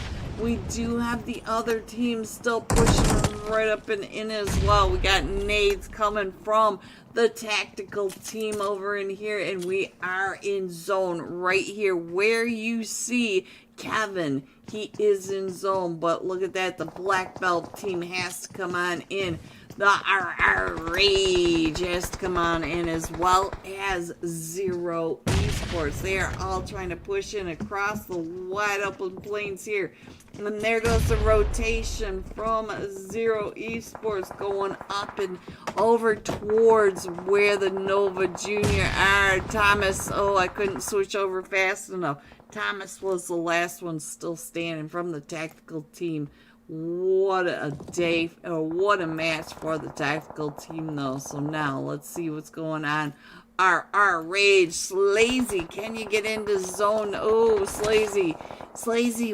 the other team still pushing right up and in as well. We got nades coming from the tactical team over in here, and we are in zone right here where you see Kevin. He is in zone, but look at that. The Black Belt team has to come on in. Our Rage has to come on in, as well as Zero Esports. They are all trying to push in across the wide open plains here. And there goes the rotation from Zero Esports going up and over towards where the Nova Junior are. Thomas, I couldn't switch over fast enough. Thomas was the last one still standing from the tactical team. What a day, or what a match for the tactical team though. So now let's see what's going on. Our Rage, Slazy, can you get into zone? Oh, Slazy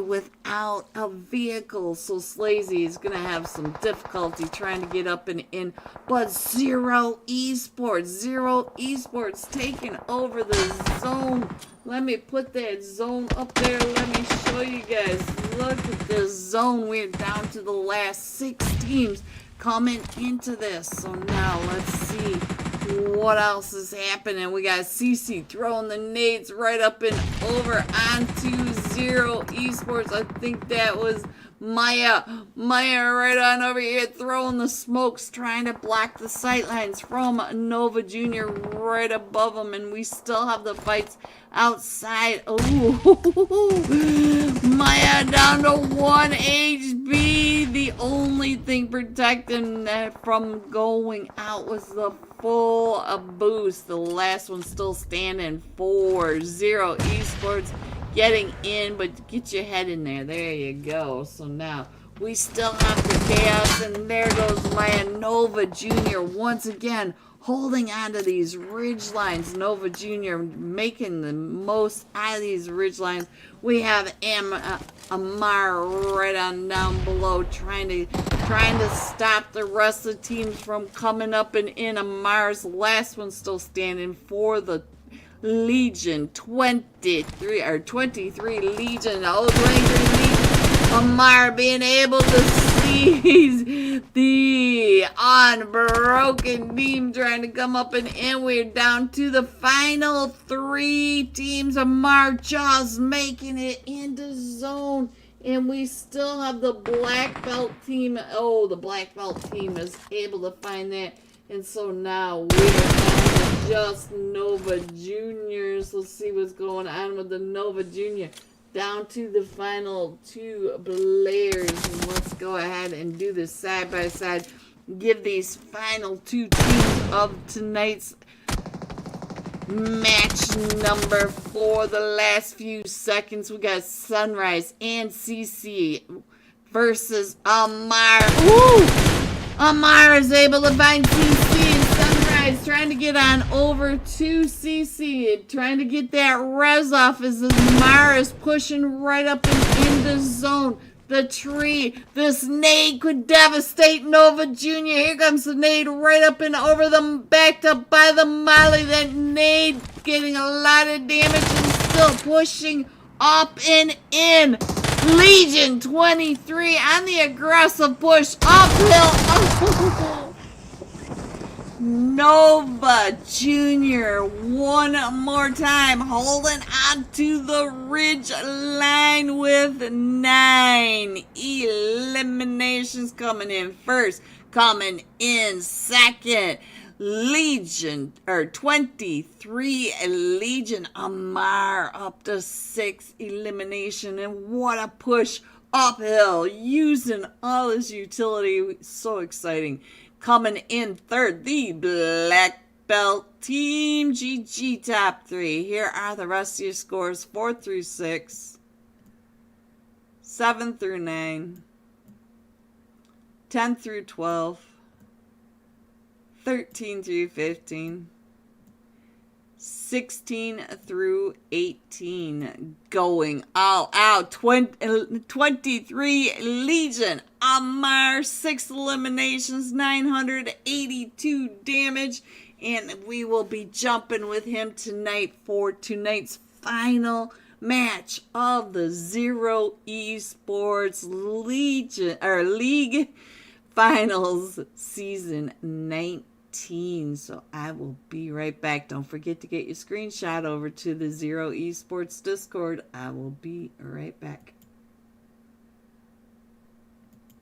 without a vehicle. So Slazy is going to have some difficulty trying to get up and in. But Zero Esports taking over the zone. Let me put that zone up there. Let me show you guys. Look at this zone. We're down to the last 6 teams coming into this. So now let's see what else is happening. We got CC throwing the nades right up and over onto Zero Esports. I think that was Maya right on over here throwing the smokes, trying to block the sightlines from Nova Junior right above them, and we still have the fights outside. Oh, Maya down to 1 HB. The only thing protecting that from going out was the full boost. The last one still standing for Zero Esports getting in, but get your head in there. There you go. So now we still have the chaos, and there goes Maya. Nova Junior once again holding on to these ridge lines. Nova Junior making the most out of these ridge lines. We have Amar right on down below, trying to stop the rest of the teams from coming up and in. Amar's last one still standing for the Legion. 23 Legion. Oh, 23 Legion. Amar being able to seize the unbroken beam, trying to come up and in. We're down to the final 3 teams. Amar just making it into zone. And we still have the black belt team. Oh, the black belt team is able to find that. And so now we're down to just Nova Juniors. Let's see what's going on with the Nova Junior. Down to the final 2 players. And let's go ahead and do this side by side. Give these final 2 teams of tonight's match number for the last few seconds. We got Sunrise and CC versus Amar. Woo! Amar is able to find CC, and Sunrise trying to get on over to CC, trying to get that res off as Amar is pushing right up and into zone. The tree, this nade could devastate Nova Junior. Here comes the nade right up and over them, backed up by the Molly. That nade getting a lot of damage and still pushing up and in. Legion 23 on the aggressive push uphill. Oh. Nova Junior one more time holding on to the ridge line with 9 eliminations. Coming in first, coming in second, Legion, or 23 Legion. Amar up to 6 elimination, and what a push uphill using all his utility. So exciting. Coming in third, the black belt team. GG top 3. Here are the rest of your scores: 4 through 6, 7 through 9, 10 through 12, 13 through 15, 16 through 18. Going all out. 23 Legion. Amar, 6 eliminations, 982 damage. And we will be jumping with him tonight for tonight's final match of the Zero Esports Legion or League Finals Season 19. So I will be right back. Don't forget to get your screenshot over to the Zero Esports Discord. I will be right back.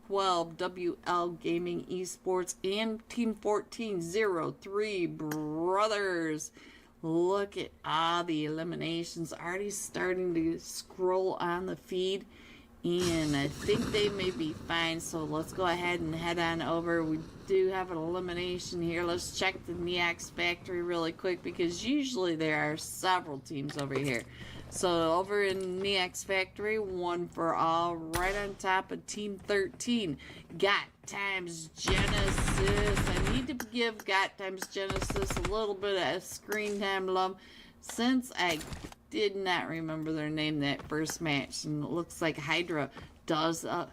12 WL Gaming Esports and Team 1403 Brothers. Look at all the eliminations already starting to scroll on the feed, and I think they may be fine. So let's go ahead and head on over. We do have an elimination here. Let's check the Neax Factory really quick, because usually there are several teams over here. So over in Neax Factory, 1 for all, right on top of Team 13. Got Times Genesis. I need to give Got Times Genesis a little bit of screen time love, since I did not remember their name that first match. And it looks like Hydra does have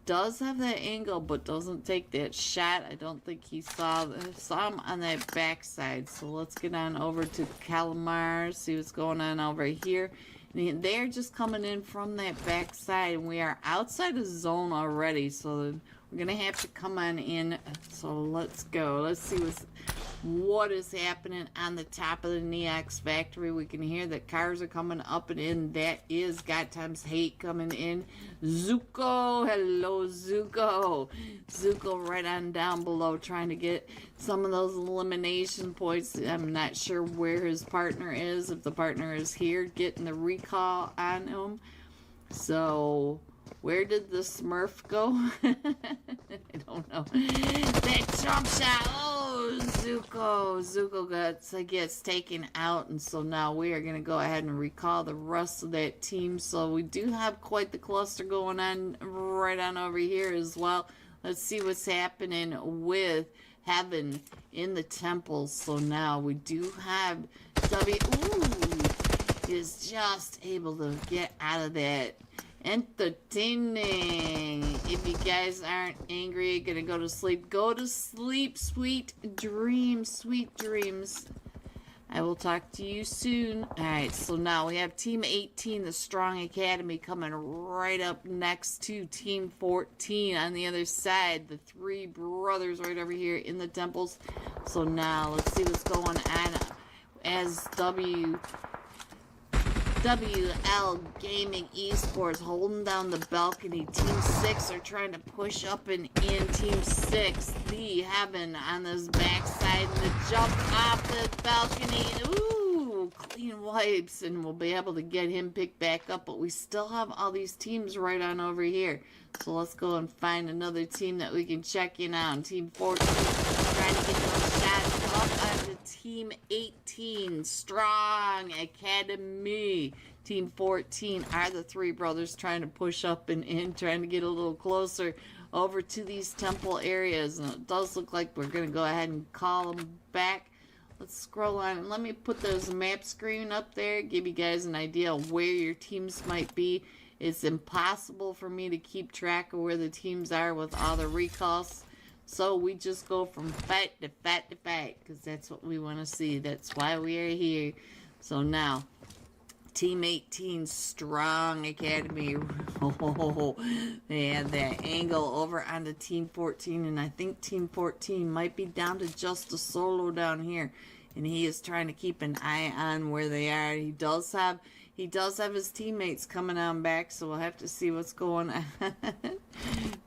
that angle, but doesn't take that shot. I don't think he saw him on that backside. So let's get on over to Calamar, see what's going on over here. And they're just coming in from that backside, and we are outside the zone already. So we're gonna have to come on in. So let's go. Let's see what is happening on the top of the Neax Factory. We can hear that cars are coming up and in. That is Got Times Hate coming in. Zuko, hello Zuko. Zuko right on down below, trying to get some of those elimination points. I'm not sure where his partner is, if the partner is here, getting the recall on him. So where did the Smurf go? I don't know. That jump shot. Oh, Zuko gets taken out. And so now we are going to go ahead and recall the rest of that team. So we do have quite the cluster going on right on over here as well. Let's see what's happening with Heaven in the Temple. So now we do have is just able to get out of that entertaining. If you guys aren't angry, gonna go to sleep. Go to sleep, sweet dreams, sweet dreams. I will talk to you soon. Alright, so now we have Team 18, the Strong Academy, coming right up next to Team 14 on the other side. The three brothers right over here in the temples. So now, let's see what's going on as WL Gaming Esports holding down the balcony. Team 6 are trying to push up and in. Team 6, the heaven on this backside. The jump off the balcony. Ooh, clean wipes. And we'll be able to get him picked back up. But we still have all these teams right on over here. So let's go and find another team that we can check in on. Team 14 trying to get those shots up onto Team 18, Strong Academy. Team 14 are the three brothers trying to push up and in, trying to get a little closer over to these temple areas. And it does look like we're going to go ahead and call them back. Let's scroll on and let me put those map screen up there, give you guys an idea of where your teams might be. It's impossible for me to keep track of where the teams are with all the recalls. So we just go from fight to fight to fight, because that's what we want to see. That's why we are here. So now, Team 18, Strong Academy. Oh, they had that angle over onto Team 14, and I think Team 14 might be down to just a solo down here. And he is trying to keep an eye on where they are. He does have his teammates coming on back, so we'll have to see what's going on.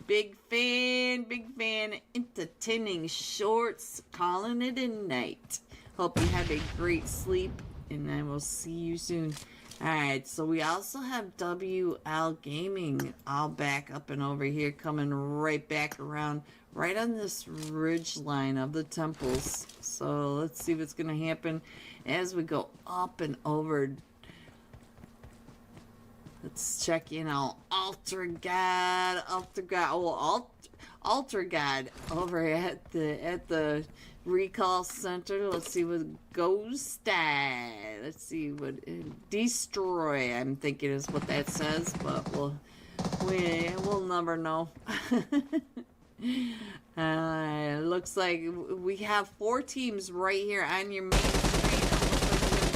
Big fan, entertaining shorts, calling it a night. Hope you have a great sleep, and I will see you soon. Alright, so we also have WL Gaming all back up and over here, coming right back around, right on this ridge line of the temples. So let's see what's going to happen as we go up and over. Let's check in on Altar God over at the recall center. Let's see what Ghost Die. Let's see what Destroy, I'm thinking is what that says, but we'll never know. Looks like we have 4 teams right here on your main screen.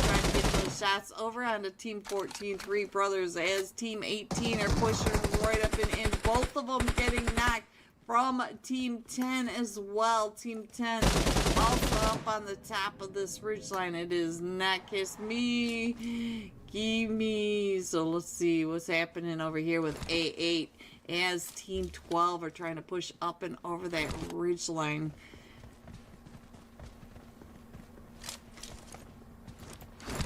Trying to get those shots over onto Team 14, 3 brothers, as Team 18 are pushing right up and in. Both of them getting knocked from Team 10 as well. Team 10 also up on the top of this ridgeline. It is not kiss me, gimme. So let's see what's happening over here with A8 as Team 12 are trying to push up and over that ridgeline.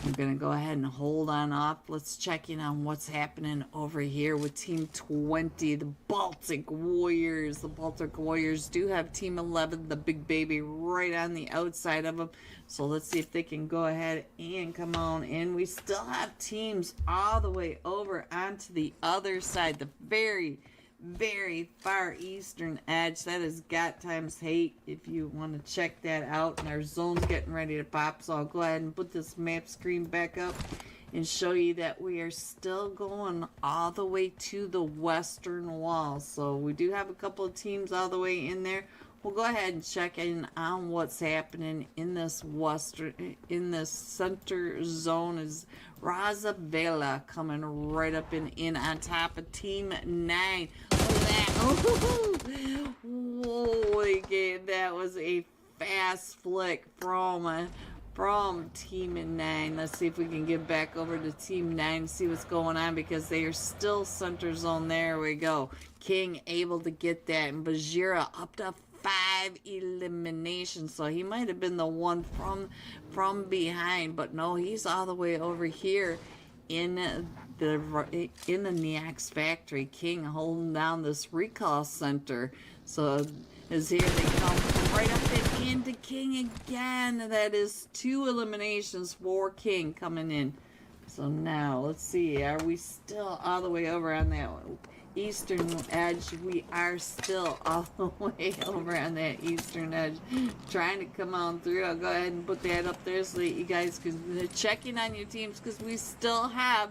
I'm going to go ahead and hold on off. Let's check in on what's happening over here with Team 20, the Baltic Warriors. The Baltic Warriors do have Team 11, the big baby, right on the outside of them. So let's see if they can go ahead and come on. And we still have teams all the way over onto the other side, the very far eastern edge. That is Got Times Hate, if you want to check that out. And our zone's getting ready to pop, so I'll go ahead and put this map screen back up and show you that we are still going all the way to the western wall. So we do have a couple of teams all the way in there. We'll go ahead and check in on what's happening in this center zone. Is Razavela coming right up and in on top of Team 9. Look at that. Oh, holy game. That was a fast flick from Team 9. Let's see if we can get back over to Team 9 and see what's going on, because they are still center zone. There we go. King able to get that, and Bajira up to 5 eliminations, so he might have been the one from behind, but no, he's all the way over here in the Neax factory. King holding down this recall center. So as here they come right up and into King again. That is 2 eliminations for King coming in. So now let's see, are we still all the way over on that one? Eastern edge? We are still all the way over on that eastern edge, trying to come on through. I'll go ahead and put that up there so that you guys can check in on your teams, because we still have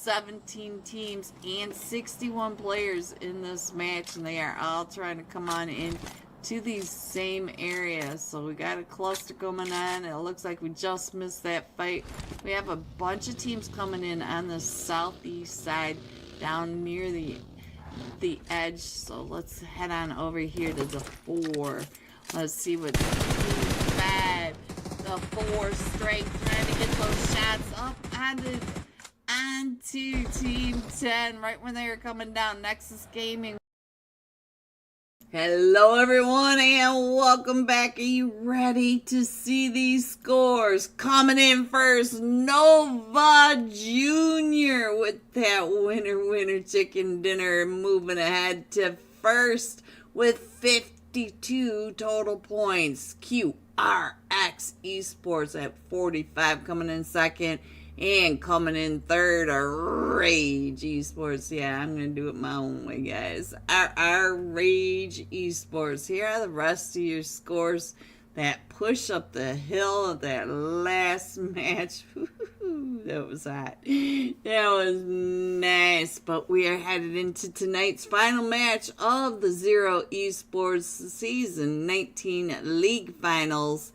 17 teams and 61 players in this match, and they are all trying to come on in to these same areas. So we got a cluster coming on. It looks like we just missed that fight. We have a bunch of teams coming in on the southeast side down near the edge. So let's head on over here to the 4. Let's see what team 5, the 4 straight, trying to get those shots up onto team 10 right when they were coming down. Nexus Gaming. Hello everyone and welcome back. Are you ready to see these scores? Coming in first, Nova Junior with that winner chicken dinner, moving ahead to first with 52 total points. QRX Esports at 45 coming in second. And coming in third, Rage Esports. Yeah, I'm going to do it my own way, guys. Our Rage Esports. Here are the rest of your scores that push up the hill of that last match. That was hot. That was nice. But we are headed into tonight's final match of the Zero Esports Season 19 League Finals.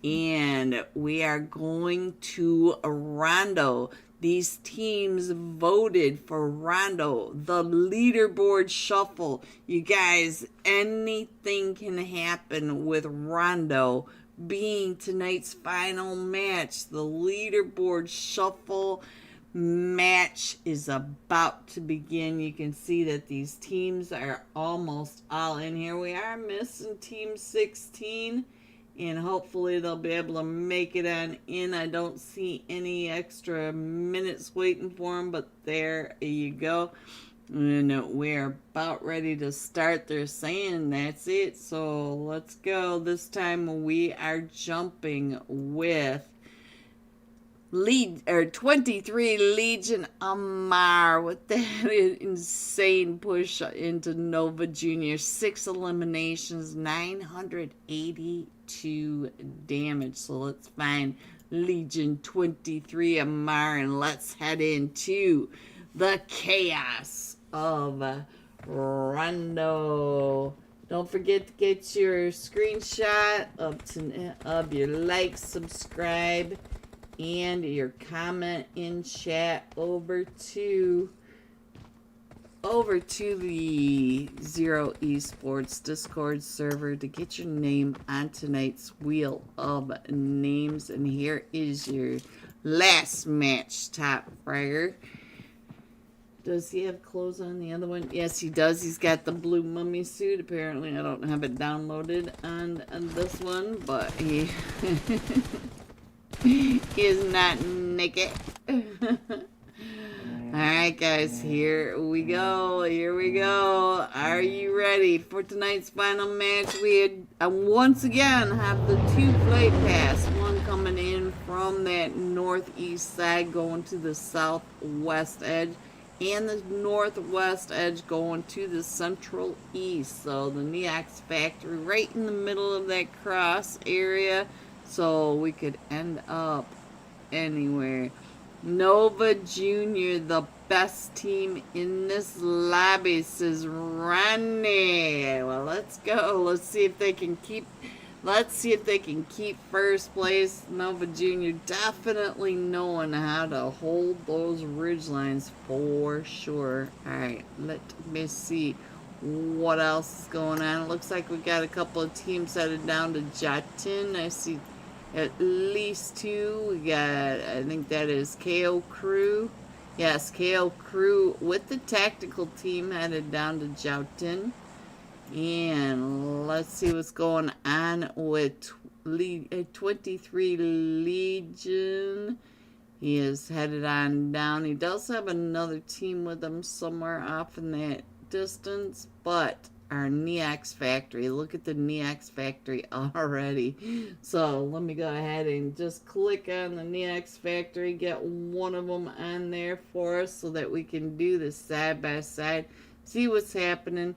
And we are going to Rondo. These teams voted for Rondo. The leaderboard shuffle. You guys, anything can happen with Rondo being tonight's final match. The leaderboard shuffle match is about to begin. You can see that these teams are almost all in here. We are missing Team 16. And hopefully they'll be able to make it on in. I don't see any extra minutes waiting for them, but there you go. And we're about ready to start. They're saying that's it. So let's go. This time we are jumping with 23 Legion Amar with that insane push into Nova Junior. 6 eliminations, 982 damage. So let's find Legion 23 Amar and let's head into the chaos of Rondo. Don't forget to get your screenshot of your like, subscribe, and your comment in chat over to the Zero Esports Discord server to get your name on tonight's wheel of names. And here is your last match top fragger. Does he have clothes on the other one? Yes, he does. He's got the blue mummy suit. Apparently, I don't have it downloaded on this one, but he he is not naked. Alright guys, here we go. Are you ready for tonight's final match? We once again have the 2 flight paths. One coming in from that northeast side going to the southwest edge, and the northwest edge going to the central east. So the Neox factory right in the middle of that cross area. So we could end up anywhere. Nova Junior, the best team in this lobby, says Ronnie. Well, let's go. Let's see if they can keep first place. Nova Junior definitely knowing how to hold those ridge lines for sure. Alright, let me see what else is going on. It looks like we got a couple of teams headed down to Jatin. I see at least 2. We got, I think that is KO Crew. Yes, KO Crew with the tactical team headed down to Joutin. And let's see what's going on with 23 Legion. He is headed on down. He does have another team with him somewhere off in that distance, but our Neox factory, look at the Neox factory already. So let me go ahead and just click on the Neox factory, get one of them on there for us so that we can do this side by side, see what's happening.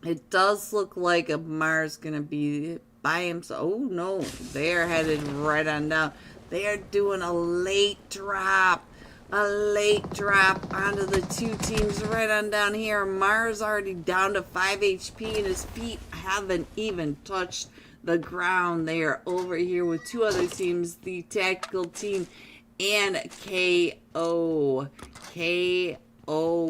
It does look like Amar's gonna be by himself. Oh no, they are headed right on down. They are doing a late drop. a late drop onto the two teams right on down here. Mars already down to 5 HP and his feet haven't even touched the ground. They are over here with two other teams, the tactical team and KO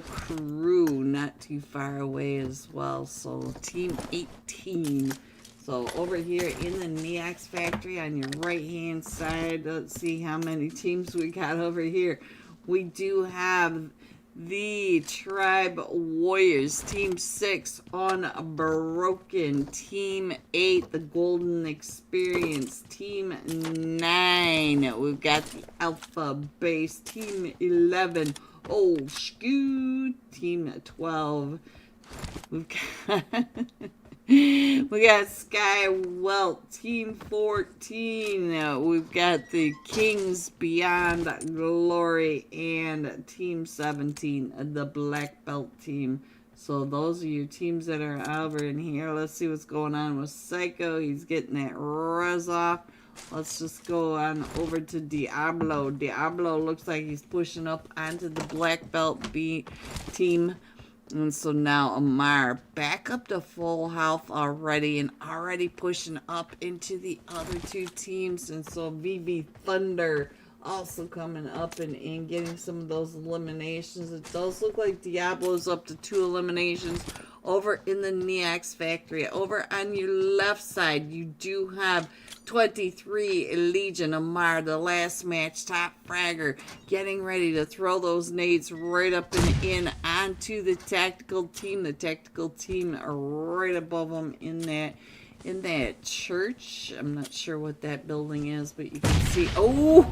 crew, not too far away as well. So team 18. So over here in the Neox factory on your right hand side, let's see how many teams we got over here. We do have the Tribe Warriors, Team 6, Unbroken, Team 8, the Golden Experience, Team 9, we've got the Alpha Base, Team 11, Old School, Team 12, we've got... we got Sky Welt, Team 14. We've got the Kings Beyond Glory and Team 17, the Black Belt team. So those are your teams that are over in here. Let's see what's going on with Psycho. He's getting that res off. Let's just go on over to Diablo. Diablo looks like he's pushing up onto the Black Belt B team. And so now Amar back up to full health already and already pushing up into the other two teams. And so VV Thunder also coming up and getting some of those eliminations. It does look like Diablo's up to 2 eliminations over in the Neox factory. Over on your left side, you do have 23 Legion Amar, the last match top fragger, getting ready to throw those nades right up and in onto the tactical team. The tactical team are right above them in that church. I'm not sure what that building is, but you can see, oh,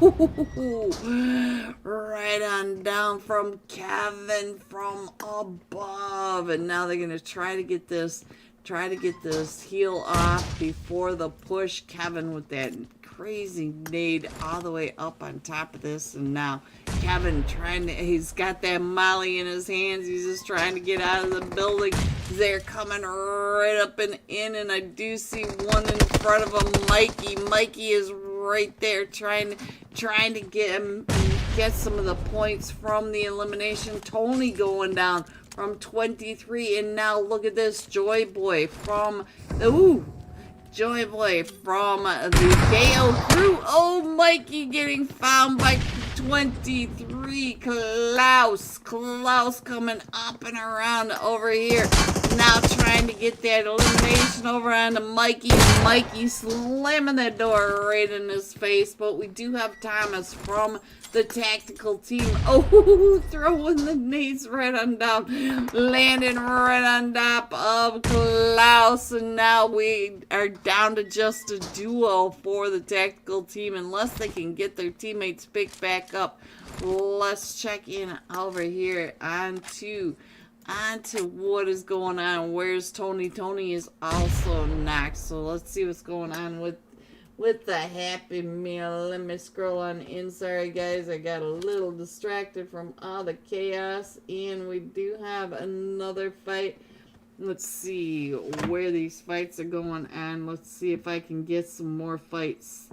right on down from Kevin from above. And now they're going to try to get this heal off before the push. Kevin with that crazy nade all the way up on top of this. And now Kevin he's got that molly in his hands. He's just trying to get out of the building. They're coming right up and in, and I do see one in front of him, Mikey. Mikey is right there trying to get some of the points from the elimination. Tony going down from 23, and now look at this, Joy Boy from the KO crew. Oh, Mikey getting found by 23. Klaus coming up and around over here. Now trying to get that elimination over onto Mikey. Mikey slamming that door right in his face. But we do have Thomas from the tactical team. Oh, throwing the nades right on down. Landing right on top of Klaus. And now we are down to just a duo for the tactical team. Unless they can get their teammates picked back up. Let's check in over here onto what is going on. Where's Tony? Tony is also knocked. So let's see what's going on with the Happy Meal. Let me scroll on in. Sorry guys, I got a little distracted from all the chaos. And we do have another fight. Let's see where these fights are going on. Let's see if I can get some more fights.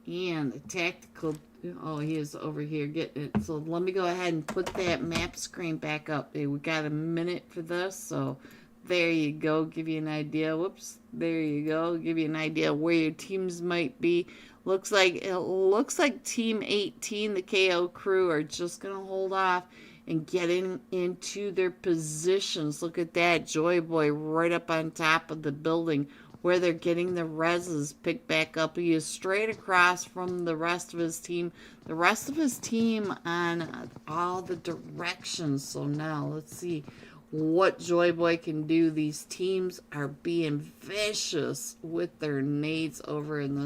And the tactical, oh, he is over here getting it. So let me go ahead and put that map screen back up. Hey, we got a minute for this, so there you go. Give you an idea. Whoops, there you go. Give you an idea where your teams might be. It looks like Team 18, the KO crew, are just gonna hold off and getting into their positions. Look at that, Joy Boy right up on top of the building where they're getting the reses picked back up. He is straight across from the rest of his team. The rest of his team on all the directions. So now let's see what Joy Boy can do. These teams are being vicious with their nades over in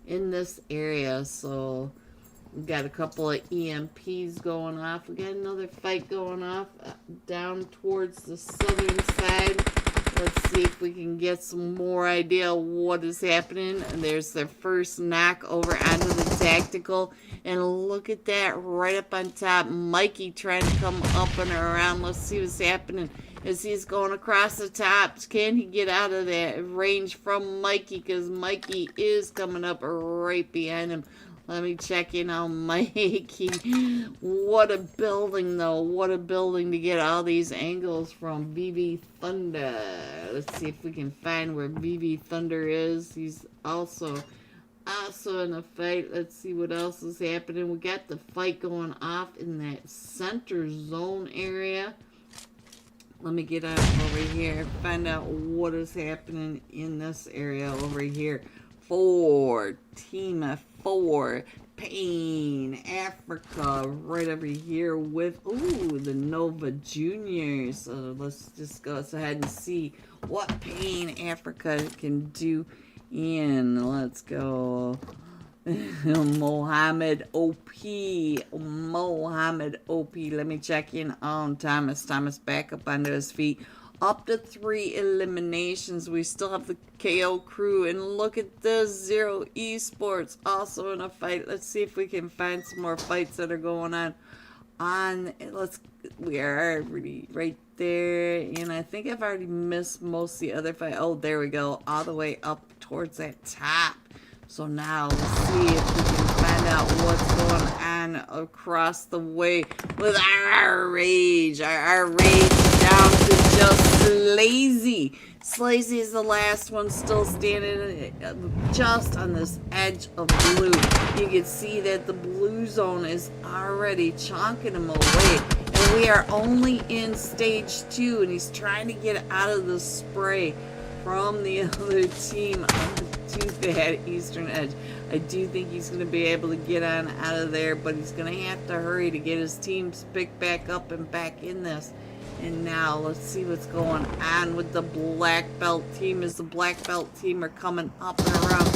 this area. So we've got a couple of EMPs going off. We got another fight going off down towards the southern side. Let's see if we can get some more idea what is happening. And there's their first knock over onto the tactical. And look at that right up on top. Mikey trying to come up and around. Let's see what's happening as he's going across the top. Can he get out of that range from Mikey? Because Mikey is coming up right behind him. Let me check in on Mikey. What a building, though. What a building to get all these angles from. VV Thunder. Let's see if we can find where VV Thunder is. He's also in a fight. Let's see what else is happening. We got the fight going off in that center zone area. Let me get out over here, find out what is happening in this area over here. Team 4, Pain, Africa, right over here with, the Nova Juniors. So let's just go ahead and see what Pain, Africa can do in. Let's go. Mohammed OP. Let me check in on Thomas. Thomas back up onto his feet. Up to 3 eliminations. We still have the KO crew. And look at this. Zero Esports also in a fight. Let's see if we can find some more fights that are going on. We are already right there. And I think I've already missed most of the other fight. Oh, there we go. All the way up towards that top. So now let's see if we can find out what's going on across the way with our rage. Our rage down to just Slazy. Slazy is the last one still standing just on this edge of blue. You can see that the blue zone is already chonking him away. And we are only in stage 2 and he's trying to get out of the spray from the other team to that eastern edge. I do think he's going to be able to get on out of there, but he's going to have to hurry to get his teams picked back up and back in this. And now let's see what's going on with the black belt team as the black belt team are coming up and around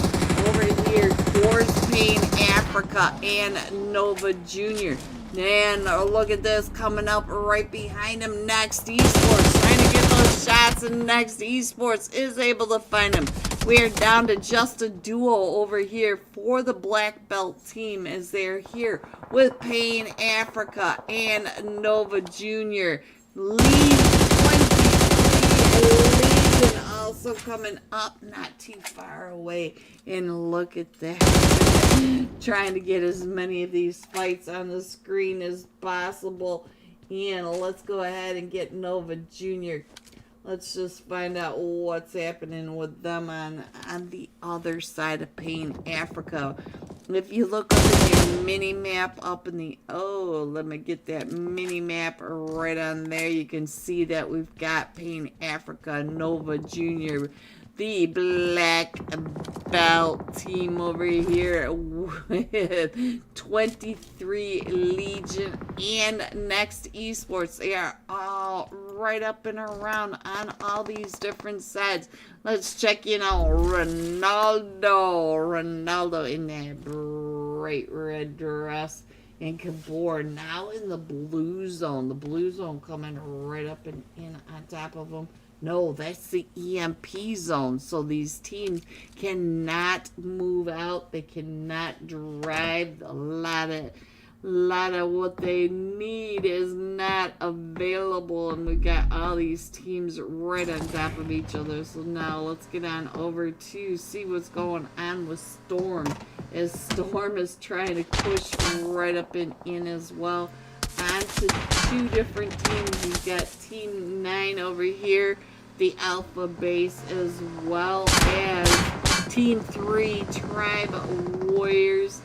over here towards Pain, Africa, and Nova Junior. And look at this coming up right behind him. Next Esports trying to get those shots, and Next Esports is able to find him. We are down to just a duo over here for the black belt team as they're here with Pain, Africa, and Nova Junior. Lead 23 Legion also coming up not too far away. And look at that. Trying to get as many of these fights on the screen as possible. And let's go ahead and get Nova Junior. Let's just find out what's happening with them on the other side of Pain, Africa. If you look up in your mini map up in the, let me get that mini map right on there. You can see that we've got Pain, Africa, Nova Junior, the black belt team over here with 23 Legion and Next Esports. They are all right up and around on all these different sides. Let's check in on Ronaldo in that bright red dress. And Kabor now in the blue zone. The blue zone coming right up and in on top of them. No, that's the EMP zone. So these teams cannot move out. They cannot drive. A lot of what they need is not available. And we got all these teams right on top of each other. So now let's get on over to see what's going on with Storm. As Storm is trying to push right up and in as well. On to 2 different teams. We've got Team 9 over here, the Alpha Base, as well as Team 3, Tribe Warriors.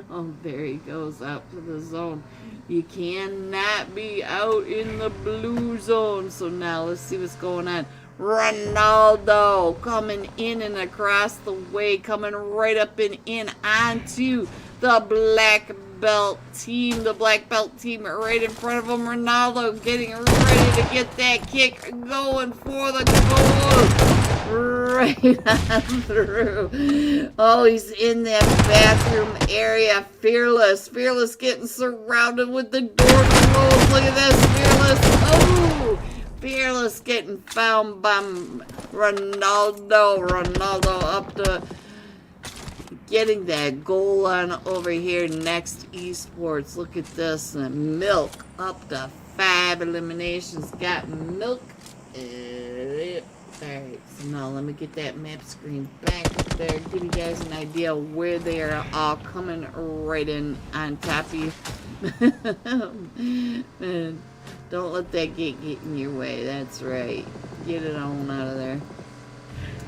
Oh, there he goes out to the zone. You cannot be out in the blue zone. So now let's see what's going on. Ronaldo coming in and across the way, coming right up and in onto the black belt team. The black belt team right in front of him. Ronaldo getting ready to get that kick going for the goal. Right on through. Oh, he's in that bathroom area. Fearless getting surrounded with the door closed. Look at this. Fearless getting found by Ronaldo. Ronaldo up to getting that goal on over here. Next Esports. Look at this. Milk up to 5 eliminations. Got Milk Alright, so now let me get that map screen back up there, give you guys an idea where they are all coming right in on top of you. Man, don't let that gate get in your way, that's right. Get it on out of there.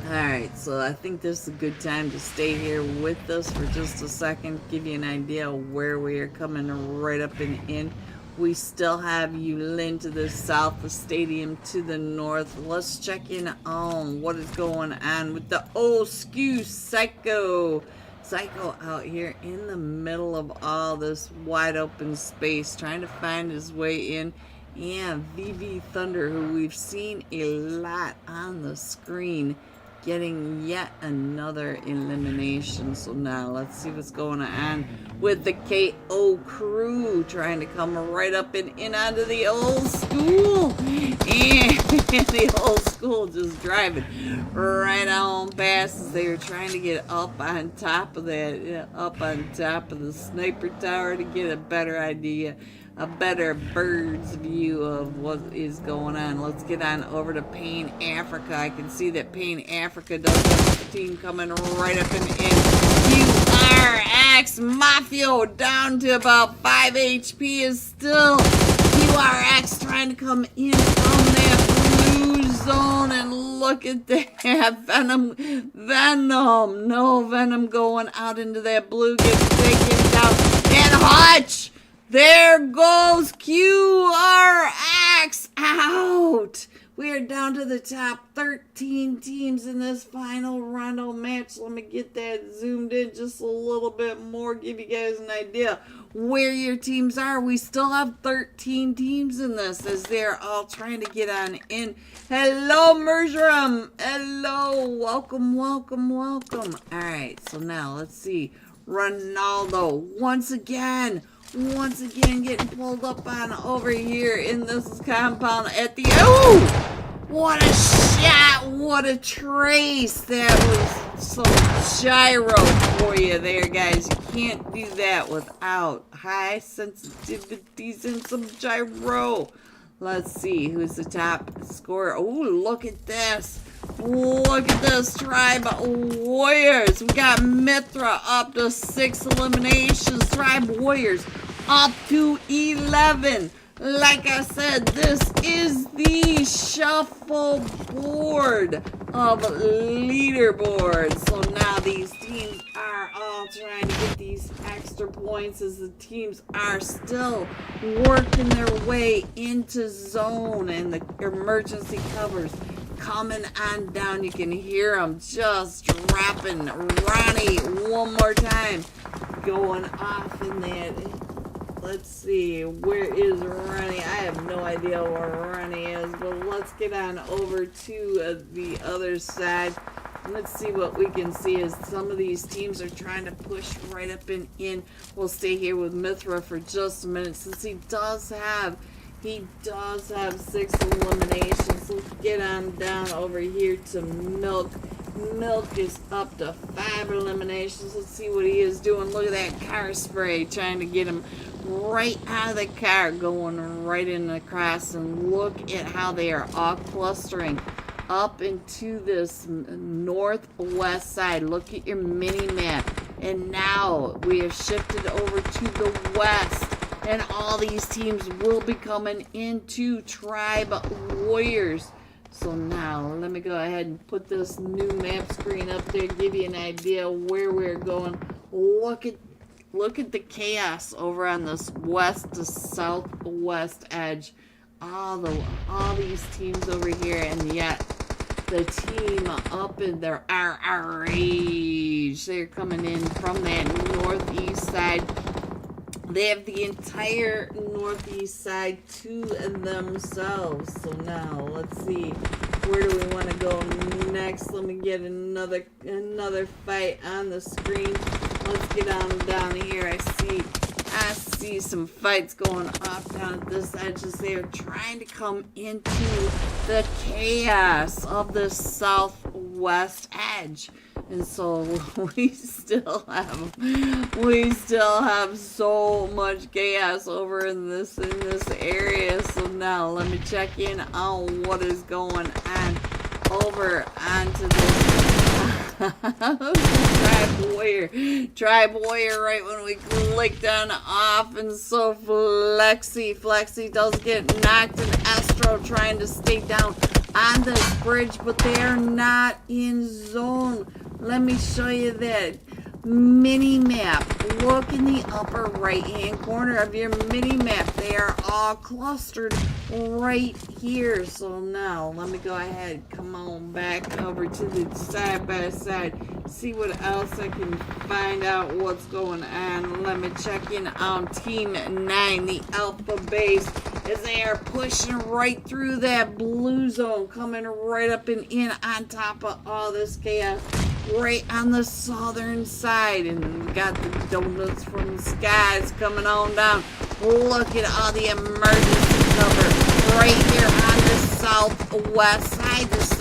Alright, so I think this is a good time to stay here with us for just a second, give you an idea of where we are coming right up and in. We still have Yulin to the south, the stadium to the north. Let's check in on what is going on with the old skew Psycho. Psycho out here in the middle of all this wide open space, trying to find his way in. And VV Thunder, who we've seen a lot on the screen, getting yet another elimination. So now let's see what's going on with the KO crew, trying to come right up and in onto the old school, and the old school just driving right on past as they were trying to get up on top of that, up on top of the sniper tower to get a better idea, a better bird's view of what is going on. Let's get on over to Pain Africa. I can see that Pain Africa does have a team coming right up and in. QRX Mafia down to about 5 HP is still QRX trying to come in from that blue zone, and look at that. Venom. No Venom going out into that blue, gets taken down. And Hutch! There goes QRX out. We are down to the top 13 teams in this final Rondo match. Let me get that zoomed in just a little bit more, give you guys an idea where your teams are. We still have 13 teams in this as they're all trying to get on in. Hello, Merjram. Hello. Welcome, welcome, welcome. All right, so now let's see. Ronaldo once again getting pulled up on over here in this compound at the... Oh! What a shot! What a trace! That was some gyro for you there, guys. You can't do that without high sensitivities and some gyro. Let's see who's the top scorer. Oh, look at this. Look at this Tribe Warriors. We got Mithra up to 6 eliminations. Tribe Warriors up to 11. Like I said, this is the shuffleboard of leaderboards. So now these teams are all trying to get these extra points as the teams are still working their way into zone, and the emergency covers coming on down. You can hear them just dropping. Ronnie one more time going off in that. Let's see, where is Ronnie? I have no idea where Ronnie is, but let's get on over to the other side. Let's see what we can see as some of these teams are trying to push right up and in. We'll stay here with Mithra for just a minute since he does have 6 eliminations. Let's get on down over here to Milk. Milk is up to 5 eliminations. Let's see what he is doing. Look at that car spray, trying to get him right out of the car, going right in across. And look at how they are all clustering up into this northwest side. Look at your mini map. And now we have shifted over to the west, and all these teams will be coming into Tribe Warriors. So now, let me go ahead and put this new map screen up there, give you an idea where we're going. Look at the chaos over on this west to southwest edge. All these teams over here, and yet the team up in their RRH, they're coming in from that northeast side. They have the entire northeast side to themselves. So now, let's see, where do we want to go next? Let me get another fight on the screen. Let's get on down here. I see some fights going off down at this edge as they are trying to come into the chaos of the southwest edge. And so we still have so much chaos over in this area. So now let me check in on what is going on over onto this Tribe Warrior right when we clicked on off, and so Flexi does get knocked, and Astro trying to stay down on this bridge, but they are not in zone. Let me show you that mini map. Look in the upper right hand corner of your mini map. They are all clustered right here. So now let me go ahead, come on back over to the side by side, see what else I can find out what's going on. Let me check in on Team 9, the Alpha base, as they are pushing right through that blue zone, coming right up and in on top of all this chaos, right on the southern side. And we got the donuts from the skies coming on down. Look at all the emergency cover right here on the southwest side. Just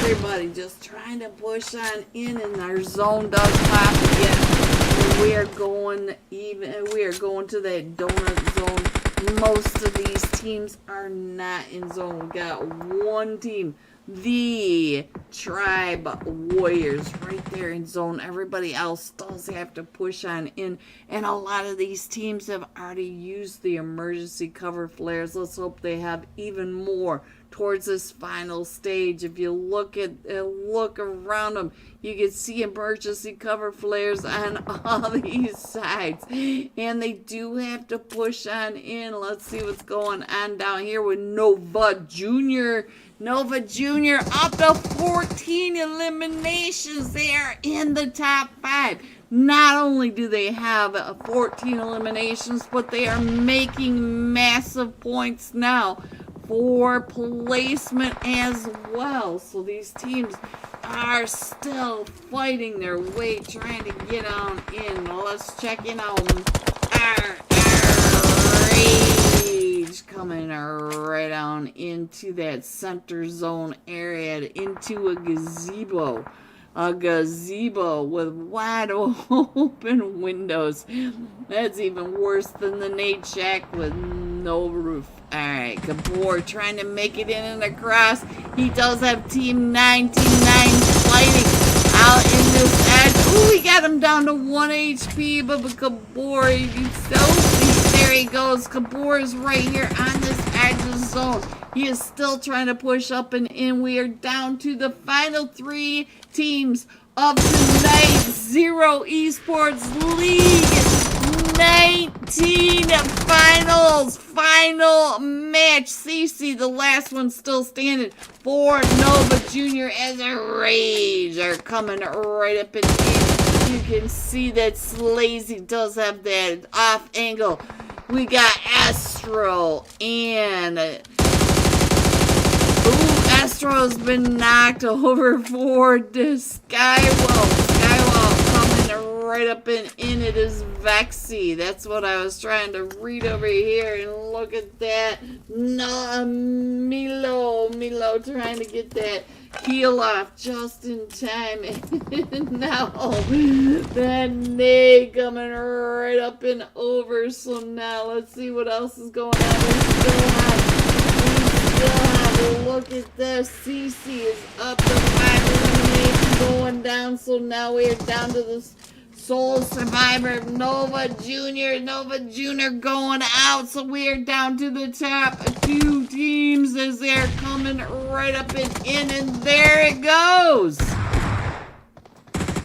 everybody just trying to push on in, and our zone does pop again. We are going to that donut zone. Most of these teams are not in zone. We got one team, the Tribe Warriors, right there in zone. Everybody else does have to push on in, and a lot of these teams have already used the emergency cover flares. Let's hope they have even more towards this final stage. If you look around them, you can see emergency cover flares on all these sides, and they do have to push on in. Let's see what's going on down here with Nova Jr. Up to 14 eliminations. They are in the top 5. Not only do they have 14 eliminations, but they are making massive points now for placement as well. So these teams are still fighting their way, trying to get on in. Let's check in on our Rage coming right on into that center zone area, into a gazebo. A gazebo with wide open windows. That's even worse than the Nate Shack with no roof. Alright, Gabor trying to make it in and across. He does have Team 9 fighting out in this edge. Ooh, we got him down to 1 HP, but Gabor, you can still see, there he goes. Gabor is right here on this edge of the zone. He is still trying to push up and in. We are down to the final 3 teams of tonight's Zero Esports League 19 finals. Final match. CC, the last one still standing for Nova Jr. as a Rage are coming right up and in. You can see that Slazy does have that off angle. We got Astro and Astro's been knocked over for the Skywall. Skywall coming right up and in. It is Vexy. That's what I was trying to read over here. And look at that. No, Milo trying to get that heal off just in time. And now that nade coming right up and over. So now let's see what else is going on. Look at this. CC is up to 5 eliminations going down. So now we are down to the sole survivor, Nova Jr. Nova Jr. going out. So we are down to the top 2 teams as they're coming right up and in. And there it goes.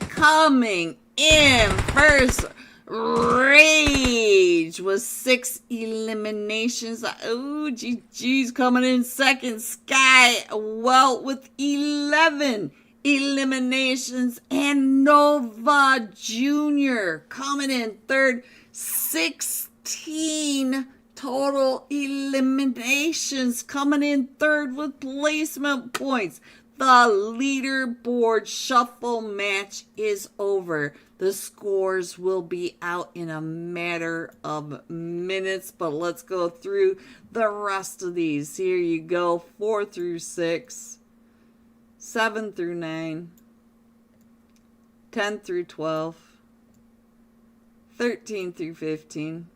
Coming in first, Rage with 6 eliminations. Oh, GG's coming in second. Sky Welt with 11 eliminations. And Nova Jr. coming in third. 16 total eliminations. Coming in third with placement points. The leaderboard shuffle match is over. The scores will be out in a matter of minutes, but let's go through the rest of these. Here you go, 4 through 6, 7 through 9, 10 through 12, 13 through 15,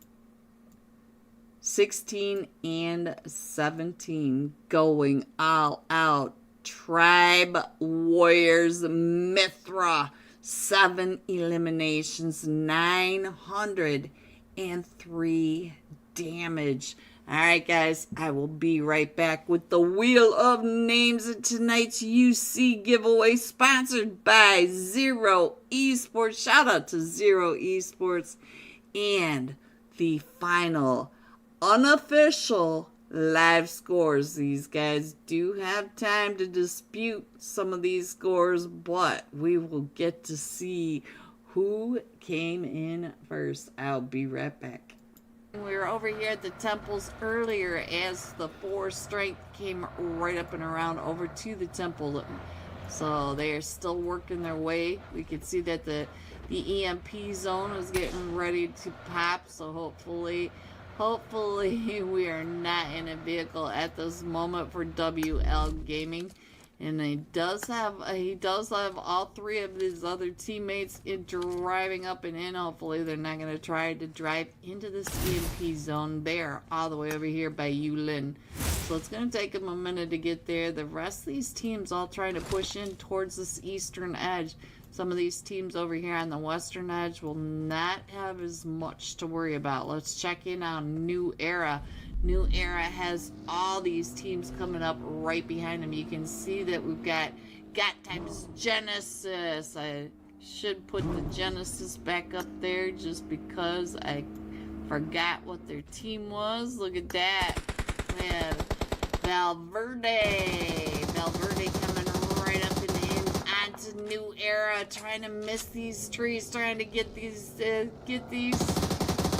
16 and 17, going all out. Tribe Warriors Mithra, 7 eliminations, 903 damage. Alright guys, I will be right back with the Wheel of Names in tonight's UC giveaway, sponsored by Zero Esports. Shout out to Zero Esports. And the final unofficial live scores. These guys do have time to dispute some of these scores, but we will get to see who came in first. I'll be right back. We were over here at the temples earlier as the 4 strength came right up and around over to the temple. So they are still working their way. We could see that the EMP zone was getting ready to pop. So hopefully we are not in a vehicle at this moment for WL Gaming. And he does have all 3 of his other teammates driving up and in. Hopefully they're not going to try to drive into the CMP zone. They are all the way over here by Yulin. So it's going to take them a minute to get there. The rest of these teams all trying to push in towards this eastern edge. Some of these teams over here on the western edge will not have as much to worry about. Let's check in on New Era. New Era has all these teams coming up right behind them. You can see that we've got times Genesis. I should put the Genesis back up there just because I forgot what their team was. Look at that. We have Valverde coming right up and in onto New Era, trying to miss these trees, trying to get these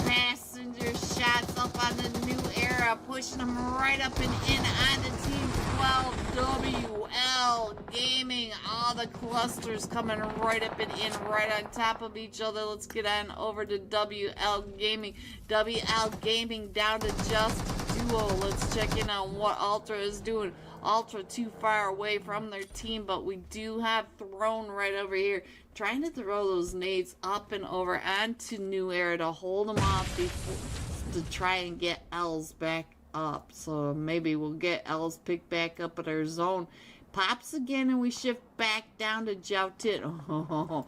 passenger shots up on the New Era, pushing them right up and in on the Team 12 WL Gaming. All the clusters coming right up and in, right on top of each other. Let's get on over to WL Gaming. WL Gaming down to just duo. Let's check in on what Ultra is doing. Ultra too far away from their team, but we do have Throne right over here, trying to throw those nades up and over onto New Era to hold them off before, to try and get L's back up. So maybe we'll get L's picked back up at our zone. Pops again and we shift back down to Joutit. Oh,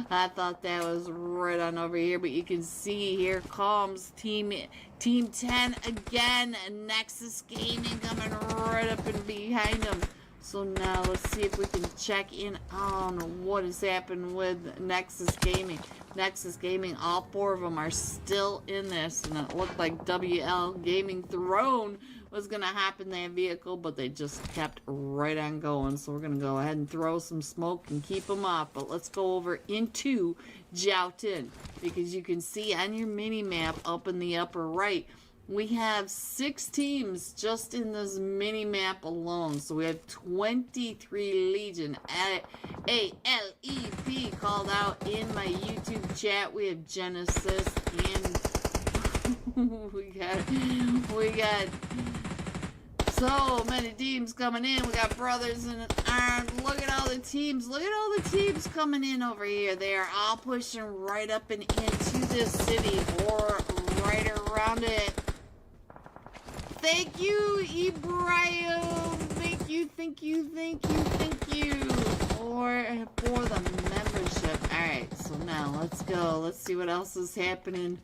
I thought that was right on over here, but you can see here comes Team 10 again. Nexus Gaming coming right up and behind them. So now let's see if we can check in on what has happened with Nexus Gaming. Nexus Gaming, all 4 of them are still in this, and it looked like WL Gaming Throne was going to hop in that vehicle, but they just kept right on going. So we're going to go ahead and throw some smoke and keep them off. But let's go over into Joutin, because you can see on your mini map up in the upper right, we have 6 teams just in this mini map alone. So we have 23 Legion. ALEP called out in my YouTube chat. We have Genesis and we got so many teams coming in. We got brothers in arms. Look at all the teams. Look at all the teams coming in over here. They are all pushing right up and into this city or right around it. Thank you, Ibrahim. Thank you for the membership. Alright, so now let's go. Let's see what else is happening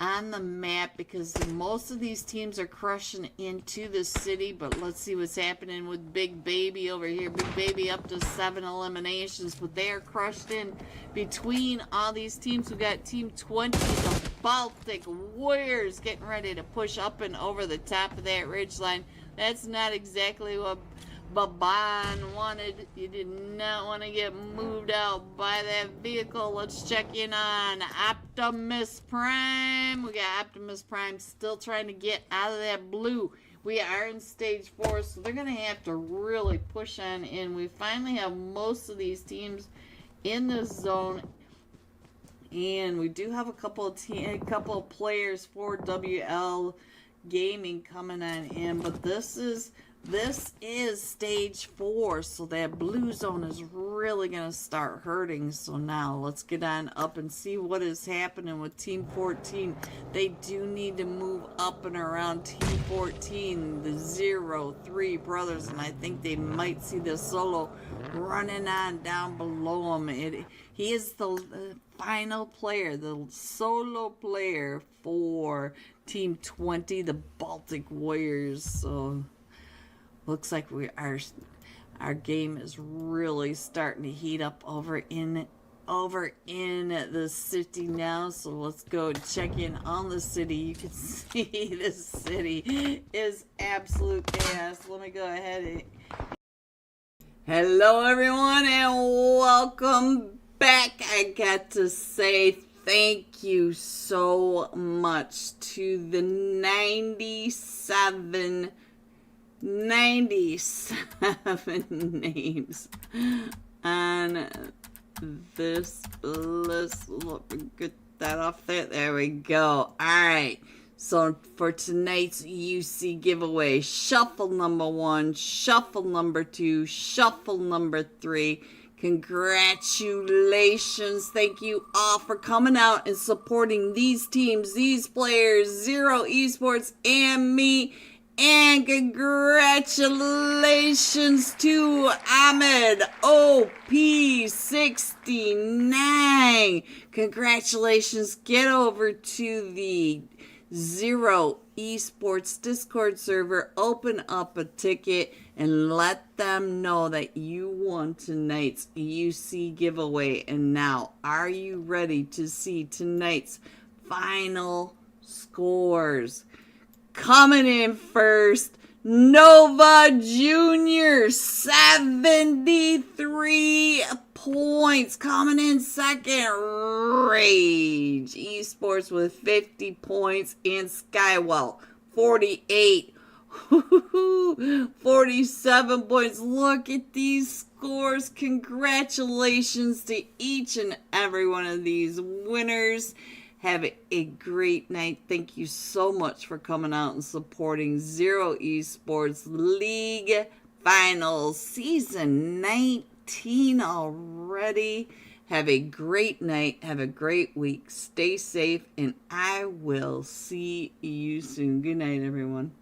on the map, because most of these teams are crushing into the city. But let's see what's happening with Big Baby over here. Big Baby up to 7 eliminations, but they are crushed in between all these teams. We got Team 20, the Baltic Warriors, getting ready to push up and over the top of that ridge line. That's not exactly what Baban wanted. You did not want to get moved out by that vehicle. Let's check in on Optimus Prime. We got Optimus Prime still trying to get out of that blue. We are in stage 4, so they're going to have to really push on in. We finally have most of these teams in this zone, and we do have a couple of players for WL Gaming coming on in, but this is This is stage 4, so that blue zone is really going to start hurting. So now let's get on up and see what is happening with Team 14. They do need to move up and around Team 14, the 0-3 brothers, and I think they might see the solo running on down below him. He is the final player, the solo player for Team 20, the Baltic Warriors. So looks like our game is really starting to heat up over in the city now. So let's go check in on the city. You can see this city is absolute chaos. Let me go ahead and hello everyone and welcome back. I got to say thank you so much to the 97 names on this list. Let me get that off there. There we go. Alright, so for tonight's UC giveaway, shuffle number 1, shuffle number 2, shuffle number 3. Congratulations. Thank you all for coming out and supporting these teams, these players, Zero Esports and me. And congratulations to Ahmed OP69. Congratulations. Get over to the Zero Esports Discord server, open up a ticket, and let them know that you won tonight's UC giveaway. And now, are you ready to see tonight's final scores? Coming in first, Nova Jr., 73 points. Coming in second, Rage Esports with 50 points, and Skywell, 48. 47 points. Look at these scores. Congratulations to each and every one of these winners. Have a great night. Thank you so much for coming out and supporting Zero Esports League Finals Season 19 already. Have a great night. Have a great week. Stay safe, and I will see you soon. Good night, everyone.